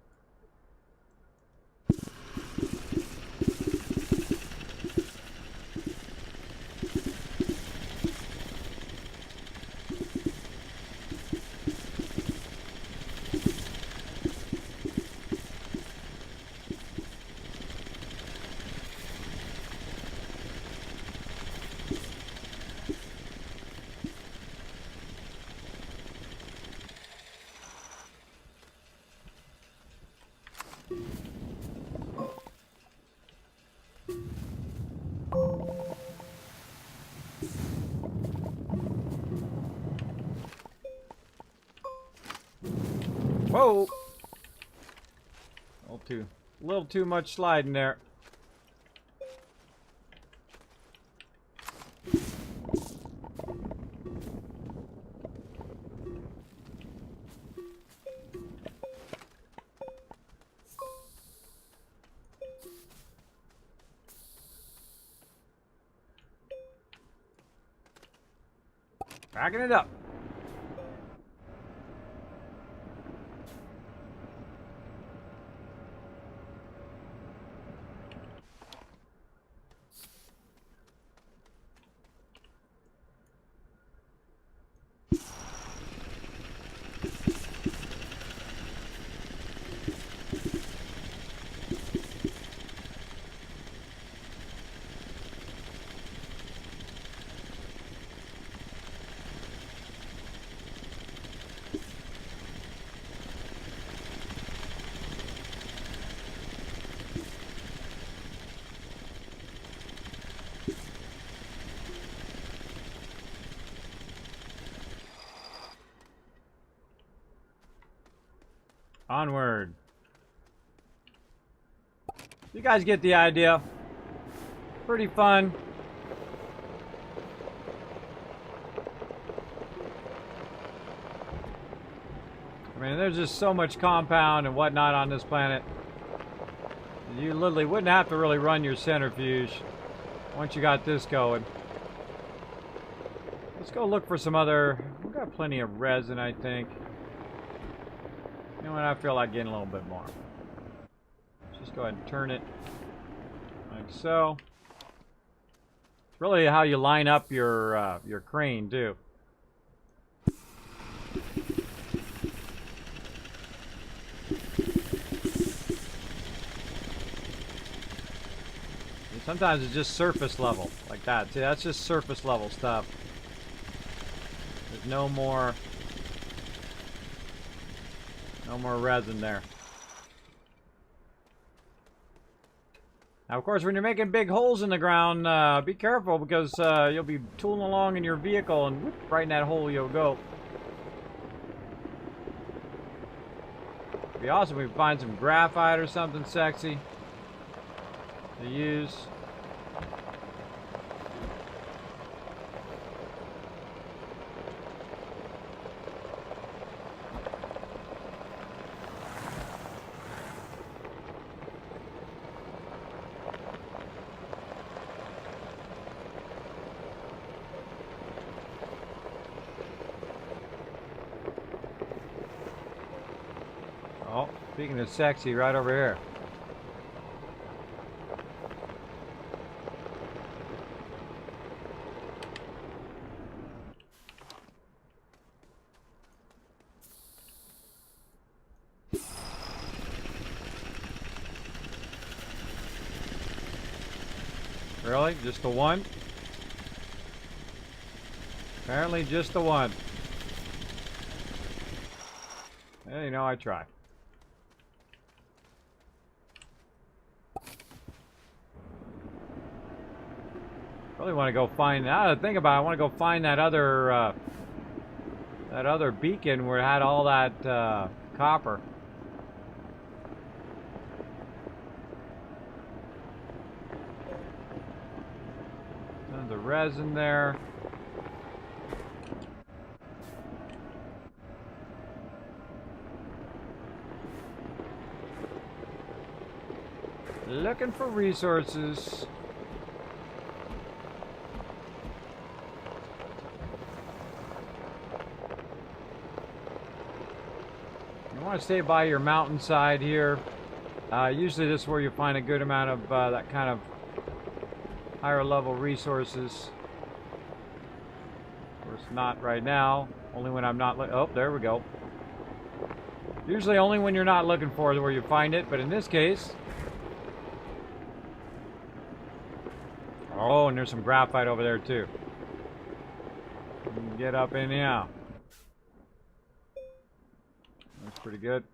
Whoa! A little too much sliding there. Backing it up. Onward. You guys get the idea. Pretty fun. I mean, there's just so much compound and whatnot on this planet. You literally wouldn't have to really run your centrifuge once you got this going. Let's go look for some other... We've got plenty of resin, I think. You know what? I feel like getting a little bit more. Just go ahead and turn it like so. It's really how you line up your crane, too. Sometimes it's just surface level, like that. See, that's just surface level stuff. There's no more resin there. Now, of course, when you're making big holes in the ground, be careful because you'll be tooling along in your vehicle and whoop, right in that hole you'll go. It'd be awesome if we find some graphite or something sexy to use. Speaking of sexy, right over here. Really? Just the one? Apparently just the one. Well, you know, I try. Really want to go find. Now to think about it, I want to go find that other beacon where it had all that copper. Tons of resin there. Looking for resources. You want to stay by your mountainside here. Usually this is where you find a good amount of that kind of higher level resources. Of course, not right now. Only when I'm not oh, there we go. Usually only when you're not looking for it where you find it, but in this case... Oh, and there's some graphite over there too. You can get up in here. That's pretty good.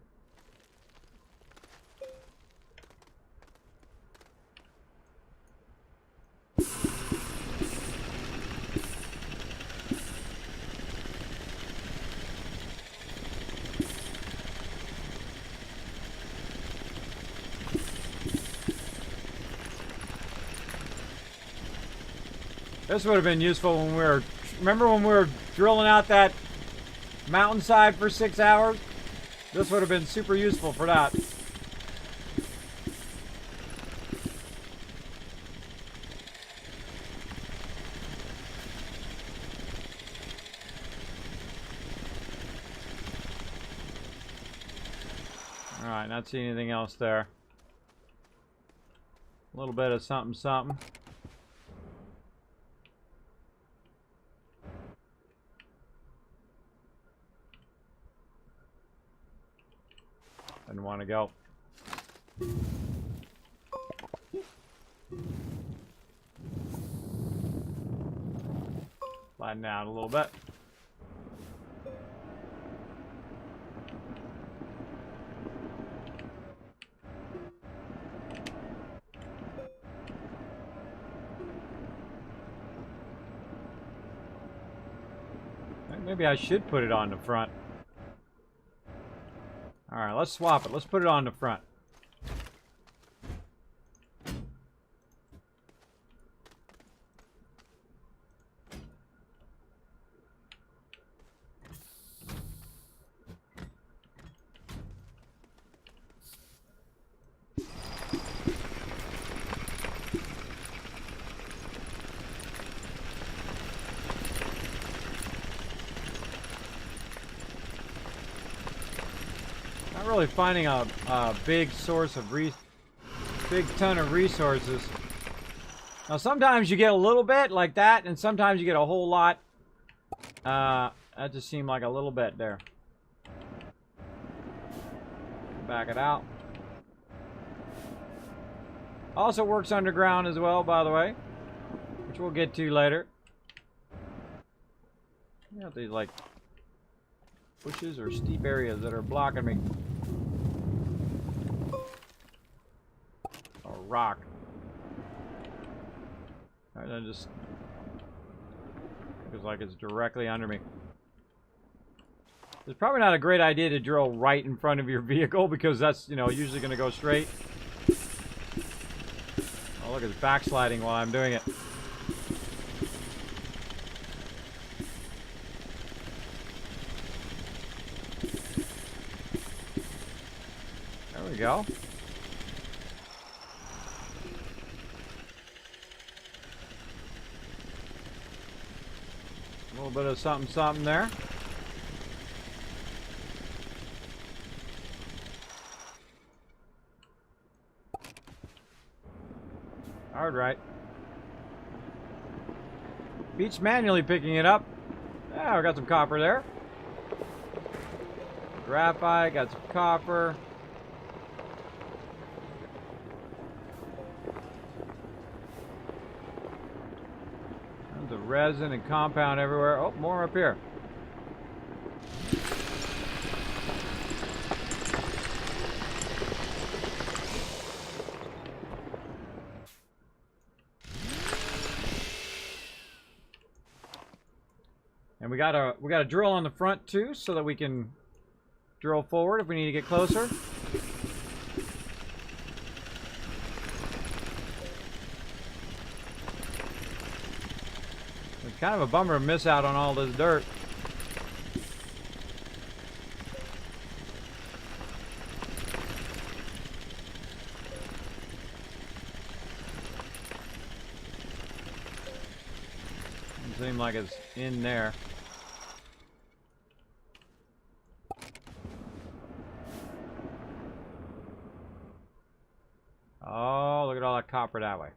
This would have been useful when we were... Remember when we were drilling out that mountainside for 6 hours? This would have been super useful for that. Alright, not seeing anything else there. A little bit of something, something. Didn't want to go. Flatten out a little bit. Maybe I should put it on the front. Alright, let's swap it. Let's put it on the front. Really finding a big source of big ton of resources. Now sometimes you get a little bit like that, and sometimes you get a whole lot. That just seemed like a little bit there. Back it out. Also works underground as well, by the way, which we'll get to later. You know, these like bushes or steep areas that are blocking me. Or rock. And then just feels like it's directly under me. It's probably not a great idea to drill right in front of your vehicle because that's, you know, usually going to go straight. Oh, look, it's backsliding while I'm doing it. There we go. A little bit of something, something there. Hard right. Beach manually picking it up. Yeah, we got some copper there. Graphite, got some copper. Tons of resin and compound everywhere. Oh, more up here. And we got a drill on the front too, so that we can drill forward if we need to get closer. It's kind of a bummer to miss out on all this dirt. Doesn't seem like it's in there. Oh, look at all that copper that way.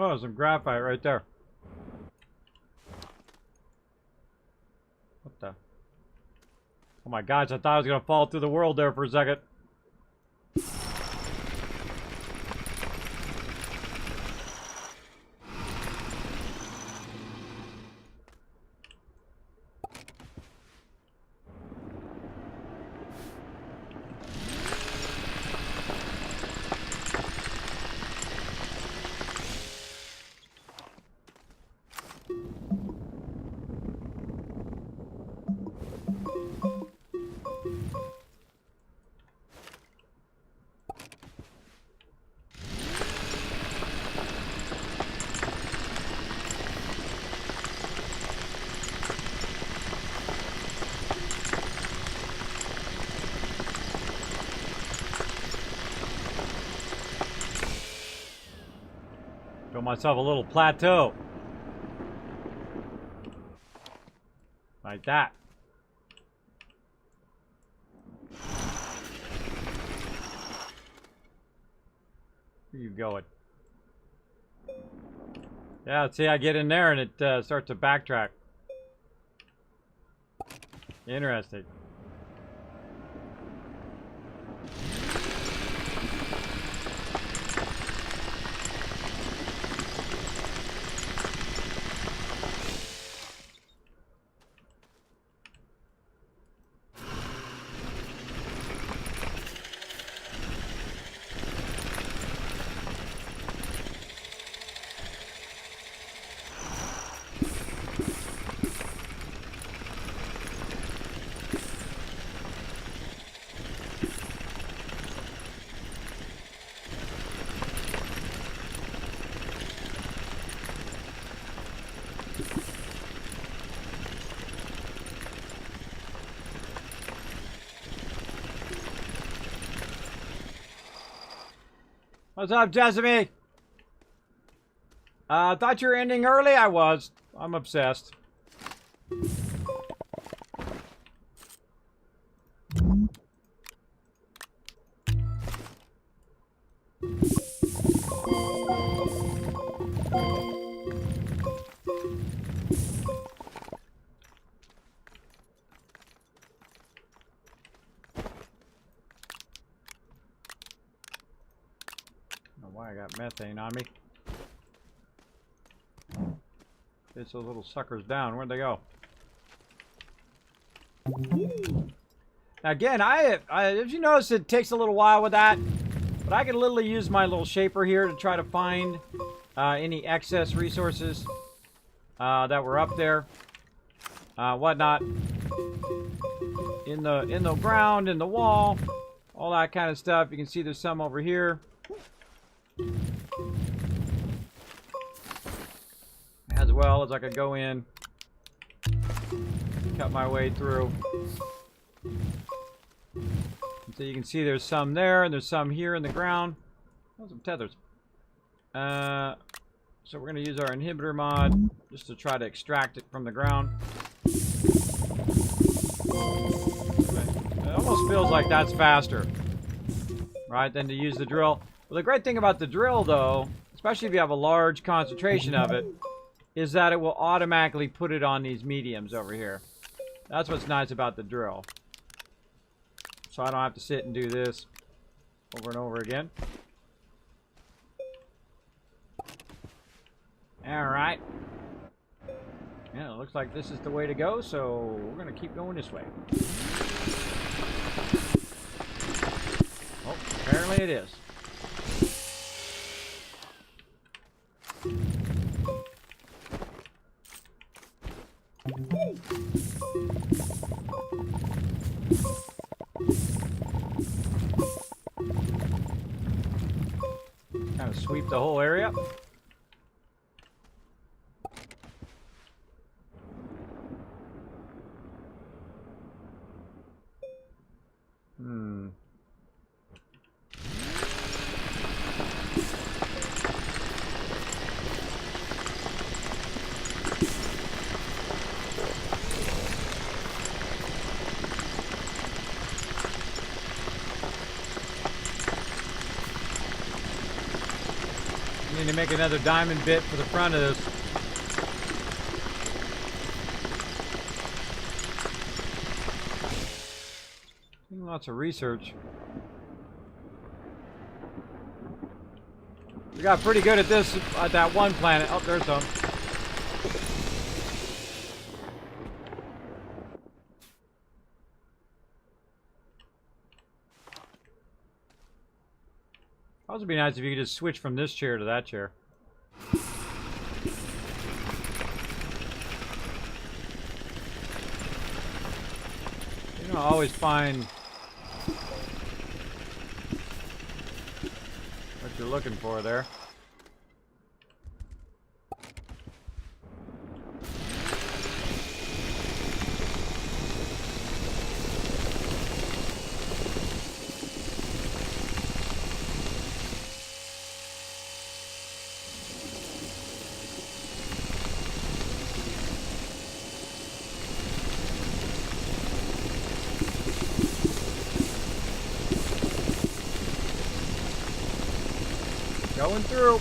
Oh, some graphite right there. What the? Oh my gosh, I thought I was gonna fall through the world there for a second. Built myself a little plateau. Like that. Where you going? Yeah, see, I get in there and it starts to backtrack. Interesting. What's up, Jessamy? Thought you were ending early? I was. I'm obsessed. Why I got methane on me. Chase those little suckers down. Where'd they go? Now again, if you notice, it takes a little while with that, but I can literally use my little shaper here to try to find any excess resources that were up there, whatnot, in the ground, in the wall, all that kind of stuff. You can see there's some over here. As well as I could go in, cut my way through. And so you can see there's some there, and there's some here in the ground. Oh, some tethers. So we're going to use our inhibitor mod just to try to extract it from the ground. It almost feels like that's faster, right, than to use the drill. Well, the great thing about the drill, though, especially if you have a large concentration of it, is that it will automatically put it on these mediums over here. That's what's nice about the drill. So I don't have to sit and do this over and over again. Alright. Yeah, it looks like this is the way to go, so we're going to keep going this way. Oh, apparently it is. Kind of sweep the whole area. Need to make another diamond bit for the front of this. Lots of research. We got pretty good at this at that one planet. Oh, there's some. It would be nice if you could just switch from this chair to that chair. You don't always find what you're looking for there. Going through.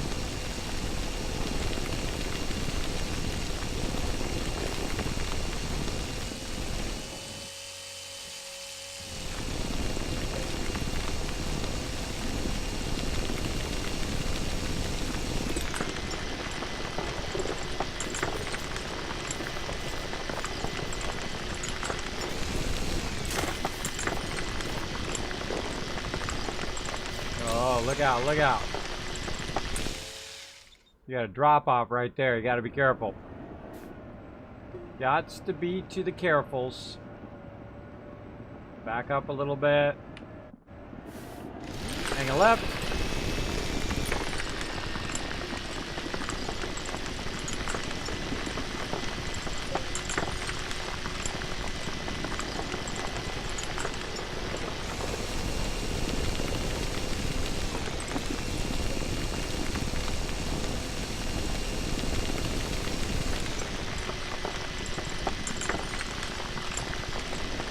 Oh, look out, look out. You got a drop off right there. You got to be careful. Gots to be to the carefuls. Back up a little bit. Hang a left.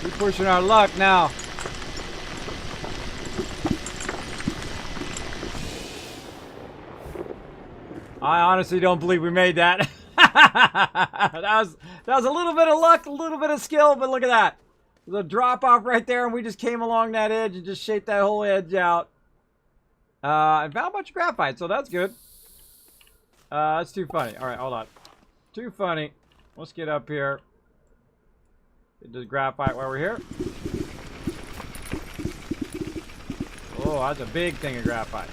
We're pushing our luck now. I honestly don't believe we made that. that was a little bit of luck, a little bit of skill, but look at that. There's a drop off right there, and we just came along that edge and just shaped that whole edge out. And found a bunch of graphite, so that's good. That's too funny. All right, hold on. Too funny. Let's get up here. Get this graphite while we're here. Oh, that's a big thing of graphite.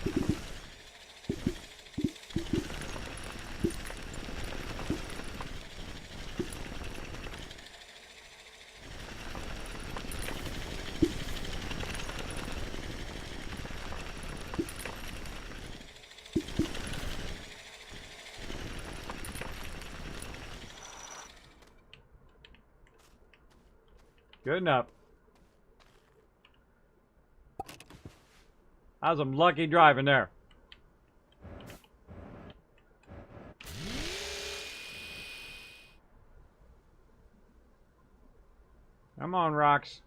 Good enough. That was some lucky driving there. Come on, rocks.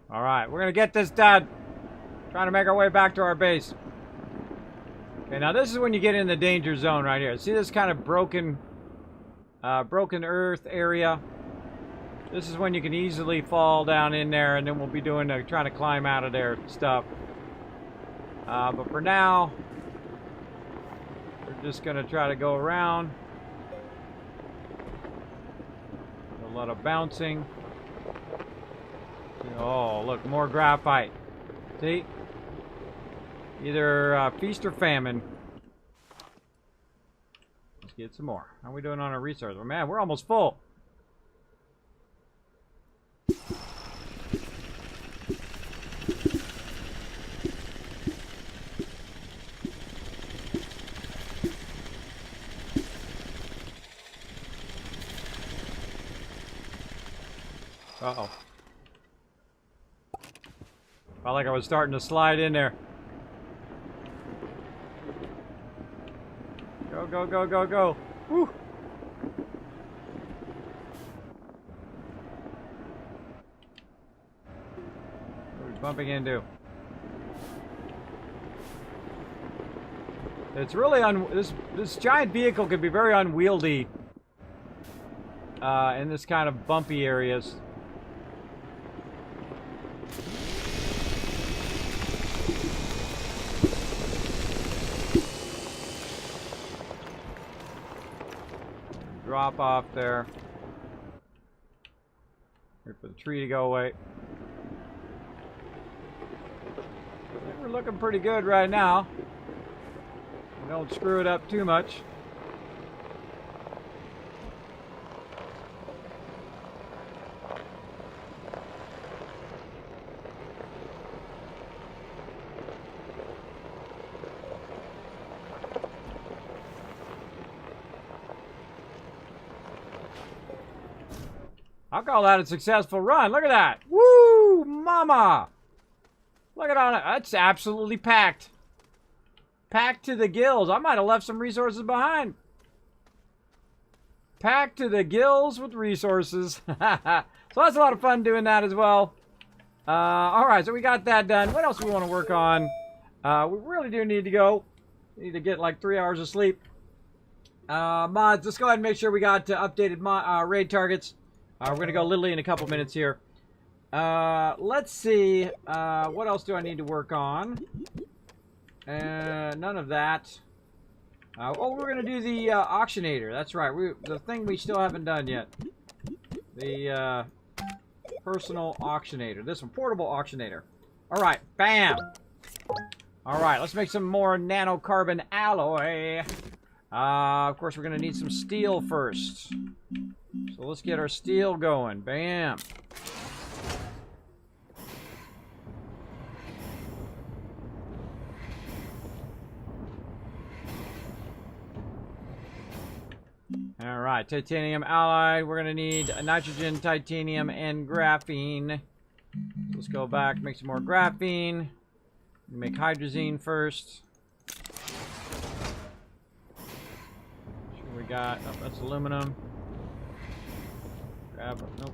All right, we're gonna get this done. Trying to make our way back to our base. Okay, now this is when you get in the danger zone right here. See this kind of broken earth area? This is when you can easily fall down in there, and then we'll be doing trying to climb out of there stuff. But for now, we're just gonna try to go around. A lot of bouncing. Oh, look, more graphite. See? Either feast or famine. Let's get some more. How are we doing on our resources? Well, man, we're almost full. Uh-oh. Felt like I was starting to slide in there. Go, go, go, go, go. Woo. What are we bumping into? It's really this giant vehicle can be very unwieldy in this kind of bumpy areas. Drop off there. Wait for the tree to go away. I think we're looking pretty good right now. Don't screw it up too much. I'll call that a successful run. Look at that. Woo, mama. Look at all that. That's absolutely packed. Packed to the gills. I might have left some resources behind. Packed to the gills with resources. So that's a lot of fun doing that as well. All right, so we got that done. What else do we want to work on? We really do need to go. We need to get like 3 hours of sleep. Mods, let's go ahead and make sure we got updated raid targets. We're going to go literally in a couple minutes here. Let's see. What else do I need to work on? None of that. Oh, we're going to do the auctionator. That's right. The thing we still haven't done yet. The personal auctionator. This one, portable auctionator. All right. Bam. All right. Let's make some more nanocarbon alloy. Of course, we're going to need some steel first. So let's get our steel going. Bam. All right, titanium alloy. We're going to need nitrogen, titanium, and graphene. Let's go back, make some more graphene. Make hydrazine first. Sure we got, oh, that's aluminum. Grab, nope.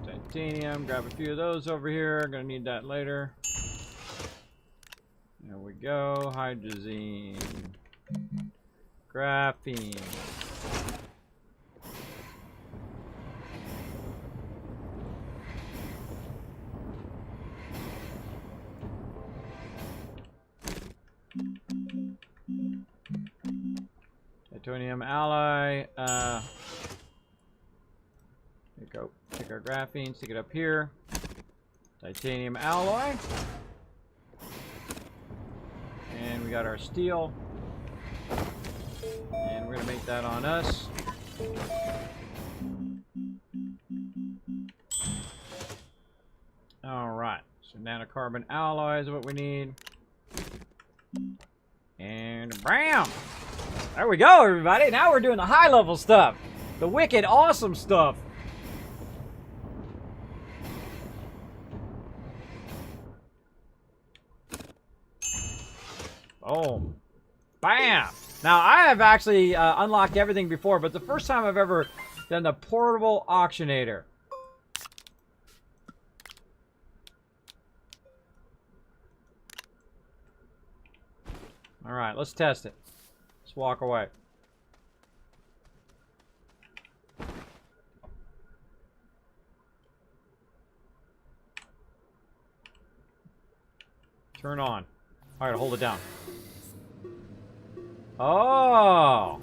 Titanium, grab a few of those over here. Gonna need that later. There we go, hydrazine. Graphene. Titanium alloy. There you go. Take our graphene, stick it up here. Titanium alloy. And we got our steel. And we're going to make that on us. Alright. So nanocarbon alloy is what we need. And bam! There we go, everybody. Now we're doing the high level stuff. The wicked awesome stuff. Boom. Bam! Now, I have actually unlocked everything before, but the first time I've ever done the portable auctionator. Alright, let's test it. Let's walk away. Turn on. Alright, hold it down. Oh!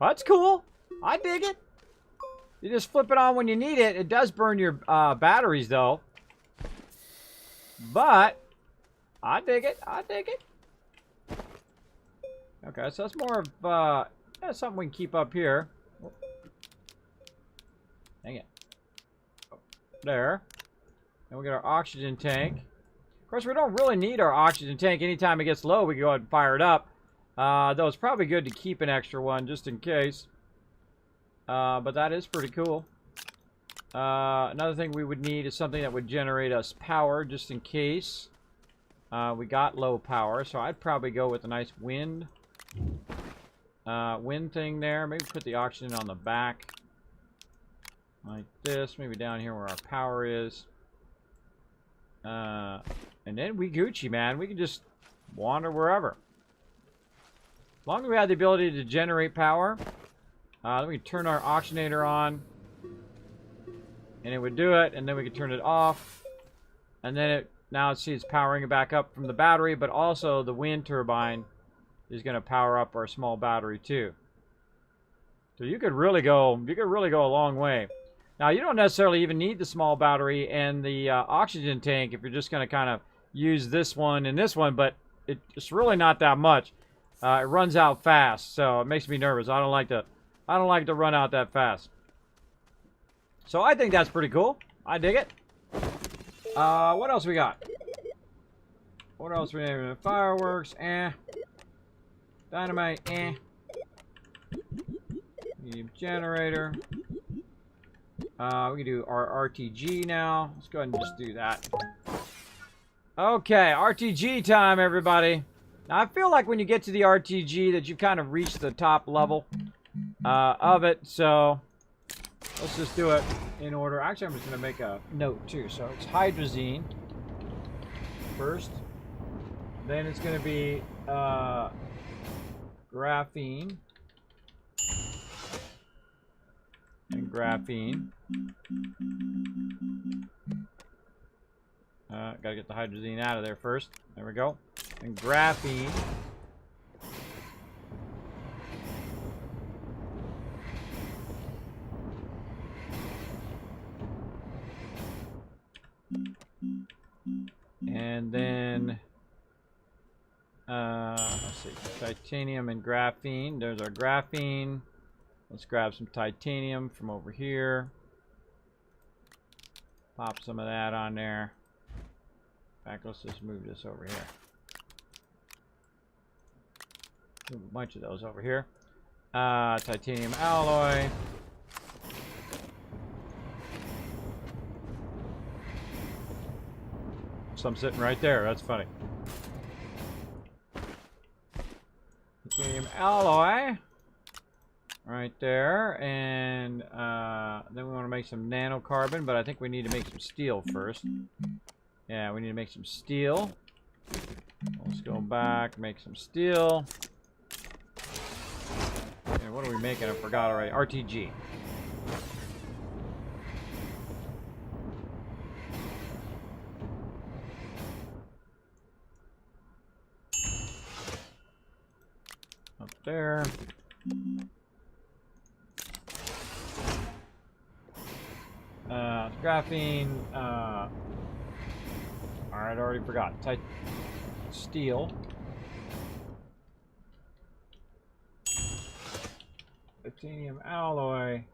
That's cool. I dig it. You just flip it on when you need it. It does burn your batteries, though. But I dig it. I dig it. Okay, so that's more of yeah, something we can keep up here. Dang it. There. And we got our oxygen tank. Of course, we don't really need our oxygen tank. Anytime it gets low, we can go ahead and fire it up. Though it's probably good to keep an extra one just in case. But that is pretty cool. Another thing we would need is something that would generate us power just in case. We got low power, so I'd probably go with a nice wind thing there. Maybe put the oxygen on the back like this. Maybe down here where our power is. And then we Gucci, man. We can just wander wherever. As long as we have the ability to generate power, then we can turn our auctionator on. And it would do it, and then we can turn it off. And then now see it's powering it back up from the battery, but also the wind turbine is going to power up our small battery too. So you could really go a long way. Now you don't necessarily even need the small battery and the oxygen tank if you're just going to kind of use this one and this one, but it's really not that much. It runs out fast, so it makes me nervous. I don't like to run out that fast. So I think that's pretty cool. I dig it. What else we got? What else we have? Fireworks, Dynamite, Generator. We can do our RTG now. Let's go ahead and just do that. Okay, RTG time, everybody. Now, I feel like when you get to the RTG that you've kind of reached the top level of it, so let's just do it in order. Actually, I'm just going to make a note, too. So it's hydrazine first. Then it's going to be graphene. And graphene. Gotta get the hydrazine out of there first. There we go. And graphene. And then let's see, titanium and graphene. There's our graphene. Let's grab some titanium from over here. Pop some of that on there. In fact, let's just move this over here. A bunch of those over here. Titanium alloy. Some sitting right there. That's funny. Titanium alloy. Right there. And then we want to make some nanocarbon, but I think we need to make some steel first. Yeah, we need to make some steel. Let's go back, make some steel. And what are we making? I forgot already. RTG. Up there. Graphene. Alright, I already forgot. Steel. Titanium alloy.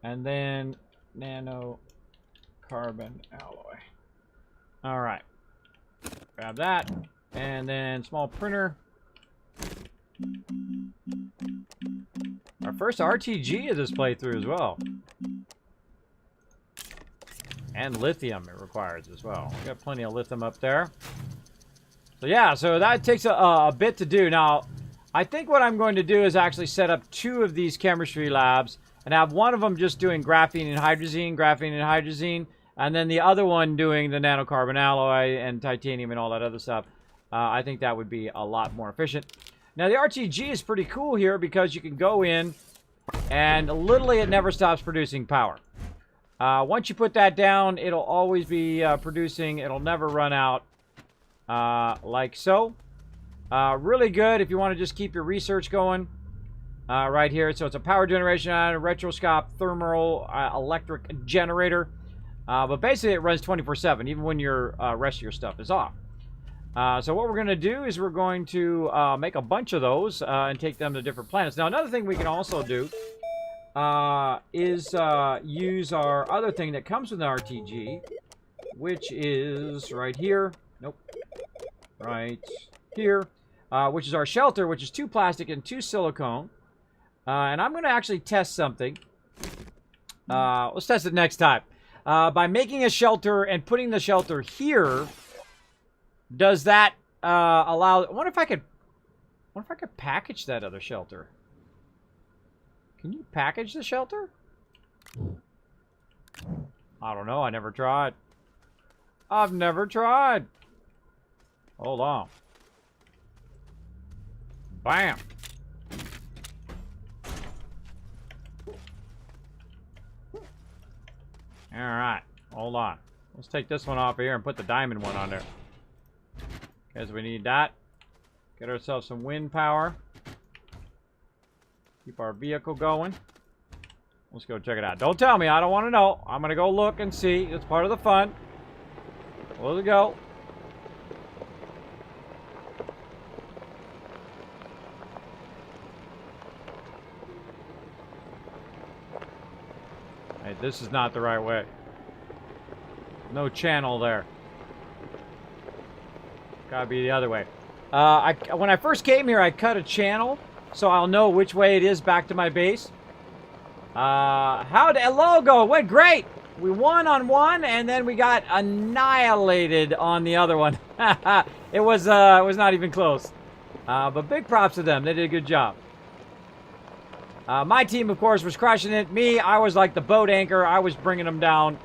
And then nanocarbon alloy. Alright. Grab that. And then small printer. Our first RTG of this playthrough as well. And lithium it requires as well. We got plenty of lithium up there. So yeah, so that takes a bit to do. Now, I think what I'm going to do is actually set up 2 of these chemistry labs and have one of them just doing graphene and hydrazine, and then the other one doing the nanocarbon alloy and titanium and all that other stuff. I think that would be a lot more efficient. Now, the RTG is pretty cool here because you can go in and literally it never stops producing power. Once you put that down, it'll always be producing. It'll never run out like so. Really good if you want to just keep your research going right here. So it's a power generation on a retroscope thermal electric generator. But basically it runs 24/7 even when your rest of your stuff is off. So what we're going to do is we're going to make a bunch of those and take them to different planets. Now another thing we can also do is use our other thing that comes with an RTG, which is right here. Nope. Right here. Which is our shelter, which is 2 plastic and 2 silicone. And I'm going to actually test something. Let's test it next time. By making a shelter and putting the shelter here, does that allow... I wonder if I could package that other shelter. Can you package the shelter? I don't know. I never tried. I've never tried. Hold on. Bam. Alright. Hold on. Let's take this one off here and put the diamond one on there. Because we need that. Get ourselves some wind power. Keep our vehicle going. Let's go check it out. Don't tell me. I don't want to know. I'm going to go look and see. It's part of the fun. Let's go. Hey, this is not the right way. No channel there. Gotta be the other way. When I first came here, I cut a channel, so I'll know which way it is back to my base. How'd Hello go? Went great! We won on one, and then we got annihilated on the other one. It was not even close. But big props to them. They did a good job. My team, of course, was crushing it. Me, I was like the boat anchor. I was bringing them down.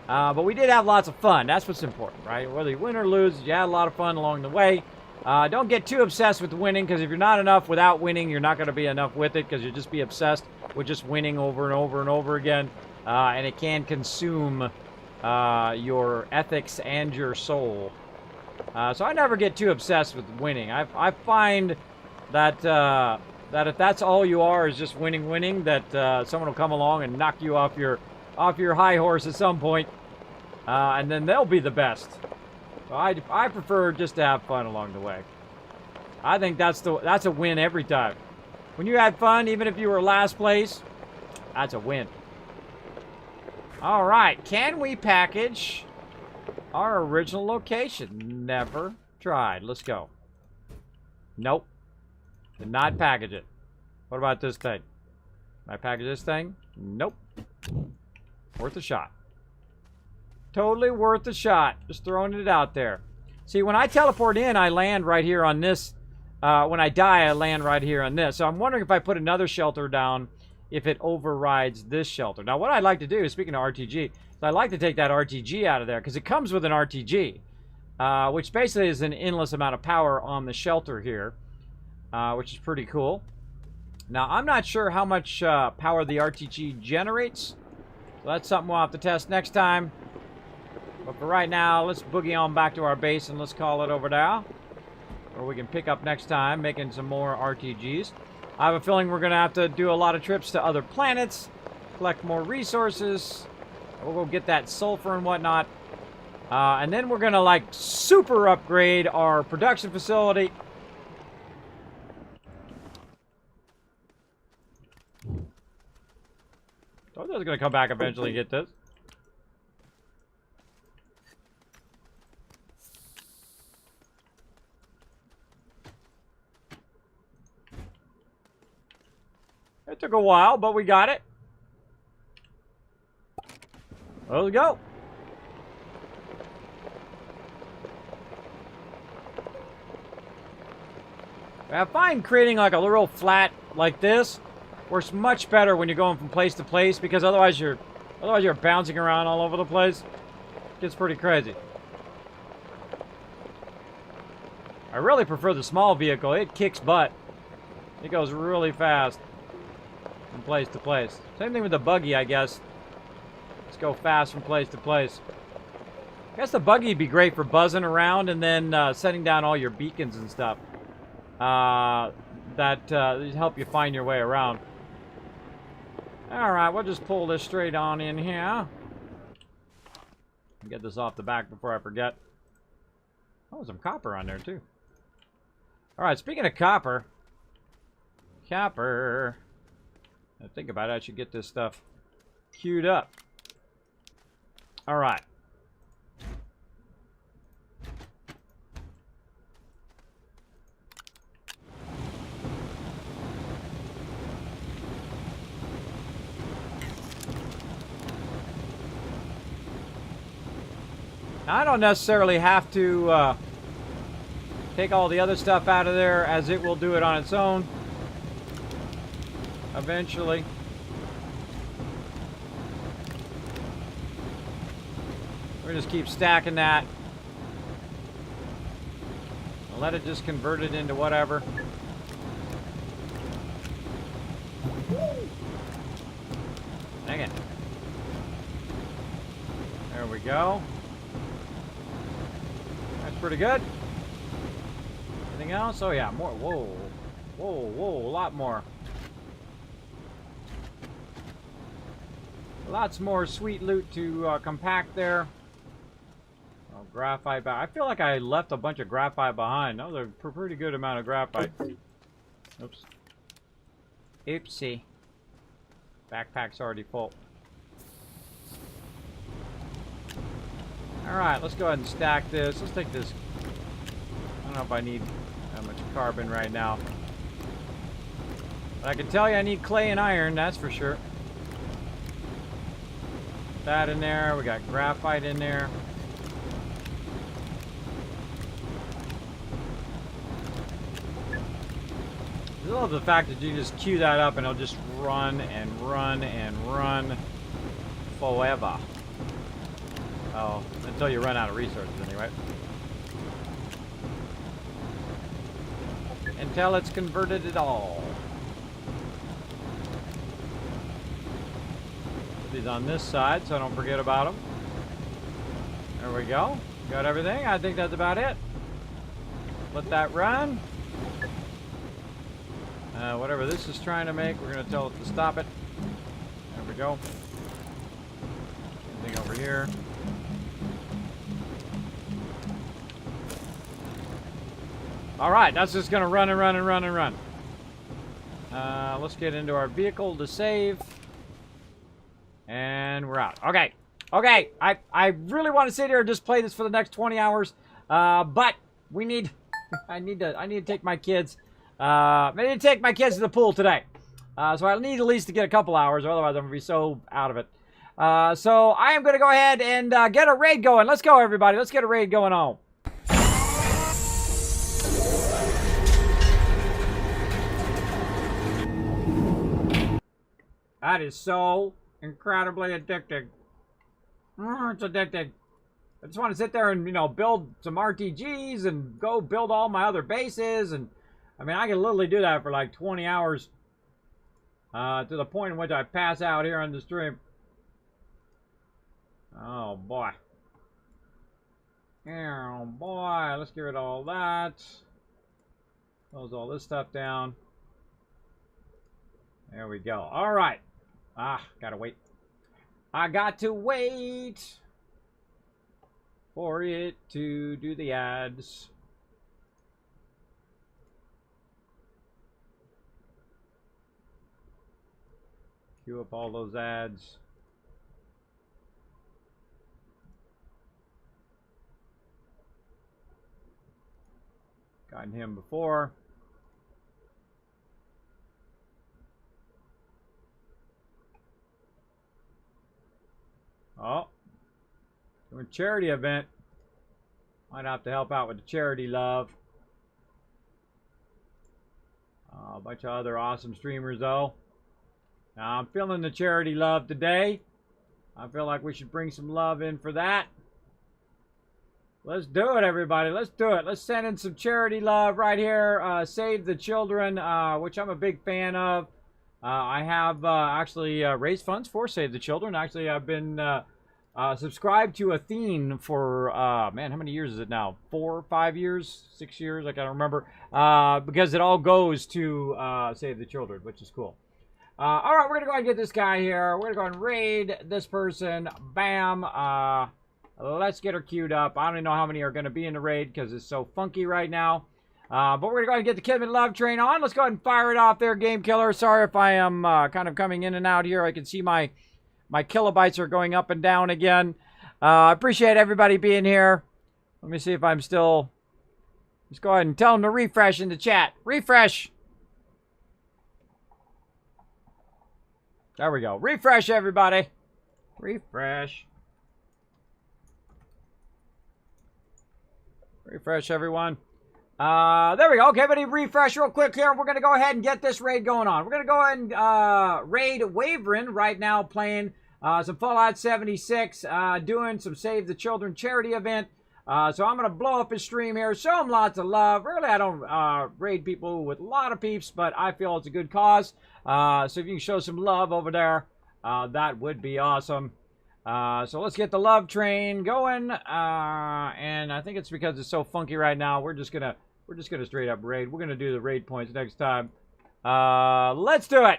But we did have lots of fun. That's what's important, right? Whether you win or lose, you had a lot of fun along the way. Don't get too obsessed with winning, because if you're not enough without winning, you're not going to be enough with it, because you'll just be obsessed with just winning over and over and over again. And it can consume your ethics and your soul. So I never get too obsessed with winning. I find that that if that's all you are is just winning, that someone will come along and knock you off your high horse at some point, and then they'll be the best. So I prefer just to have fun along the way. I think that's a win every time. When you had fun, even if you were last place, that's a win. All right, can we package our original location? Never tried. Let's go. Nope. Did not package it. What about this thing? Can I package this thing? Nope. Worth a shot. Totally worth a shot. Just throwing it out there. See, when I teleport in, I land right here on this. When I die, I land right here on this. So I'm wondering if I put another shelter down, if it overrides this shelter. Now, what I'd like to do, speaking of RTG, is I'd like to take that RTG out of there, because it comes with an RTG, which basically is an endless amount of power on the shelter here, which is pretty cool. Now, I'm not sure how much power the RTG generates, so that's something we'll have to test next time. But for right now, let's boogie on back to our base and let's call it over there. Or we can pick up next time, making some more RTGs. I have a feeling we're going to have to do a lot of trips to other planets, collect more resources. We'll go get that sulfur and whatnot. And then we're going to, like, super upgrade our production facility. I was going to come back eventually and get this. It took a while, but we got it. Let's go. I find creating like a little flat like this works much better when you're going from place to place, because otherwise you're bouncing around all over the place. It gets pretty crazy. I really prefer the small vehicle. It kicks butt. It goes really fast from place to place. Same thing with the buggy, I guess. Let's go fast from place to place. I guess the buggy would be great for buzzing around and then setting down all your beacons and stuff. That help you find your way around. Alright, we'll just pull this straight on in here. Get this off the back before I forget. Oh, some copper on there too. Alright, speaking of copper. Copper. Now think about it, I should get this stuff queued up. Alright. Now, I don't necessarily have to take all the other stuff out of there, as it will do it on its own eventually. We're just keep stacking that. I'll let it just convert it into whatever. Dang it. There we go. That's pretty good. Anything else? Oh yeah, more. Whoa. Whoa, whoa, a lot more. Lots more sweet loot to compact there. Oh, graphite back. I feel like I left a bunch of graphite behind. That was a pretty good amount of graphite. Oops. Oopsie. Backpack's already full. Alright, let's go ahead and stack this. Let's take this. I don't know if I need that much carbon right now. But I can tell you I need clay and iron, that's for sure. Put that in there. We got graphite in there. I love the fact that you just queue that up and it'll just run and run and run forever. Oh, until you run out of resources anyway. Until it's converted it all. Put these on this side so I don't forget about them. There we go. Got everything. I think that's about it. Let that run. Whatever this is trying to make, we're going to tell it to stop it. There we go. Anything over here? Alright, that's just going to run and run and run and run. Let's get into our vehicle to save. And we're out. Okay. Okay. I really want to sit here and just play this for the next 20 hours. But we need... I need to take my kids Maybe take my kids to the pool today. So I need at least to get a couple hours, or otherwise I'm going to be so out of it. So I am going to go ahead and get a raid going. Let's go, everybody. Let's get a raid going on. That is so incredibly addicting. It's addicting. I just want to sit there and, you know, build some RTGs and go build all my other bases. And, I mean, I can literally do that for like 20 hours. To the point in which I pass out here on the stream. Oh, boy. Oh, boy. Let's get rid of all that. Close all this stuff down. There we go. All right. Gotta wait. I got to wait for it to do the ads. Queue up all those ads. Gotten him before. Oh, doing a charity event. Might have to help out with the charity love. A bunch of other awesome streamers though. Now I'm feeling the charity love today. I feel like we should bring some love in for that. Let's do it, everybody. Let's do it. Let's send in some charity love right here. Save the Children, which I'm a big fan of. I have actually raised funds for Save the Children. Actually, I've been subscribed to Athene for, man, how many years is it now? 4, 5 years? 6 years? I can't remember. Because it all goes to Save the Children, which is cool. All right, we're going to go ahead and get this guy here. We're going to go ahead and raid this person. Bam. Let's get her queued up. I don't even know how many are going to be in the raid because it's so funky right now. But we're going to go ahead and get the Kismet love train on. Let's go ahead and fire it off there, Game Killer. Sorry if I am kind of coming in and out here. I can see my kilobytes are going up and down again. I appreciate everybody being here. Let me see if I'm still... Let's go ahead and tell them to refresh in the chat. Refresh! There we go. Refresh, everybody. Refresh. Refresh, everyone. There we go. Okay, everybody refresh real quick here. We're going to go ahead and get this raid going on. We're going to go ahead and raid Wavering right now, playing some Fallout 76, doing some Save the Children charity event. So I'm going to blow up his stream here, show him lots of love. Really, I don't raid people with a lot of peeps, but I feel it's a good cause. So if you can show some love over there, that would be awesome. So let's get the love train going. And I think it's because it's so funky right now. We're just gonna straight up raid. We're gonna do the raid points next time. Let's do it.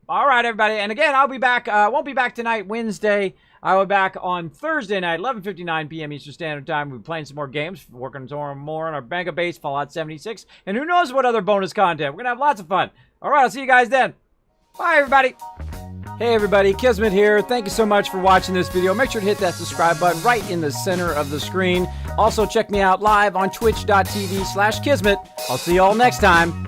All right, everybody. And again, I'll be back. Won't be back tonight, Wednesday. I will be back on Thursday night, 11:59 p.m. Eastern Standard Time. We'll be playing some more games, working some more on our Bank of Base, Fallout 76, and who knows what other bonus content. We're gonna have lots of fun. All right, I'll see you guys then. Bye, everybody. Hey everybody, Kismet here. Thank you so much for watching this video. Make sure to hit that subscribe button right in the center of the screen. Also check me out live on twitch.tv/Kismet. I'll see you all next time.